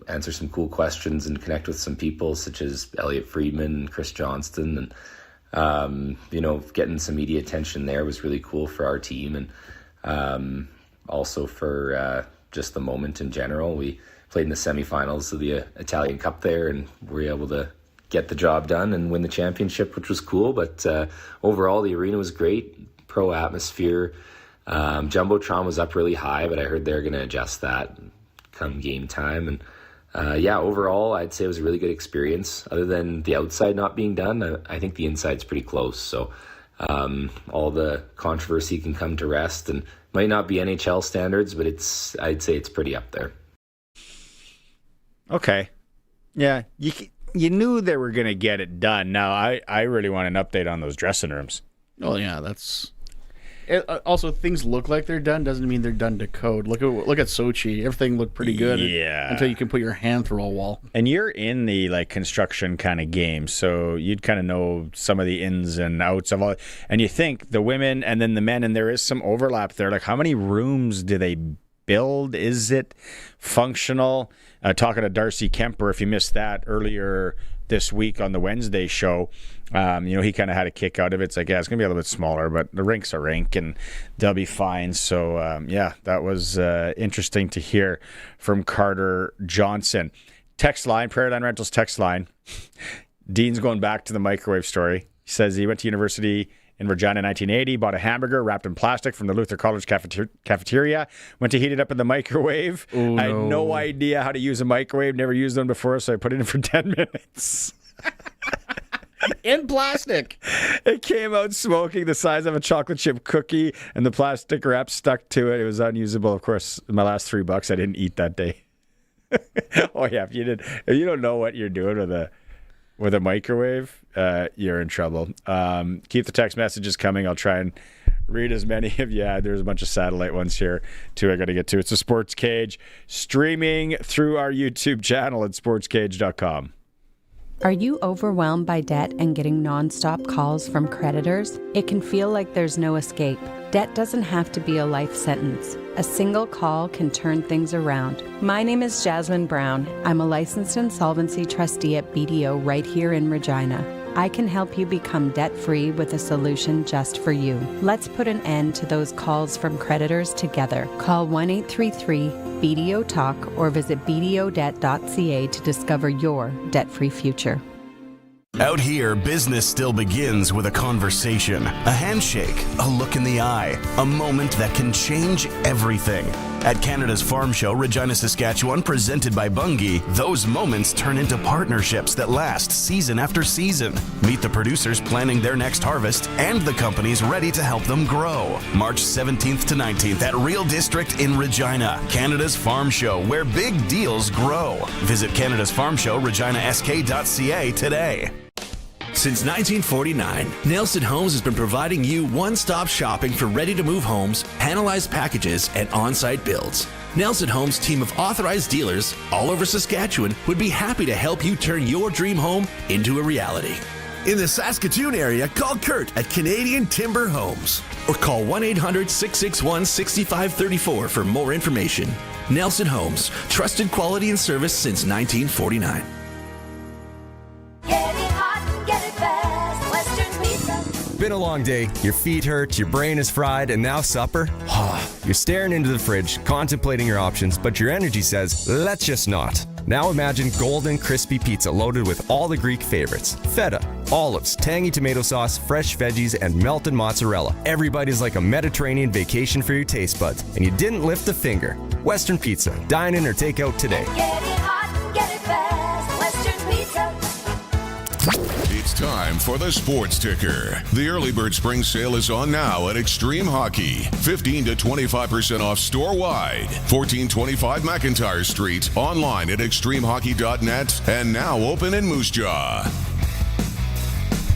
Speaker 20: answer some cool questions and connect with some people such as Elliot Friedman and Chris Johnston, and getting some media attention there was really cool for our team, and also for just the moment in general. We played in the semifinals of the Italian Cup there, and we were able to get the job done and win the championship, which was cool. But overall, the arena was great, pro atmosphere. Jumbotron was up really high, but I heard they're going to adjust that come game time. And overall, I'd say it was a really good experience. Other than the outside not being done, I think the inside's pretty close. So all the controversy can come to rest, and might not be NHL standards, but I'd say it's pretty up there.
Speaker 2: Okay. Yeah, you knew they were going to get it done. Now, I really want an update on those dressing rooms.
Speaker 1: Oh, yeah, that's... Also, things look like they're done doesn't mean they're done to code. Look at Sochi. Everything looked pretty good.
Speaker 2: Yeah.
Speaker 1: Until you can put your hand through a wall.
Speaker 2: And you're in the construction kind of game, so you'd kind of know some of the ins and outs of all. And you think the women and then the men, and there is some overlap there. Like, how many rooms do they build? Is it functional? Talking to Darcy Kemper, if you missed that earlier this week on the Wednesday show, he kind of had a kick out of it. It's like, yeah, it's going to be a little bit smaller, but the rink's a rink, and they'll be fine. So, that was interesting to hear from Carter Johnson. Text line, Prairie Line Rentals text line. Dean's going back to the microwave story. He says he went to university in Regina in 1980, bought a hamburger wrapped in plastic from the Luther College cafeteria, went to heat it up in the microwave.
Speaker 1: Oh,
Speaker 2: I had no idea how to use a microwave, never used one before, so I put it in for 10 minutes.
Speaker 1: In plastic.
Speaker 2: It came out smoking the size of a chocolate chip cookie, and the plastic wrap stuck to it. It was unusable. Of course, my last $3 I didn't eat that day. Oh yeah, if you don't know what you're doing with a microwave, you're in trouble. Keep the text messages coming. I'll try and read as many of you. There's a bunch of satellite ones here too I got to get to. It's a Sports Cage streaming through our YouTube channel at sportscage.com.
Speaker 21: Are you overwhelmed by debt and getting nonstop calls from creditors? It can feel like there's no escape. Debt doesn't have to be a life sentence. A single call can turn things around. My name is Jasmine Brown. I'm a licensed insolvency trustee at BDO right here in Regina. I can help you become debt-free with a solution just for you. Let's put an end to those calls from creditors together. Call 1-833-BDO-TALK or visit bdodebt.ca to discover your debt-free future.
Speaker 6: Out here, business still begins with a conversation, a handshake, a look in the eye, a moment that can change everything. At Canada's Farm Show, Regina, Saskatchewan, presented by Bunge, those moments turn into partnerships that last season after season. Meet the producers planning their next harvest and the companies ready to help them grow. March 17th to 19th at Real District in Regina. Canada's Farm Show, where big deals grow. Visit Canada's Farm Show, reginask.ca today.
Speaker 13: Since 1949, Nelson Homes has been providing you one-stop shopping for ready-to-move homes, panelized packages, and on-site builds. Nelson Homes' team of authorized dealers all over Saskatchewan would be happy to help you turn your dream home into a reality.
Speaker 7: In the Saskatoon area, call Kurt at Canadian Timber Homes.
Speaker 13: Or call 1-800-661-6534 for more information. Nelson Homes, trusted quality and service since 1949.
Speaker 19: Been a long day, your feet hurt, your brain is fried, and now supper? You're staring into the fridge, contemplating your options, but your energy says, let's just not. Now imagine golden, crispy pizza loaded with all the Greek favorites. Feta, olives, tangy tomato sauce, fresh veggies, and melted mozzarella. Every bite is like a Mediterranean vacation for your taste buds, and you didn't lift a finger. Western Pizza. Dine in or take out today.
Speaker 18: Get it hot, get it fast. Western Pizza.
Speaker 4: It's time for the Sports Ticker. The Early Bird Spring Sale is on now at Extreme Hockey. 15 to 25% off store-wide. 1425 McIntyre Street. Online at extremehockey.net. And now open in Moose Jaw.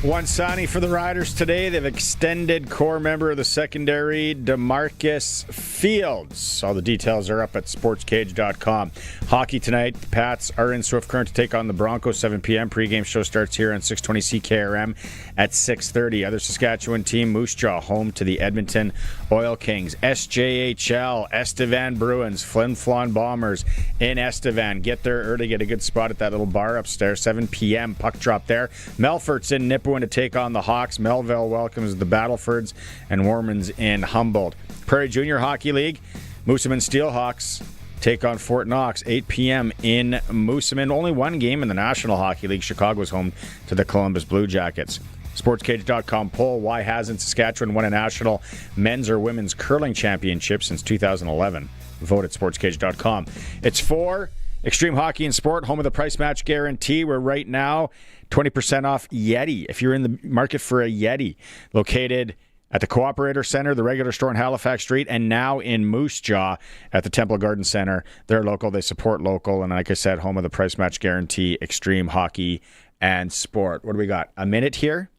Speaker 2: One signing for the Riders today. They've extended core member of the secondary, DeMarcus Fields. All the details are up at sportscage.com. Hockey tonight. The Pats are in Swift Current to take on the Broncos, 7 p.m. Pre-game show starts here on 620 CKRM at 6:30. Other Saskatchewan team, Moose Jaw, home to the Edmonton Oil Kings. SJHL, Estevan Bruins, Flin Flon Bombers in Estevan. Get there early, get a good spot at that little bar upstairs. 7 p.m. puck drop there. Melfort's in Nipawin to take on the Hawks. Melville welcomes the Battlefords, and Warman's in Humboldt. Prairie Junior Hockey League, Moosomin Steelhawks take on Fort Knox, 8 p.m. in Moosomin. Only one game in the National Hockey League. Chicago's home to the Columbus Blue Jackets. Sportscage.com poll, why hasn't Saskatchewan won a national men's or women's curling championship since 2011? Vote at sportscage.com. It's for Extreme Hockey and Sport, home of the price match guarantee, where right now 20% off Yeti. If you're in the market for a Yeti, located at the Cooperator Center, the regular store on Halifax Street, and now in Moose Jaw at the Temple Garden Center. They're local, they support local, and like I said, home of the price match guarantee, Extreme Hockey and Sport. What do we got? A minute here?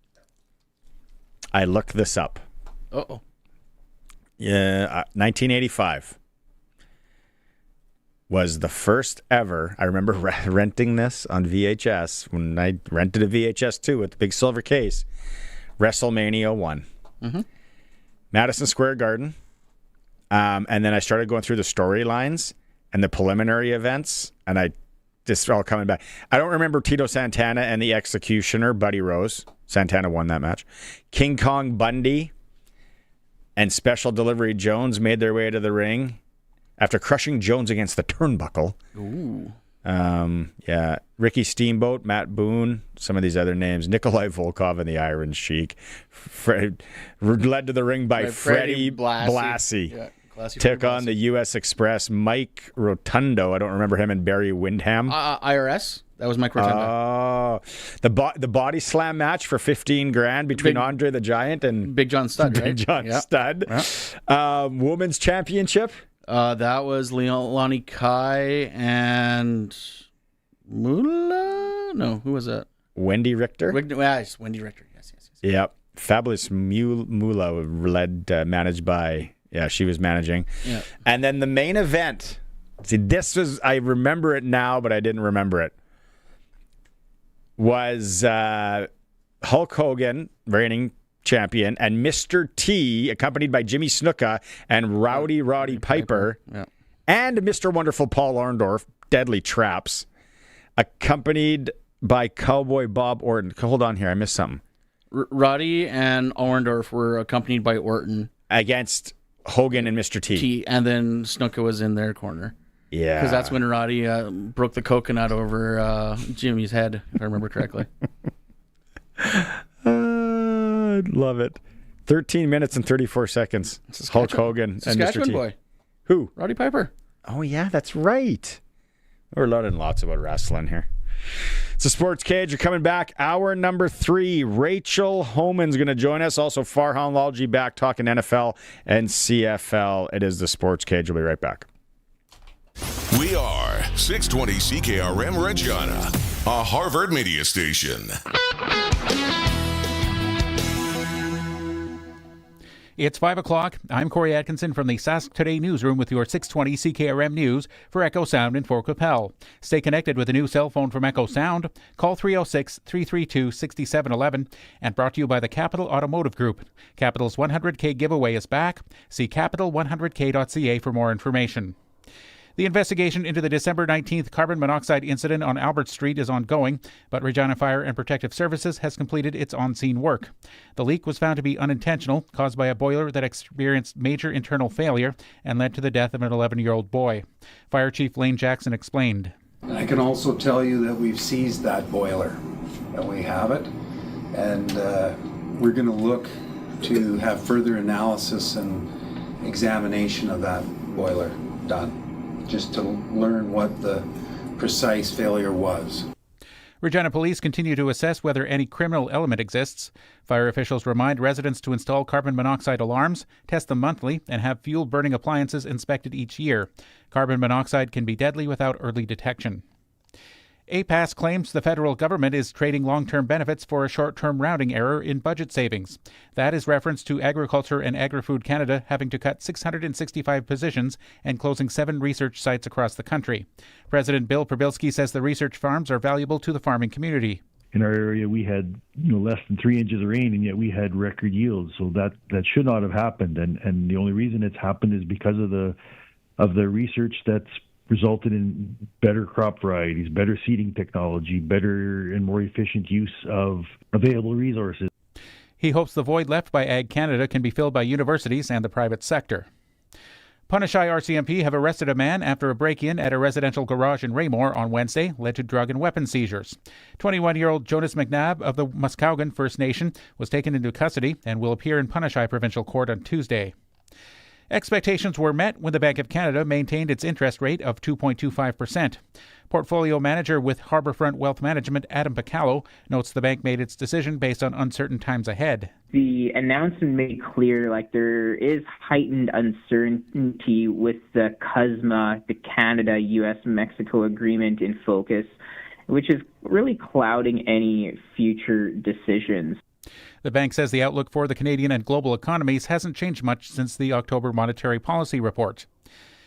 Speaker 2: I looked this up.
Speaker 1: Uh-oh.
Speaker 2: Yeah, 1985 was the first ever. I remember renting this on VHS when I rented a VHS too with the big silver case. WrestleMania 1.
Speaker 1: Mm-hmm.
Speaker 2: Madison Square Garden. And then I started going through the storylines and the preliminary events, and I just all coming back. I don't remember Tito Santana and the Executioner, Buddy Rose. Santana won that match. King Kong Bundy and Special Delivery Jones made their way to the ring after crushing Jones against the turnbuckle.
Speaker 1: Ooh.
Speaker 2: Yeah. Ricky Steamboat, Matt Boone, some of these other names. Nikolai Volkov and the Iron Sheik. Led to the ring by Freddie Blassie.
Speaker 1: Yeah,
Speaker 2: took on the U.S. Express, Mike Rotundo. I don't remember him, and Barry Windham.
Speaker 1: IRS? That was Mike Rotundo.
Speaker 2: Oh. The body slam match for $15,000 between Andre the Giant and
Speaker 1: Big John Studd, right?
Speaker 2: Big John Studd.
Speaker 1: Yeah.
Speaker 2: Women's Championship?
Speaker 1: That was Leilani Kai and Moolah? No, who was that?
Speaker 2: Wendy Richter?
Speaker 1: Yes, Wendy Richter. Yes.
Speaker 2: Yep. Fabulous Moolah managed by, she was managing.
Speaker 1: Yeah.
Speaker 2: And then the main event. See, this was, I remember it now, but I didn't remember it. Was Hulk Hogan, reigning champion, and Mr. T, accompanied by Jimmy Snuka and Rowdy Roddy Piper, and Mr. Wonderful Paul Orndorff, Deadly Traps, accompanied by Cowboy Bob Orton. Hold on here. I missed something.
Speaker 1: Roddy and Orndorff were accompanied by Orton.
Speaker 2: Against Hogan and Mr. T.
Speaker 1: And then Snuka was in their corner.
Speaker 2: Yeah.
Speaker 1: Because that's when Roddy broke the coconut over Jimmy's head, if I remember correctly.
Speaker 2: Love it. 13 minutes and 34 seconds. Hulk Hogan and Mr.
Speaker 1: Saskatchewan
Speaker 2: T.
Speaker 1: boy.
Speaker 2: Who?
Speaker 1: Roddy Piper.
Speaker 2: Oh, yeah, that's right. We're learning lots about wrestling here. It's a Sports Cage. You're coming back. Hour number 3. Rachel Homan's going to join us. Also, Farhan Lalji back talking NFL and CFL. It is the Sports Cage. We'll be right back.
Speaker 4: We are 620 CKRM Regina, a Harvard media station.
Speaker 3: It's 5 o'clock. I'm Corey Atkinson from the Sask Today newsroom with your 620 CKRM News for Echo Sound in Fort Qu'Appelle. Stay connected with a new cell phone from Echo Sound. Call 306-332-6711 and brought to you by the Capital Automotive Group. Capital's 100K giveaway is back. See capital100k.ca for more information. The investigation into the December 19th carbon monoxide incident on Albert Street is ongoing, but Regina Fire and Protective Services has completed its on-scene work. The leak was found to be unintentional, caused by a boiler that experienced major internal failure and led to the death of an 11-year-old boy. Fire Chief Lane Jackson explained.
Speaker 8: I can also tell you that we've seized that boiler, that we have it, and we're going to look to have further analysis and examination of that boiler done, just to learn what the precise failure was.
Speaker 3: Regina Police continue to assess whether any criminal element exists. Fire officials remind residents to install carbon monoxide alarms, test them monthly, and have fuel-burning appliances inspected each year. Carbon monoxide can be deadly without early detection. APAS claims the federal government is trading long-term benefits for a short-term rounding error in budget savings. That is reference to Agriculture and Agri-Food Canada having to cut 665 positions and closing 7 research sites across the country. President Bill Probilski says the research farms are valuable to the farming community.
Speaker 22: In our area, we had less than 3 inches of rain, and yet we had record yields. So that should not have happened. And the only reason it's happened is because of the research that's resulted in better crop varieties, better seeding technology, better and more efficient use of available resources.
Speaker 3: He hopes the void left by Ag Canada can be filled by universities and the private sector. Punashai RCMP have arrested a man after a break-in at a residential garage in Raymore on Wednesday led to drug and weapon seizures. 21-year-old Jonas McNabb of the Muskaugan First Nation was taken into custody and will appear in Punashai Provincial Court on Tuesday. Expectations were met when the Bank of Canada maintained its interest rate of 2.25%. Portfolio manager with Harbourfront Wealth Management, Adam Pacallo, notes the bank made its decision based on uncertain times ahead.
Speaker 23: The announcement made clear there is heightened uncertainty with the CUSMA, the Canada-US-Mexico agreement in focus, which is really clouding any future decisions.
Speaker 3: The bank says the outlook for the Canadian and global economies hasn't changed much since the October monetary policy report.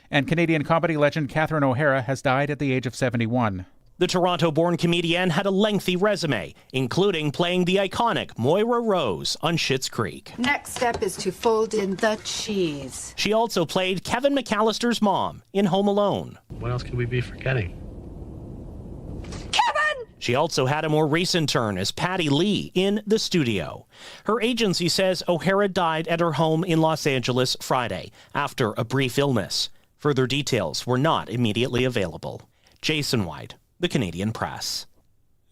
Speaker 3: And Canadian comedy legend Catherine O'Hara has died at the age of 71.
Speaker 25: The Toronto-born comedian had a lengthy resume, including playing the iconic Moira Rose on Schitt's Creek.
Speaker 26: Next step is to fold in the cheese.
Speaker 25: She also played Kevin McAllister's mom in Home Alone.
Speaker 27: What else could we be forgetting?
Speaker 25: She also had a more recent turn as Patty Lee in The Studio. Her agency says O'Hara died at her home in Los Angeles Friday after a brief illness. Further details were not immediately available. Jason White, The Canadian Press.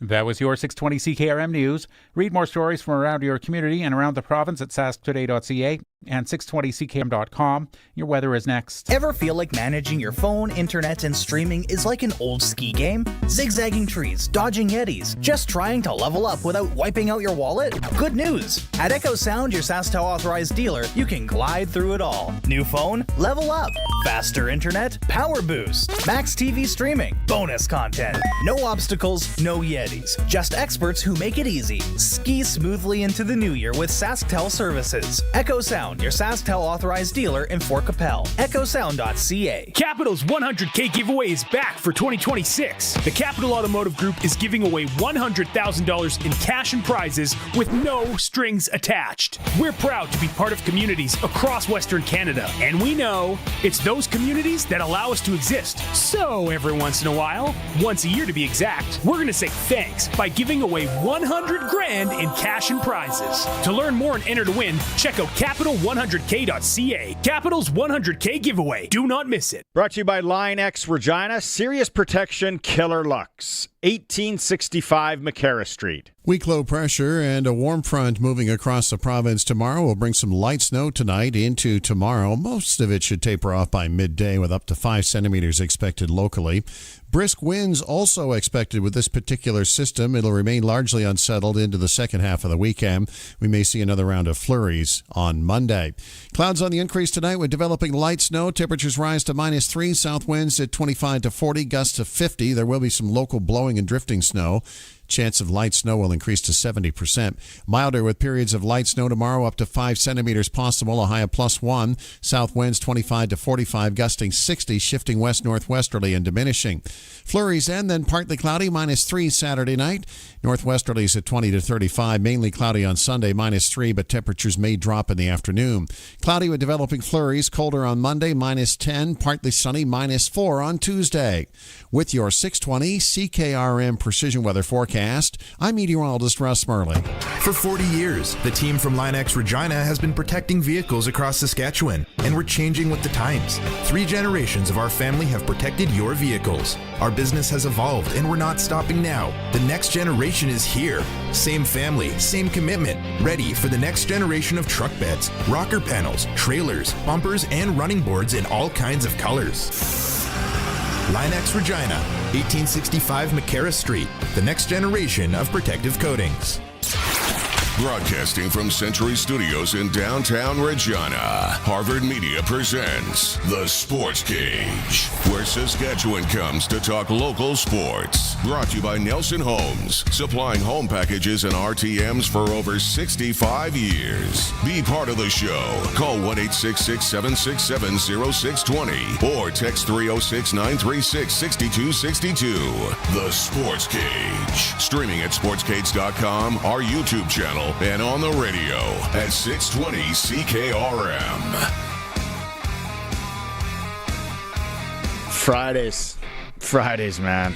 Speaker 3: That was your 620 CKRM News. Read more stories from around your community and around the province at sasktoday.ca and 620ckm.com. Your weather is next.
Speaker 28: Ever feel like managing your phone, internet, and streaming is like an old ski game? Zigzagging trees, dodging yetis, just trying to level up without wiping out your wallet? Good news! At Echo Sound, your SaskTel authorized dealer, you can glide through it all. New phone? Level up. Faster internet? Power boost. Max TV streaming. Bonus content. No obstacles, no yetis. Just experts who make it easy. Ski smoothly into the new year with SaskTel services. Echo Sound, your SaskTel authorized dealer in Fort Qu'Appelle. EchoSound.ca.
Speaker 29: Capital's 100K giveaway is back for 2026. The Capital Automotive Group is giving away $100,000 in cash and prizes with no strings attached. We're proud to be part of communities across Western Canada, and we know it's Those communities that allow us to exist. So every once in a while, once a year to be exact, we're going to say thanks by giving away $100,000 in cash and prizes. To learn more and enter to win, check out capital100k.ca. Capital's 100K giveaway. Do not miss it.
Speaker 2: Brought to you by Line X Regina. Serious protection, killer looks. 1865 McCarra Street.
Speaker 5: Weak low pressure and a warm front moving across the province tomorrow will bring some light snow tonight into tomorrow. Most of it should taper off by midday with up to 5 centimeters expected locally. Brisk winds also expected with this particular system. It'll remain largely unsettled into the second half of the weekend. We may see another round of flurries on Monday. Clouds on the increase tonight with developing light snow. Temperatures rise to -3. South winds at 25 to 40, gusts to 50. There will be some local blowing and drifting snow. Chance of light snow will increase to 70%. Milder with periods of light snow tomorrow, up to 5 centimeters possible, a high of +1. South winds 25 to 45, gusting 60, shifting west-northwesterly and diminishing. Flurries and then partly cloudy, -3 Saturday night. Northwesterlies at 20 to 35, mainly cloudy on Sunday, -3, but temperatures may drop in the afternoon. Cloudy with developing flurries, colder on Monday, -10, partly sunny, -4 on Tuesday. With your 620 CKRM Precision Weather Forecast, I'm meteorologist Russ Murley.
Speaker 9: For 40 years, the team from Line X Regina has been protecting vehicles across Saskatchewan, and we're changing with the times. 3 generations of our family have protected your vehicles. Our business has evolved, and we're not stopping now. The next generation is here. Same family, same commitment. Ready for the next generation of truck beds, rocker panels, trailers, bumpers, and running boards in all kinds of colors. Line X Regina, 1865 McCarra Street, the next generation of protective coatings.
Speaker 4: Broadcasting from Century Studios in downtown Regina, Harvard Media presents The Sports Cage, where Saskatchewan comes to talk local sports. Brought to you by Nelson Homes, supplying home packages and RTMs for over 65 years. Be part of the show. Call 1-866-767-0620 or text 306-936-6262. The Sports Cage. Streaming at sportscage.com, our YouTube channel, and on the radio at 620 CKRM.
Speaker 2: Fridays, man.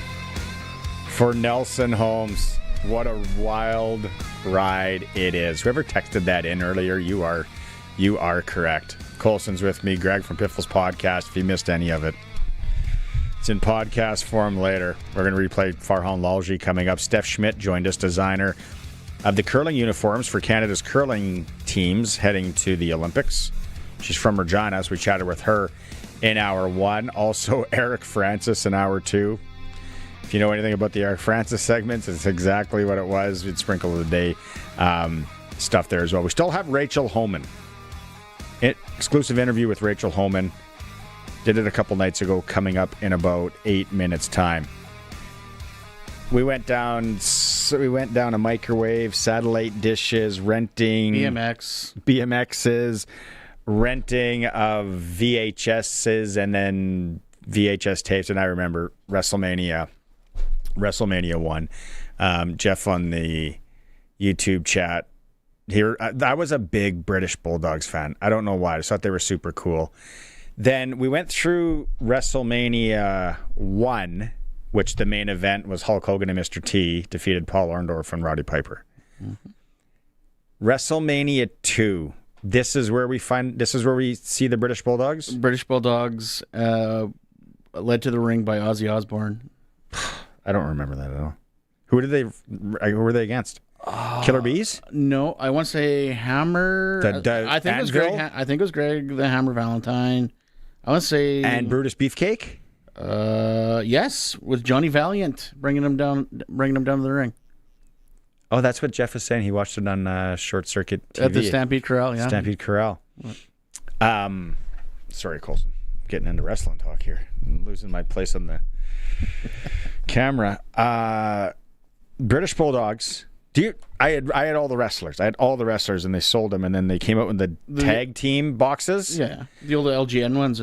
Speaker 2: For Nelson Homes, what a wild ride it is. Whoever texted that in earlier, you are correct. Colson's with me, Greg from Piffles Podcast, if you missed any of it. It's in podcast form later. We're going to replay Farhan Lalji coming up. Steph Schmidt joined us, designer of the curling uniforms for Canada's curling teams heading to the Olympics. She's from Regina, so we chatted with her in hour 1. Also, Eric Francis in hour 2. If you know anything about the Eric Francis segments, it's exactly what it was. We'd sprinkle of the day stuff there as well. We still have Rachel Homan. Exclusive interview with Rachel Homan. Did it a couple nights ago, coming up in about 8 minutes' time. We went down a microwave, satellite dishes, renting BMXs, renting of VHSs, and then VHS tapes. And I remember WrestleMania 1. Jeff on the YouTube chat here. I was a big British Bulldogs fan. I don't know why. I just thought they were super cool. Then we went through WrestleMania 1. Which the main event was Hulk Hogan and Mr. T defeated Paul Orndorff and Roddy Piper. Mm-hmm. WrestleMania 2. This is where we see the British Bulldogs.
Speaker 1: British Bulldogs led to the ring by Ozzy Osbourne.
Speaker 2: I don't remember that at all. Who were they against? Killer Bees?
Speaker 1: No, I want to say Hammer. I think it was Greg. I think it was Greg the Hammer Valentine. I want to say
Speaker 2: Brutus Beefcake.
Speaker 1: Yes, with Johnny Valiant bringing him down to the ring.
Speaker 2: Oh, that's what Jeff was saying. He watched it on Short Circuit TV.
Speaker 1: At the Stampede Corral, yeah.
Speaker 2: Stampede Corral. Sorry, Colson. Getting into wrestling talk here. I'm losing my place on the camera. British Bulldogs. I had all the wrestlers. I had all the wrestlers, and they sold them, and then they came out with the tag team boxes.
Speaker 1: Yeah, the old LGN ones.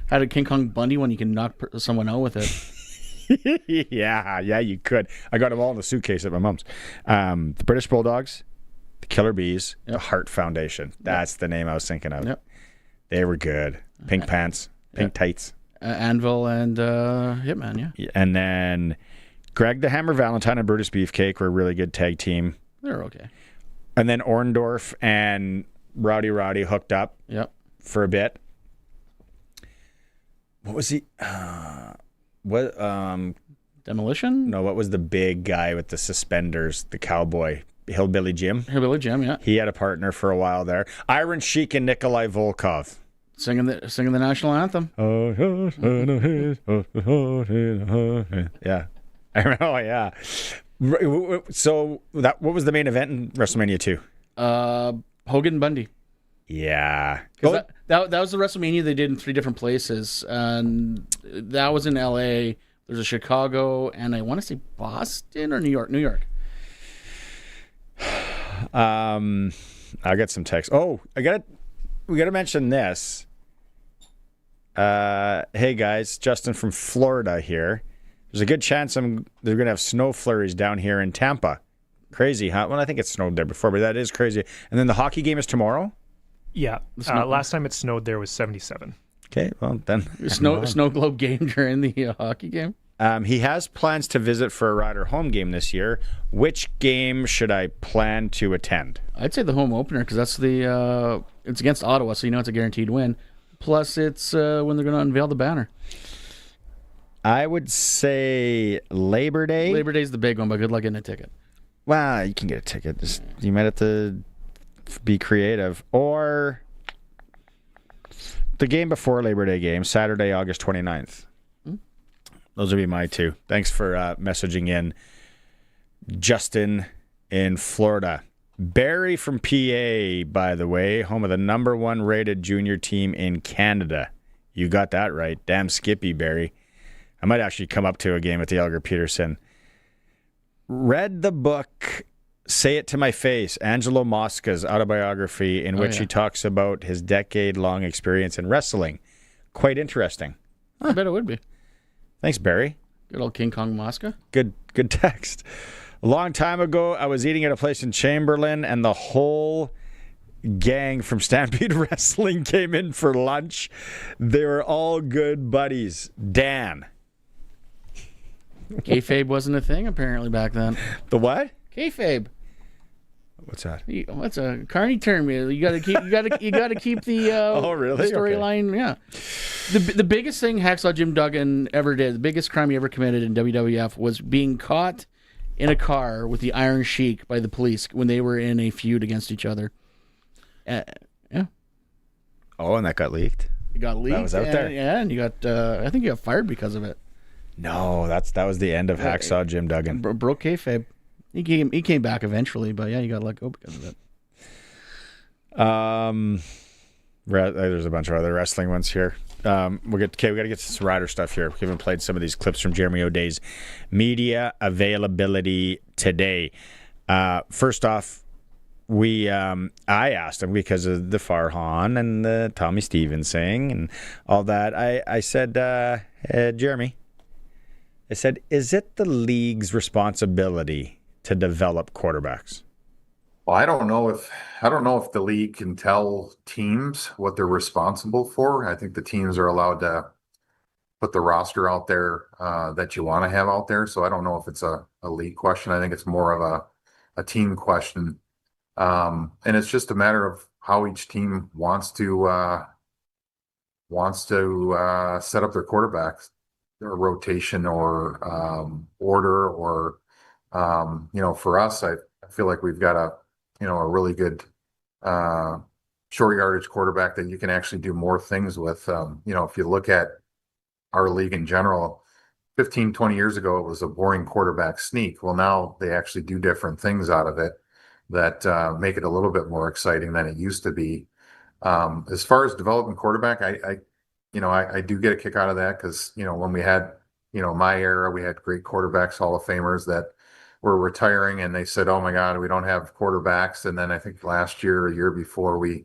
Speaker 1: Had a King Kong Bundy one you can knock someone out with
Speaker 2: it. yeah, you could. I got them all in the suitcase at my mom's. The British Bulldogs, the Killer Bees, the Heart Foundation. That's the name I was thinking of. Yep. They were good. Pink Pants. Pink tights.
Speaker 1: Anvil and Hitman, yeah.
Speaker 2: And then Greg the Hammer Valentine and Brutus Beefcake were a really good tag team.
Speaker 1: They're okay.
Speaker 2: And then Orndorff and Rowdy hooked up for a bit. What was he?
Speaker 1: Demolition?
Speaker 2: No, what was the big guy with the suspenders, the cowboy? Hillbilly Jim?
Speaker 1: Hillbilly Jim, yeah.
Speaker 2: He had a partner for a while there. Iron Sheik and Nikolai Volkov.
Speaker 1: Singing the national anthem.
Speaker 2: Yeah. Oh, yeah. So what was the main event in WrestleMania 2?
Speaker 1: Hogan Bundy.
Speaker 2: Yeah.
Speaker 1: That was the WrestleMania they did in 3 different places. And that was in LA. There's a Chicago and I want to say Boston or New York. New York.
Speaker 2: I got some text. Oh, we got to mention this. Hey guys, Justin from Florida here. There's a good chance they're going to have snow flurries down here in Tampa. Crazy, huh? Well, I think it snowed there before, but that is crazy. And then the hockey game is tomorrow?
Speaker 10: Yeah. Last time it snowed there was 77.
Speaker 2: Okay, well then.
Speaker 1: Snow globe game during the hockey game?
Speaker 2: He has plans to visit for a Rider home game this year. Which game should I plan to attend?
Speaker 1: I'd say the home opener because that's it's against Ottawa, so you know it's a guaranteed win. Plus, it's when they're going to unveil the banner.
Speaker 2: I would say Labor Day.
Speaker 1: Labor Day's the big one, but good luck getting a ticket.
Speaker 2: Well, you can get a ticket. You might have to be creative. Or the game before Labor Day game, Saturday, August 29th. Those would be my two. Thanks for messaging in. Justin in Florida. Barry from PA, by the way, home of the number 1 rated junior team in Canada. You got that right. Damn Skippy, Barry. I might actually come up to a game at the Elgar Peterson. Read the book Say It to My Face, Angelo Mosca's autobiography, in which he talks about his decade-long experience in wrestling. Quite interesting.
Speaker 1: I bet it would be.
Speaker 2: Thanks, Barry.
Speaker 1: Good old King Kong Mosca.
Speaker 2: Good text. A long time ago, I was eating at a place in Chamberlain, and the whole gang from Stampede Wrestling came in for lunch. They were all good buddies. Dan.
Speaker 1: Kayfabe wasn't a thing apparently back then.
Speaker 2: The what?
Speaker 1: Kayfabe.
Speaker 2: What's that?
Speaker 1: What's a carny term? You got to keep the
Speaker 2: oh really
Speaker 1: storyline. Okay. Yeah. The biggest thing Hacksaw Jim Duggan ever did, the biggest crime he ever committed in WWF, was being caught in a car with the Iron Sheik by the police when they were in a feud against each other. Yeah.
Speaker 2: Oh, and that got leaked.
Speaker 1: It got leaked.
Speaker 2: That was out there.
Speaker 1: Yeah, and you got. I think you got fired because of it.
Speaker 2: No, that was the end of Hacksaw Jim Duggan.
Speaker 1: Broke kayfabe. He came back eventually, but yeah, you got to let go because of it.
Speaker 2: There's a bunch of other wrestling ones here. We got to get to some Rider stuff here. We haven't played some of these clips from Jeremy O'Day's media availability today. First off, I asked him because of the Farhan and the Tommy Stevens thing and all that. I said, Jeremy, I said, is it the league's responsibility to develop quarterbacks?
Speaker 11: Well, I don't know if the league can tell teams what they're responsible for. I think the teams are allowed to put the roster out there that you want to have out there. So I don't know if it's a league question. I think it's more of a team question. And it's just a matter of how each team wants to set up their quarterbacks, their rotation or order, or for us, I feel like we've got a really good short yardage quarterback that you can actually do more things with. If you look at our league in general, 15, 20 years ago, it was a boring quarterback sneak. Well, now they actually do different things out of it that make it a little bit more exciting than it used to be. As far as developing quarterback, I do get a kick out of that because, when we had, my era, we had great quarterbacks, Hall of Famers that were retiring, and they said, oh my God, we don't have quarterbacks. And then I think last year, a year before, we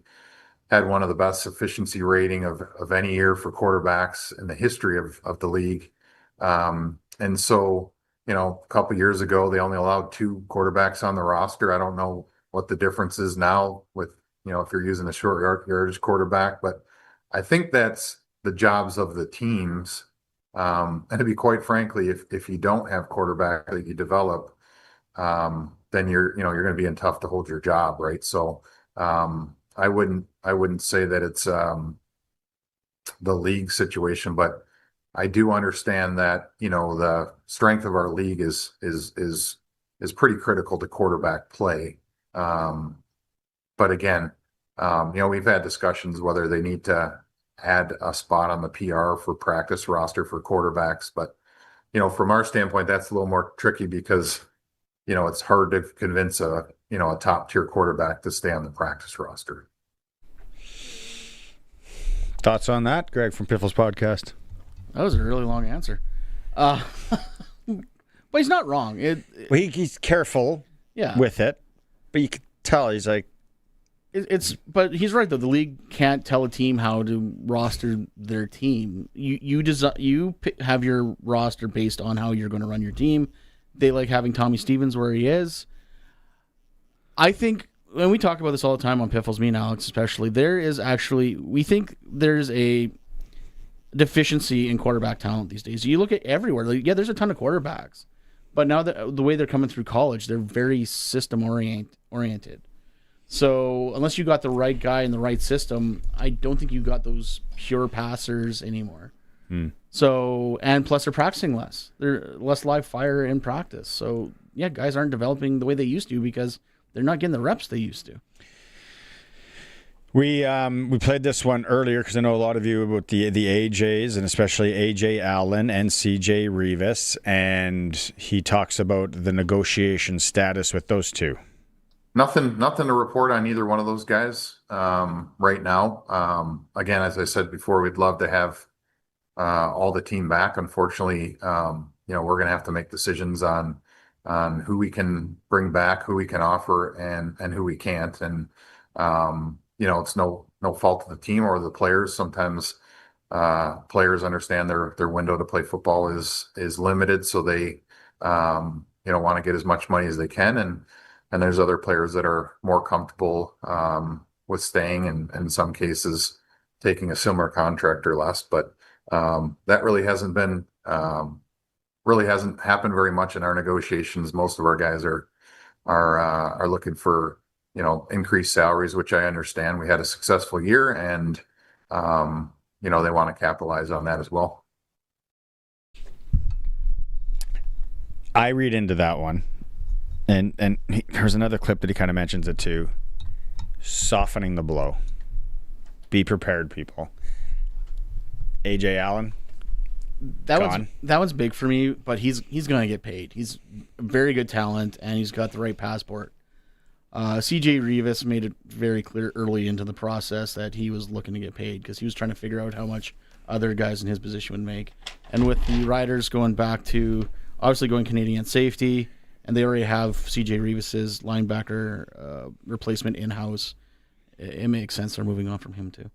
Speaker 11: had one of the best efficiency rating of any year for quarterbacks in the history of the league. And so, a couple of years ago, they only allowed 2 quarterbacks on the roster. I don't know what the difference is now with, if you're using a short yardage quarterback, but I think that's the jobs of the teams. And to be quite frankly, if you don't have quarterback that you develop, then you're going to be in tough to hold your job, right? So I wouldn't say that it's the league situation, but I do understand that the strength of our league is pretty critical to quarterback play. But again, we've had discussions whether they need to add a spot on the PR for practice roster for quarterbacks. But, from our standpoint, that's a little more tricky because, it's hard to convince a top tier quarterback to stay on the practice roster.
Speaker 2: Thoughts on that, Greg from Piffles Podcast?
Speaker 1: That was a really long answer. But he's not wrong.
Speaker 2: He's careful with it, but you can tell he's like,
Speaker 1: but he's right though. The league can't tell a team how to roster their team. You have your roster based on how you're going to run your team. They like having Tommy Stevens where he is. I think, and we talk about this all the time on Piffles, me and Alex especially, we think there's a deficiency in quarterback talent these days. You look at everywhere. There's a ton of quarterbacks, but now that the way they're coming through college, they're very system oriented. So unless you got the right guy in the right system, I don't think you got those pure passers anymore. So, and plus they're practicing less. They're less live fire in practice. So yeah, guys aren't developing the way they used to because they're not getting the reps they used to.
Speaker 2: We played this one earlier because I know a lot of you about the AJs and especially AJ Allen and CJ Rivas, and he talks about the negotiation status with those two.
Speaker 11: Nothing to report on either one of those guys right now. Again, as I said before, we'd love to have all the team back. Unfortunately, we're going to have to make decisions on who we can bring back, who we can offer, and who we can't. And it's no fault of the team or the players. Sometimes players understand their window to play football is limited, so they want to get as much money as they can. And there's other players that are more comfortable with staying and in some cases taking a similar contract or less. But that really hasn't happened very much in our negotiations. Most of our guys are looking for increased salaries, which I understand. We had a successful year, and they want to capitalize on that as well.
Speaker 2: I read into that one. And there's another clip that he kind of mentions it too. Softening the blow. Be prepared, people. AJ Allen.
Speaker 1: That one's big for me, but he's going to get paid. He's a very good talent, and he's got the right passport. CJ Rivas made it very clear early into the process that he was looking to get paid because he was trying to figure out how much other guys in his position would make. And with the Riders going back to obviously going Canadian safety, and they already have CJ Rivas's linebacker replacement in-house, it makes sense they're moving on from him too.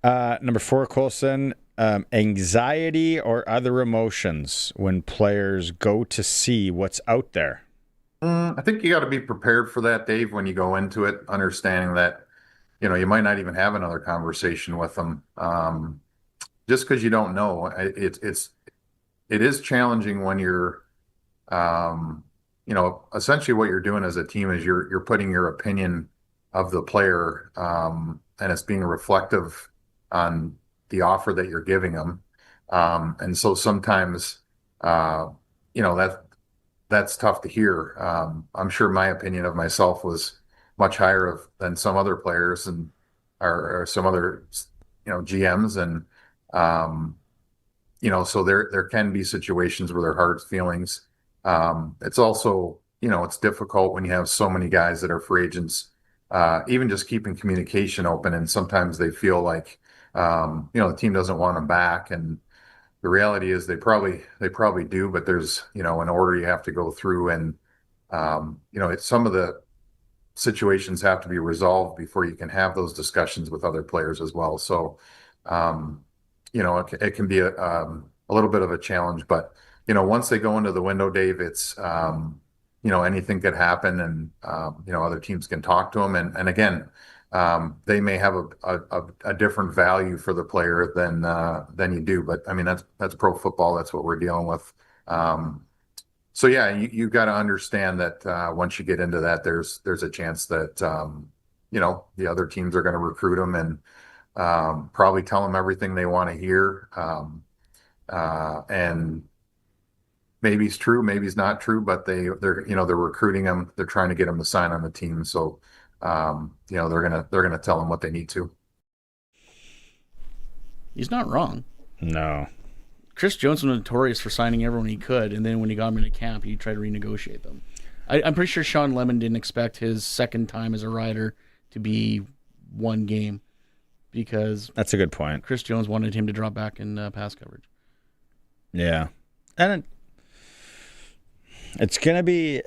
Speaker 2: Number 4, Colson, anxiety or other emotions when players go to see what's out there.
Speaker 11: I think you got to be prepared for that, Dave, when you go into it, understanding that, you might not even have another conversation with them. Just because you don't know, it is challenging when you're, essentially what you're doing as a team is you're putting your opinion of the player, and it's being reflective on the offer that you're giving them. And so sometimes, that's tough to hear. I'm sure my opinion of myself was much higher than some other players and or some other, GMs. And, so there can be situations where there are hard feelings. It's also, it's difficult when you have so many guys that are free agents, even just keeping communication open. And sometimes they feel like, the team doesn't want them back. And the reality is they probably do, but there's, an order you have to go through. And, some of the situations have to be resolved before you can have those discussions with other players as well. So, it can be a little bit of a challenge, but, once they go into the window, Dave, it's, anything could happen, and other teams can talk to them, and again, they may have a different value for the player than you do, but I mean that's pro football. That's what we're dealing with. So yeah, you got to understand that once you get into that, there's a chance that the other teams are going to recruit them and probably tell them everything they want to hear, and maybe it's true, maybe it's not true, but they're recruiting them. They're trying to get them to sign on the team. So, they're gonna tell them what they need to.
Speaker 1: He's not wrong.
Speaker 2: No.
Speaker 1: Chris Jones was notorious for signing everyone he could, and then when he got him into camp, he tried to renegotiate them. I'm pretty sure Sean Lemon didn't expect his second time as a Rider to be one game, because
Speaker 2: that's a good point.
Speaker 1: Chris Jones wanted him to drop back in pass coverage.
Speaker 2: Yeah, and it's gonna be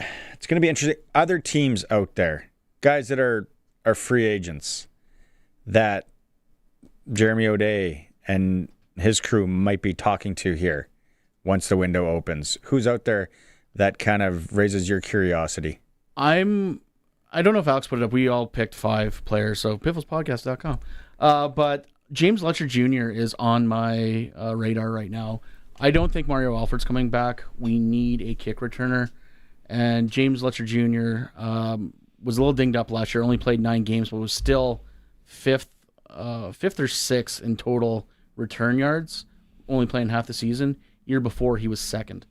Speaker 2: interesting. Other teams out there, guys that are free agents, that Jeremy O'Day and his crew might be talking to here once the window opens. Who's out there that kind of raises your curiosity? I
Speaker 1: don't know if Alex put it up. We all picked 5 players, so pifflespodcast.com. But James Letcher Jr. is on my radar right now. I don't think Mario Alford's coming back. We need a kick returner. And James Letcher Jr. Was a little dinged up last year, only played 9 games, but was still fifth or 6th in total return yards, only playing half the season. Year before, he was 2nd.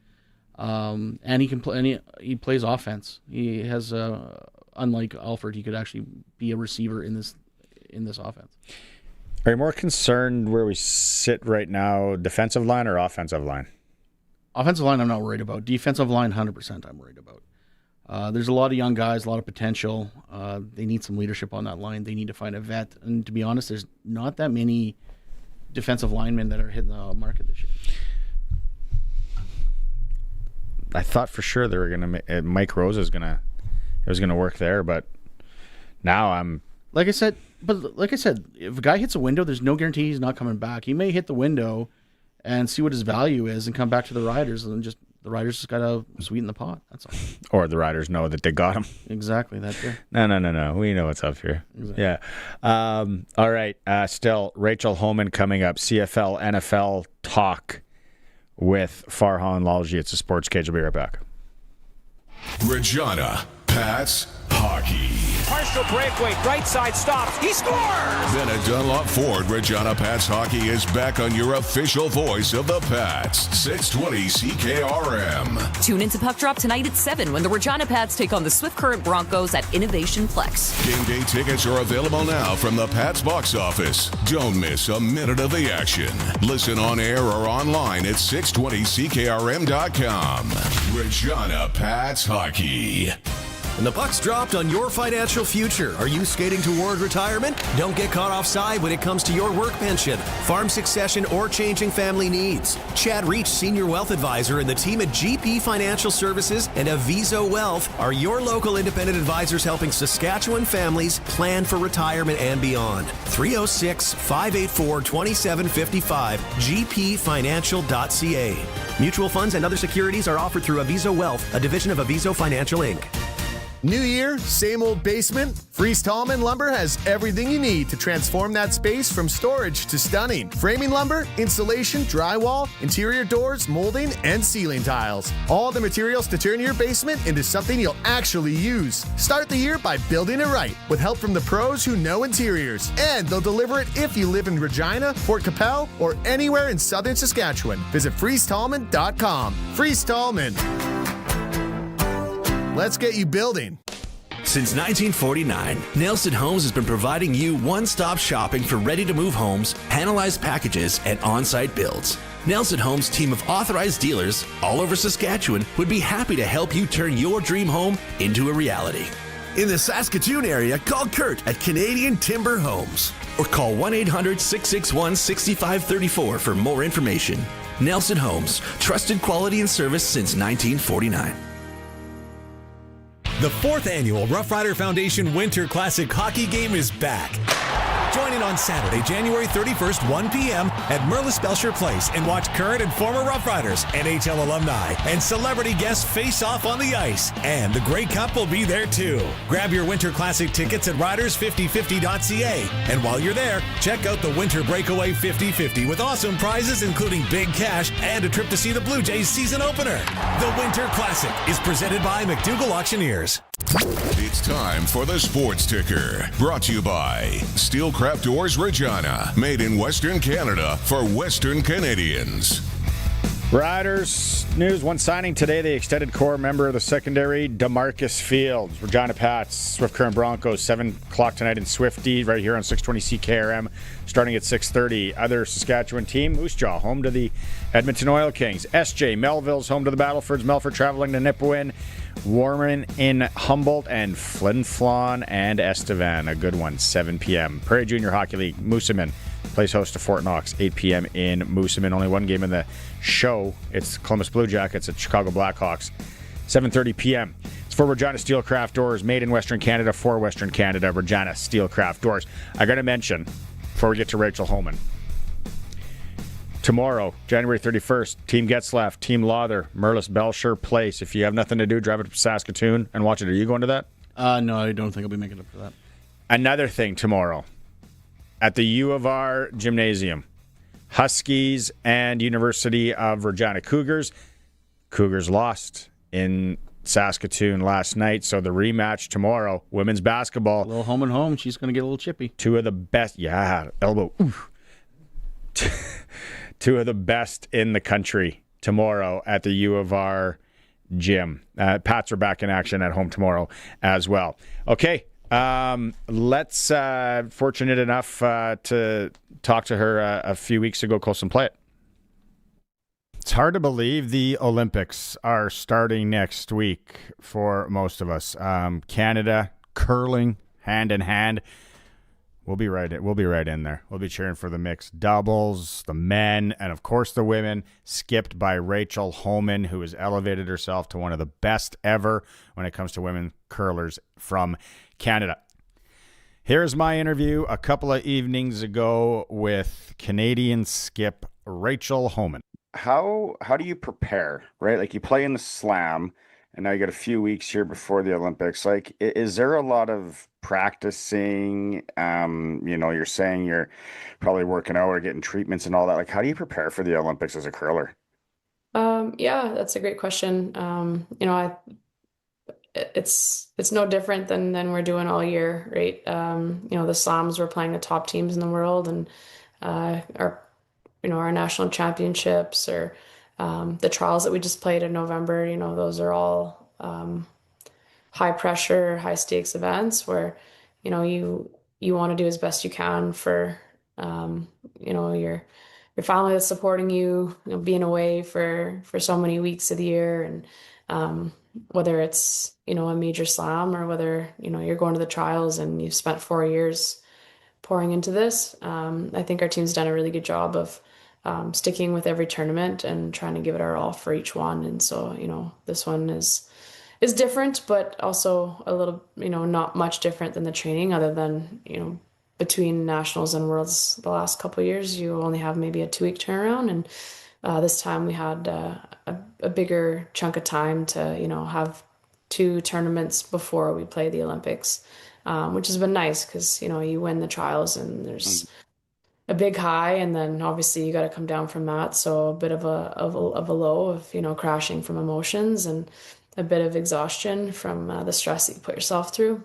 Speaker 1: And he can play. And he plays offense. He has, unlike Alford, he could actually be a receiver in this offense.
Speaker 2: Are you more concerned where we sit right now, defensive line or offensive line?
Speaker 1: Offensive line, I'm not worried about. Defensive line, 100% I'm worried about. There's a lot of young guys, a lot of potential. They need some leadership on that line. They need to find a vet. And to be honest, there's not that many defensive linemen that are hitting the market this year.
Speaker 2: I thought for sure they were going to Mike Rose was going to work there, but now I'm
Speaker 1: like I said, if a guy hits a window, there's no guarantee he's not coming back. He may hit the window and see what his value is and come back to the Riders, and just the Riders just got to sweeten the pot. That's all.
Speaker 2: Or the Riders know that they got him.
Speaker 1: Exactly. That's it.
Speaker 2: No. We know what's up here.
Speaker 1: Exactly.
Speaker 2: Yeah. All right. Still, Rachel Homan coming up. CFL, NFL talk with Farhan Lalji. It's a Sportscage. We'll be right back.
Speaker 4: Regina Pats hockey.
Speaker 12: Partial breakaway, right side stops. He scores!
Speaker 4: Then at Dunlop Ford, Regina Pats hockey is back on your official voice of the Pats. 620 CKRM.
Speaker 14: Tune into Puck Drop tonight at 7 when the Regina Pats take on the Swift Current Broncos at Innovation Plex.
Speaker 4: Game day tickets are available now from the Pats box office. Don't miss a minute of the action. Listen on air or online at 620CKRM.com. Regina Pats hockey.
Speaker 7: And the buck's dropped on your financial future. Are you skating toward retirement? Don't get caught offside when it comes to your work pension, farm succession, or changing family needs. Chad Reach, Senior Wealth Advisor, and the team at GP Financial Services and Aviso Wealth are your local independent advisors helping Saskatchewan families plan for retirement and beyond. 306-584-2755, gpfinancial.ca. Mutual funds and other securities are offered through Aviso Wealth, a division of Aviso Financial Inc.
Speaker 15: New year, same old basement? Fries Tallman Lumber has everything you need to transform that space from storage to stunning. Framing lumber, insulation, drywall, interior doors, molding, and ceiling tiles. All the materials to turn your basement into something you'll actually use. Start the year by building it right with help from the pros who know interiors. And they'll deliver it if you live in Regina, Fort Capel, or anywhere in southern Saskatchewan. Visit FriesTallman.com. Fries Tallman. Let's get you building.
Speaker 13: Since 1949, Nelson Homes has been providing you one-stop shopping for ready-to-move homes, panelized packages, and on-site builds. Nelson Homes' team of authorized dealers all over Saskatchewan would be happy to help you turn your dream home into a reality.
Speaker 7: In the Saskatoon area, call Kurt at Canadian Timber Homes.
Speaker 13: Or call 1-800-661-6534 for more information. Nelson Homes, trusted quality and service since 1949.
Speaker 16: The 4th annual Rough Rider Foundation Winter Classic Hockey Game is back.
Speaker 7: Join in on Saturday, January 31st, 1 p.m. at Merlis Belcher Place and watch current and former Roughriders, NHL alumni, and celebrity guests face off on the ice. And the Grey Cup will be there too. Grab your Winter Classic tickets at riders5050.ca. And while you're there, check out the Winter Breakaway 50-50 with awesome prizes including big cash and a trip to see the Blue Jays season opener. The Winter Classic is presented by McDougall Auctioneers.
Speaker 4: It's time for the Sports Ticker, brought to you by Steelcraft Doors Regina, made in Western Canada for Western Canadians.
Speaker 2: Riders news, one signing today, the extended core member of the secondary, DeMarcus Fields. Regina Pats, Swift Current Broncos, 7 o'clock tonight in Swifty, right here on 620 CKRM, starting at 6:30. Other Saskatchewan team, Moose Jaw, home to the Edmonton Oil Kings. SJ, Melville's home to the Battlefords. Melford traveling to Nipawin. Warren in Humboldt, and Flin Flon and Estevan. A good one, 7 p.m. Prairie Junior Hockey League, Moosomin plays host to Fort Knox, 8 p.m. in Moosomin. Only one game in the show. It's Columbus Blue Jackets at Chicago Blackhawks, 7:30 p.m. It's for Regina Steelcraft Doors, made in Western Canada for Western Canada. Regina Steelcraft Doors. I got to mention, before we get to Rachel Homan, tomorrow, January 31st, Team Getzlaff, Team Lawther, Merlis Belcher Place. If you have nothing to do, drive it to Saskatoon and watch it. Are you going to that?
Speaker 1: No, I don't think I'll be making it up for that.
Speaker 2: Another thing tomorrow, at the U of R Gymnasium, Huskies and University of Regina Cougars. Cougars lost in Saskatoon last night, so the rematch tomorrow, women's basketball.
Speaker 1: A little home and home. She's going to get a little chippy.
Speaker 2: Two of the best. Yeah, elbow. Oof. Two of the best in the country tomorrow at the U of R gym. Pats are back in action at home tomorrow as well. Okay, let's, fortunate enough to talk to her a few weeks ago, close and play it. It's hard to believe the Olympics are starting next week for most of us. Canada, curling, hand in hand. We'll be right in there. We'll be cheering for the mixed doubles, the men, and of course the women, skipped by Rachel Homan, who has elevated herself to one of the best ever when it comes to women curlers from Canada. Here's my interview a couple of evenings ago with Canadian skip Rachel Homan. How do you prepare, right? Like, you play in the slam, and now you got a few weeks here before the Olympics. Like, is there a lot of practicing? You're saying you're probably working out or getting treatments and all that. Like, how do you prepare for the Olympics as a curler?
Speaker 6: Yeah, that's a great question. It's no different than we're doing all year, right? The slams, we're playing the top teams in the world, and our national championships, or the trials that we just played in November, those are all high pressure, high stakes events where, you want to do as best you can for, your family that's supporting you, being away for so many weeks of the year. And whether it's, a major slam, or whether, you're going to the trials and you've spent 4 years pouring into this. I think our team's done a really good job of sticking with every tournament and trying to give it our all for each one. And so, this one is different, but also a little, not much different than the training, other than, between nationals and worlds the last couple of years, you only have maybe a 2-week turnaround. And this time we had a bigger chunk of time to, have 2 tournaments before we play the Olympics, which has been nice because, you win the trials and there's a big high, and then obviously you got to come down from that. So a bit of a low of, crashing from emotions, and a bit of exhaustion from the stress that you put yourself through.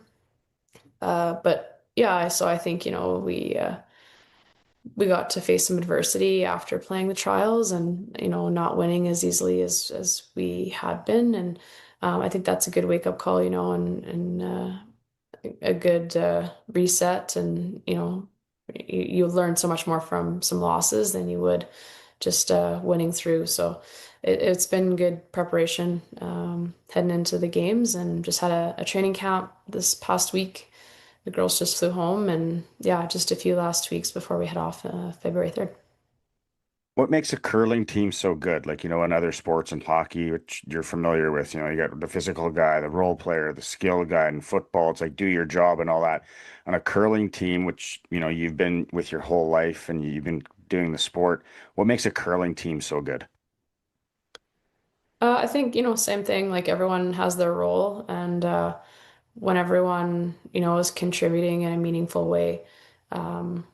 Speaker 6: But yeah, so I think, we got to face some adversity after playing the trials, and, not winning as easily as we had been. And I think that's a good wake-up call, and a good reset. And, you learn so much more from some losses than you would just winning through. So it's been good preparation heading into the games, and just had a training camp this past week. The girls just flew home, and yeah, just a few last weeks before we head off February 3rd.
Speaker 2: What makes a curling team so good? Like, in other sports and hockey, which you're familiar with, you got the physical guy, the role player, the skill guy. In football, it's like do your job and all that. On a curling team, which, you've been with your whole life and you've been doing the sport, what makes a curling team so good?
Speaker 6: I think, same thing, like everyone has their role, and when everyone, is contributing in a meaningful way um,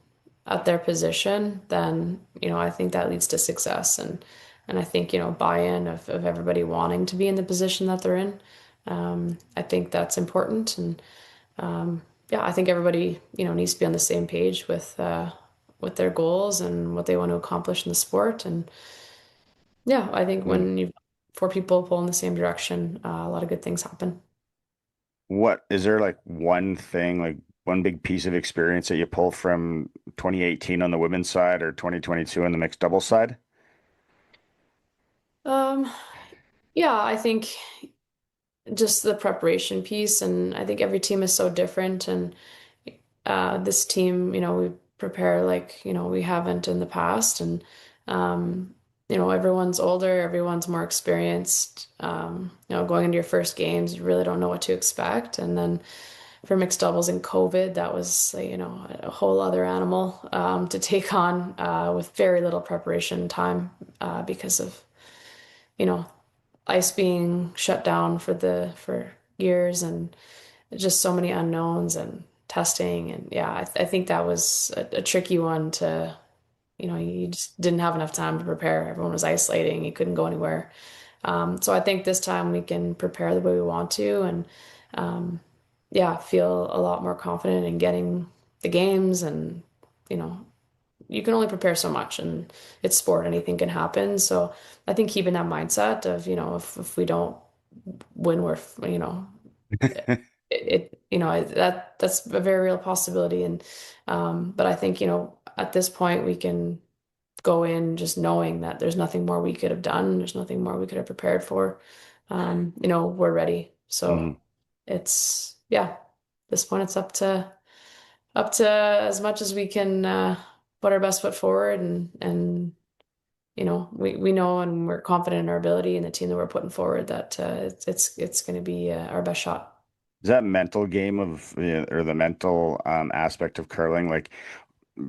Speaker 6: at their position, then, I think that leads to success. And I think, buy-in of everybody wanting to be in the position that they're in. I think that's important. And yeah, I think everybody, needs to be on the same page with their goals and what they want to accomplish in the sport. And yeah, I think
Speaker 2: Mm.
Speaker 6: when you've four people pull in the same direction, a lot of good things happen.
Speaker 2: What is there like one thing, like one big piece of experience that you pull from 2018 on the women's side or 2022 on the mixed double side?
Speaker 6: Um, yeah, I think just the preparation piece, and I think every team is so different. And this team, we prepare like, we haven't in the past. And, everyone's older, everyone's more experienced. Going into your first games, you really don't know what to expect. And then for mixed doubles in COVID, that was, a whole other animal to take on with very little preparation time because of, you know, ice being shut down for years, and just so many unknowns and testing. And yeah, I think that was a tricky one to, you just didn't have enough time to prepare. Everyone was isolating. You couldn't go anywhere. So I think this time we can prepare the way we want to, and yeah, feel a lot more confident in getting the games. And, you know, you can only prepare so much, and it's sport, anything can happen. So I think keeping that mindset of, if we don't win, we're, that's a very real possibility. And but I think, at this point we can go in just knowing that there's nothing more we could have done, there's nothing more we could have prepared for. We're ready. So
Speaker 2: Mhm.
Speaker 6: it's, yeah, at this point it's up to as much as we can put our best foot forward. And we know, and we're confident in our ability and the team that we're putting forward, that it's going to be our best shot.
Speaker 2: Is that mental game of or the mental aspect of curling, like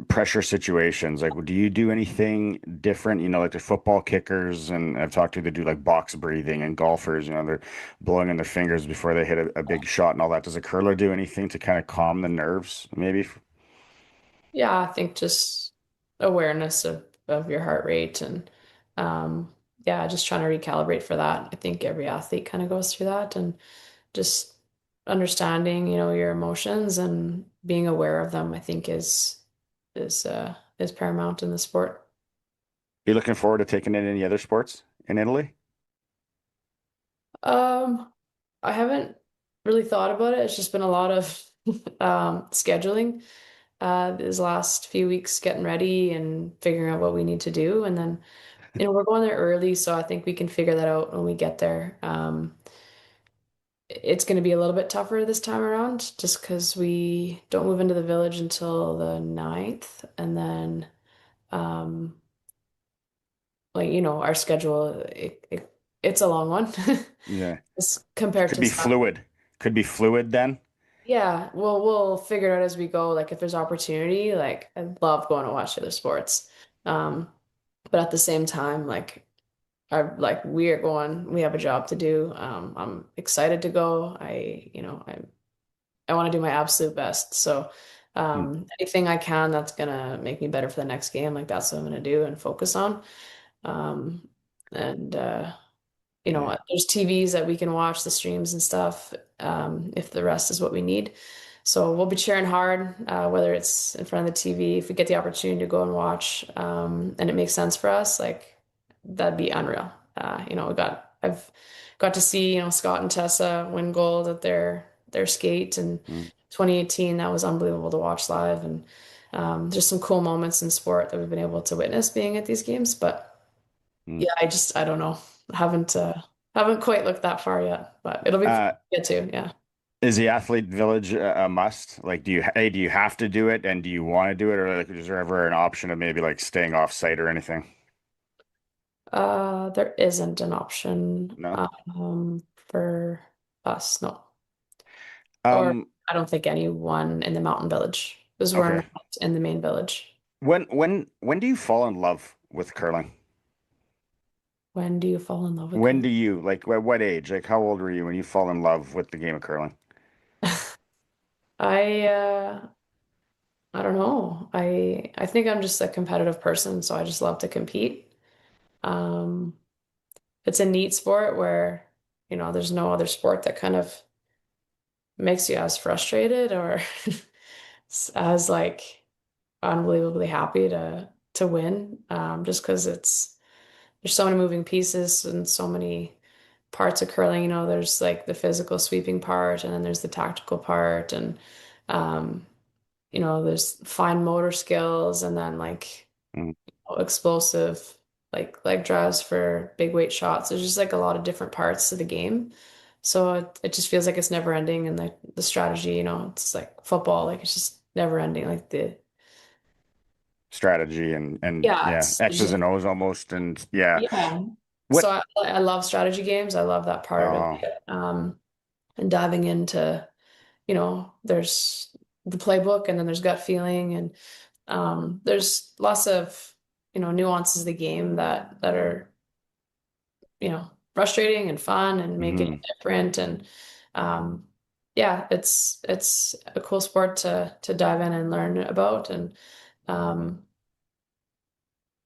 Speaker 2: pressure situations? Like, do you do anything different? Like the football kickers, and I've talked to, they do like box breathing, and golfers, they're blowing in their fingers before they hit a big shot and all that. Does a curler do anything to kind of calm the nerves, maybe?
Speaker 6: Yeah, I think just awareness of your heart rate, and yeah, just trying to recalibrate for that. I think every athlete kind of goes through that, and just understanding, your emotions and being aware of them, I think is paramount in the sport.
Speaker 2: You looking forward to taking in any other sports in Italy?
Speaker 6: Um, I haven't really thought about it. It's just been a lot of scheduling these last few weeks, getting ready and figuring out what we need to do. And then, we're going there early, so I think we can figure that out when we get there. It's going to be a little bit tougher this time around just because we don't move into the village until the 9th. And then, um, our schedule, it's a long one.
Speaker 2: Yeah.
Speaker 6: It's compared
Speaker 2: Could
Speaker 6: to
Speaker 2: be
Speaker 6: stuff.
Speaker 2: fluid. Could be fluid then.
Speaker 6: Yeah, we'll figure it out as we go. Like if there's opportunity, like I love going to watch other sports. Um, but at the same time, we have a job to do. I'm excited to go. I want to do my absolute best. So
Speaker 2: Hmm.
Speaker 6: anything I can that's gonna make me better for the next game, like that's what I'm gonna do and focus on. Um, and
Speaker 2: Yeah.
Speaker 6: there's TVs that we can watch the streams and stuff, if the rest is what we need. So we'll be cheering hard, whether it's in front of the TV, if we get the opportunity to go and watch, and it makes sense for us, like that'd be unreal. I've got to see, Scott and Tessa win gold at their skate in
Speaker 2: Mm.
Speaker 6: 2018. That was unbelievable to watch live, and just some cool moments in sport that we've been able to witness being at these games. But
Speaker 2: Mm.
Speaker 6: yeah, I don't know. Haven't quite looked that far yet, but it'll be cool
Speaker 2: Uh,
Speaker 6: to get to. Yeah.
Speaker 2: is the athlete village a must? Like, do you have to do it, and do you want to do it, or like, is there ever an option of maybe like staying off site or anything?
Speaker 6: There isn't an option for us, no. Or I don't think anyone in the Mountain Village, because we're not in the main village.
Speaker 2: When do you fall in love with curling?
Speaker 6: When do you fall in love with
Speaker 2: When do you, like, at what age? Like, how old were you when you fall in love with the game of curling?
Speaker 6: I don't know. I think I'm just a competitive person, so I just love to compete. It's a neat sport where, there's no other sport that kind of makes you as frustrated or as like unbelievably happy to win. Just because there's so many moving pieces and so many parts of curling. There's like the physical sweeping part, and then there's the tactical part, and there's fine motor skills, and then like explosive like leg drives for big weight shots. There's just like a lot of different parts to the game. So it just feels like it's never ending, and the strategy, it's like football, like it's just never ending. Like the
Speaker 2: strategy and
Speaker 6: X's
Speaker 2: and O's almost, and yeah.
Speaker 6: So I love strategy games. I love that part of it. And diving into, there's the playbook, and then there's gut feeling, and there's lots of nuances of the game that are frustrating and fun and making it different, and it's a cool sport to dive in and learn about, and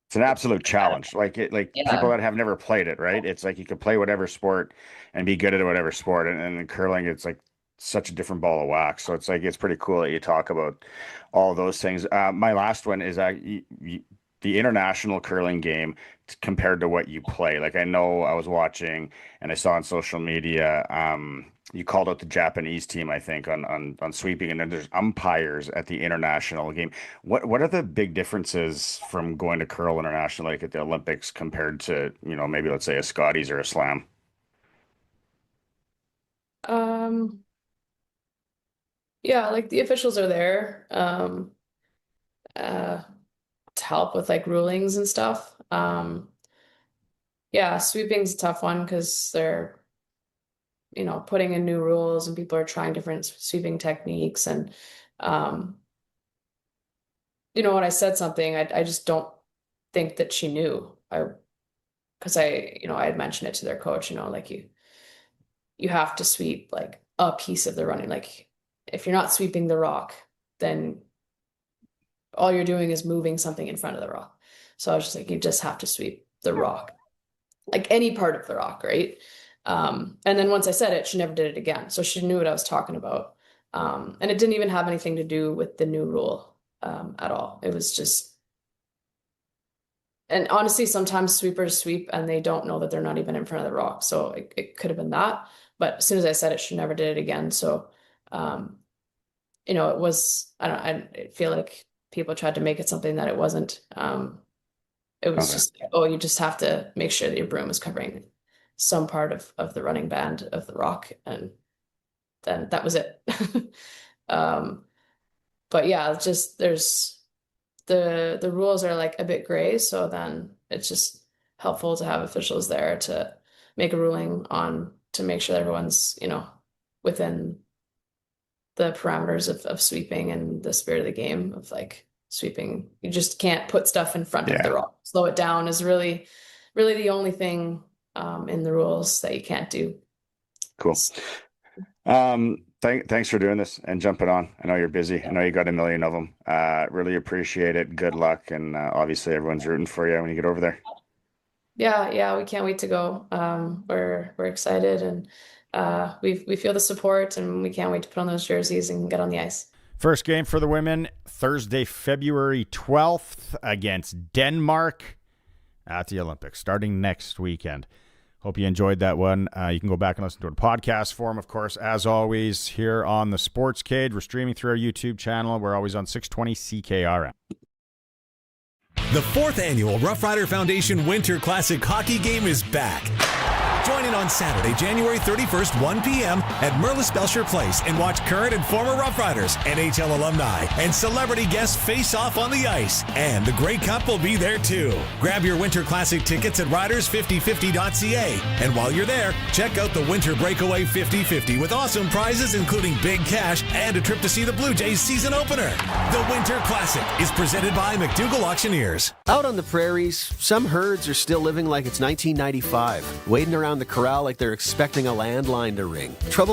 Speaker 2: it's an absolute challenge. People that have never played it, right? It's like you could play whatever sport and be good at whatever sport, and in curling, it's like such a different ball of wax. So it's like it's pretty cool that you talk about all those things. My last one is the international curling game compared to what you play. Like, I know I was watching and I saw on social media, you called out the Japanese team, I think, on sweeping, and then there's umpires at the international game. What are the big differences from going to curl international, like at the Olympics, compared to, maybe let's say a Scotties or a Slam?
Speaker 6: Yeah, like the officials are there to help with like rulings and stuff. Sweeping's a tough one because they're putting in new rules, and people are trying different sweeping techniques, and when I said something, I just don't think that she knew. Because I had mentioned it to their coach, like you have to sweep like a piece of the running. Like, if you're not sweeping the rock, then all you're doing is moving something in front of the rock. So I was just like, you just have to sweep the rock, like any part of the rock, right? And then once I said it, she never did it again. So she knew what I was talking about. And it didn't even have anything to do with the new rule at all. It was just, and honestly, sometimes sweepers sweep and they don't know that they're not even in front of the rock. So it could have been that. But as soon as I said it, she never did it again. So, it was, I feel like people tried to make it something that it wasn't. It was just, you just have to make sure that your broom is covering some part of the running band of the rock, and then that was it. But yeah, it's just there's the rules are like a bit gray, so then it's just helpful to have officials there to make a ruling on, to make sure that everyone's within the parameters of sweeping and the spirit of the game of like sweeping. You just can't put stuff in front of the rock. Slow it down is really the only thing in the rules that you can't do.
Speaker 2: Cool. Thanks for doing this and jumping on. I know you're busy. I know you got a million of them. Really appreciate it. Good luck. And obviously everyone's rooting for you when you get over there.
Speaker 6: Yeah, we can't wait to go. We're excited, and we feel the support, and we can't wait to put on those jerseys and get on the ice.
Speaker 2: First game for the women, Thursday, February 12th against Denmark at the Olympics, starting next weekend. Hope you enjoyed that one. You can go back and listen to a podcast form, of course, as always, here on the Sportscage. We're streaming through our YouTube channel. We're always on 620 CKRM.
Speaker 7: The 4th annual Rough Rider Foundation Winter Classic Hockey Game is back.
Speaker 8: Join in on Saturday, January 31st, 1 p.m. at Merlis Belcher Place and watch current and former Roughriders, NHL alumni, and celebrity guests face off on the ice. And the Grey Cup will be there too. Grab your Winter Classic tickets at riders5050.ca. And while you're there, check out the Winter Breakaway 50-50 with awesome prizes including big cash and a trip to see the Blue Jays season opener. The Winter Classic is presented by McDougall Auctioneers.
Speaker 16: Out on the prairies, some herds are still living like it's 1995, waiting around the corral like they're expecting a landline to ring. Trouble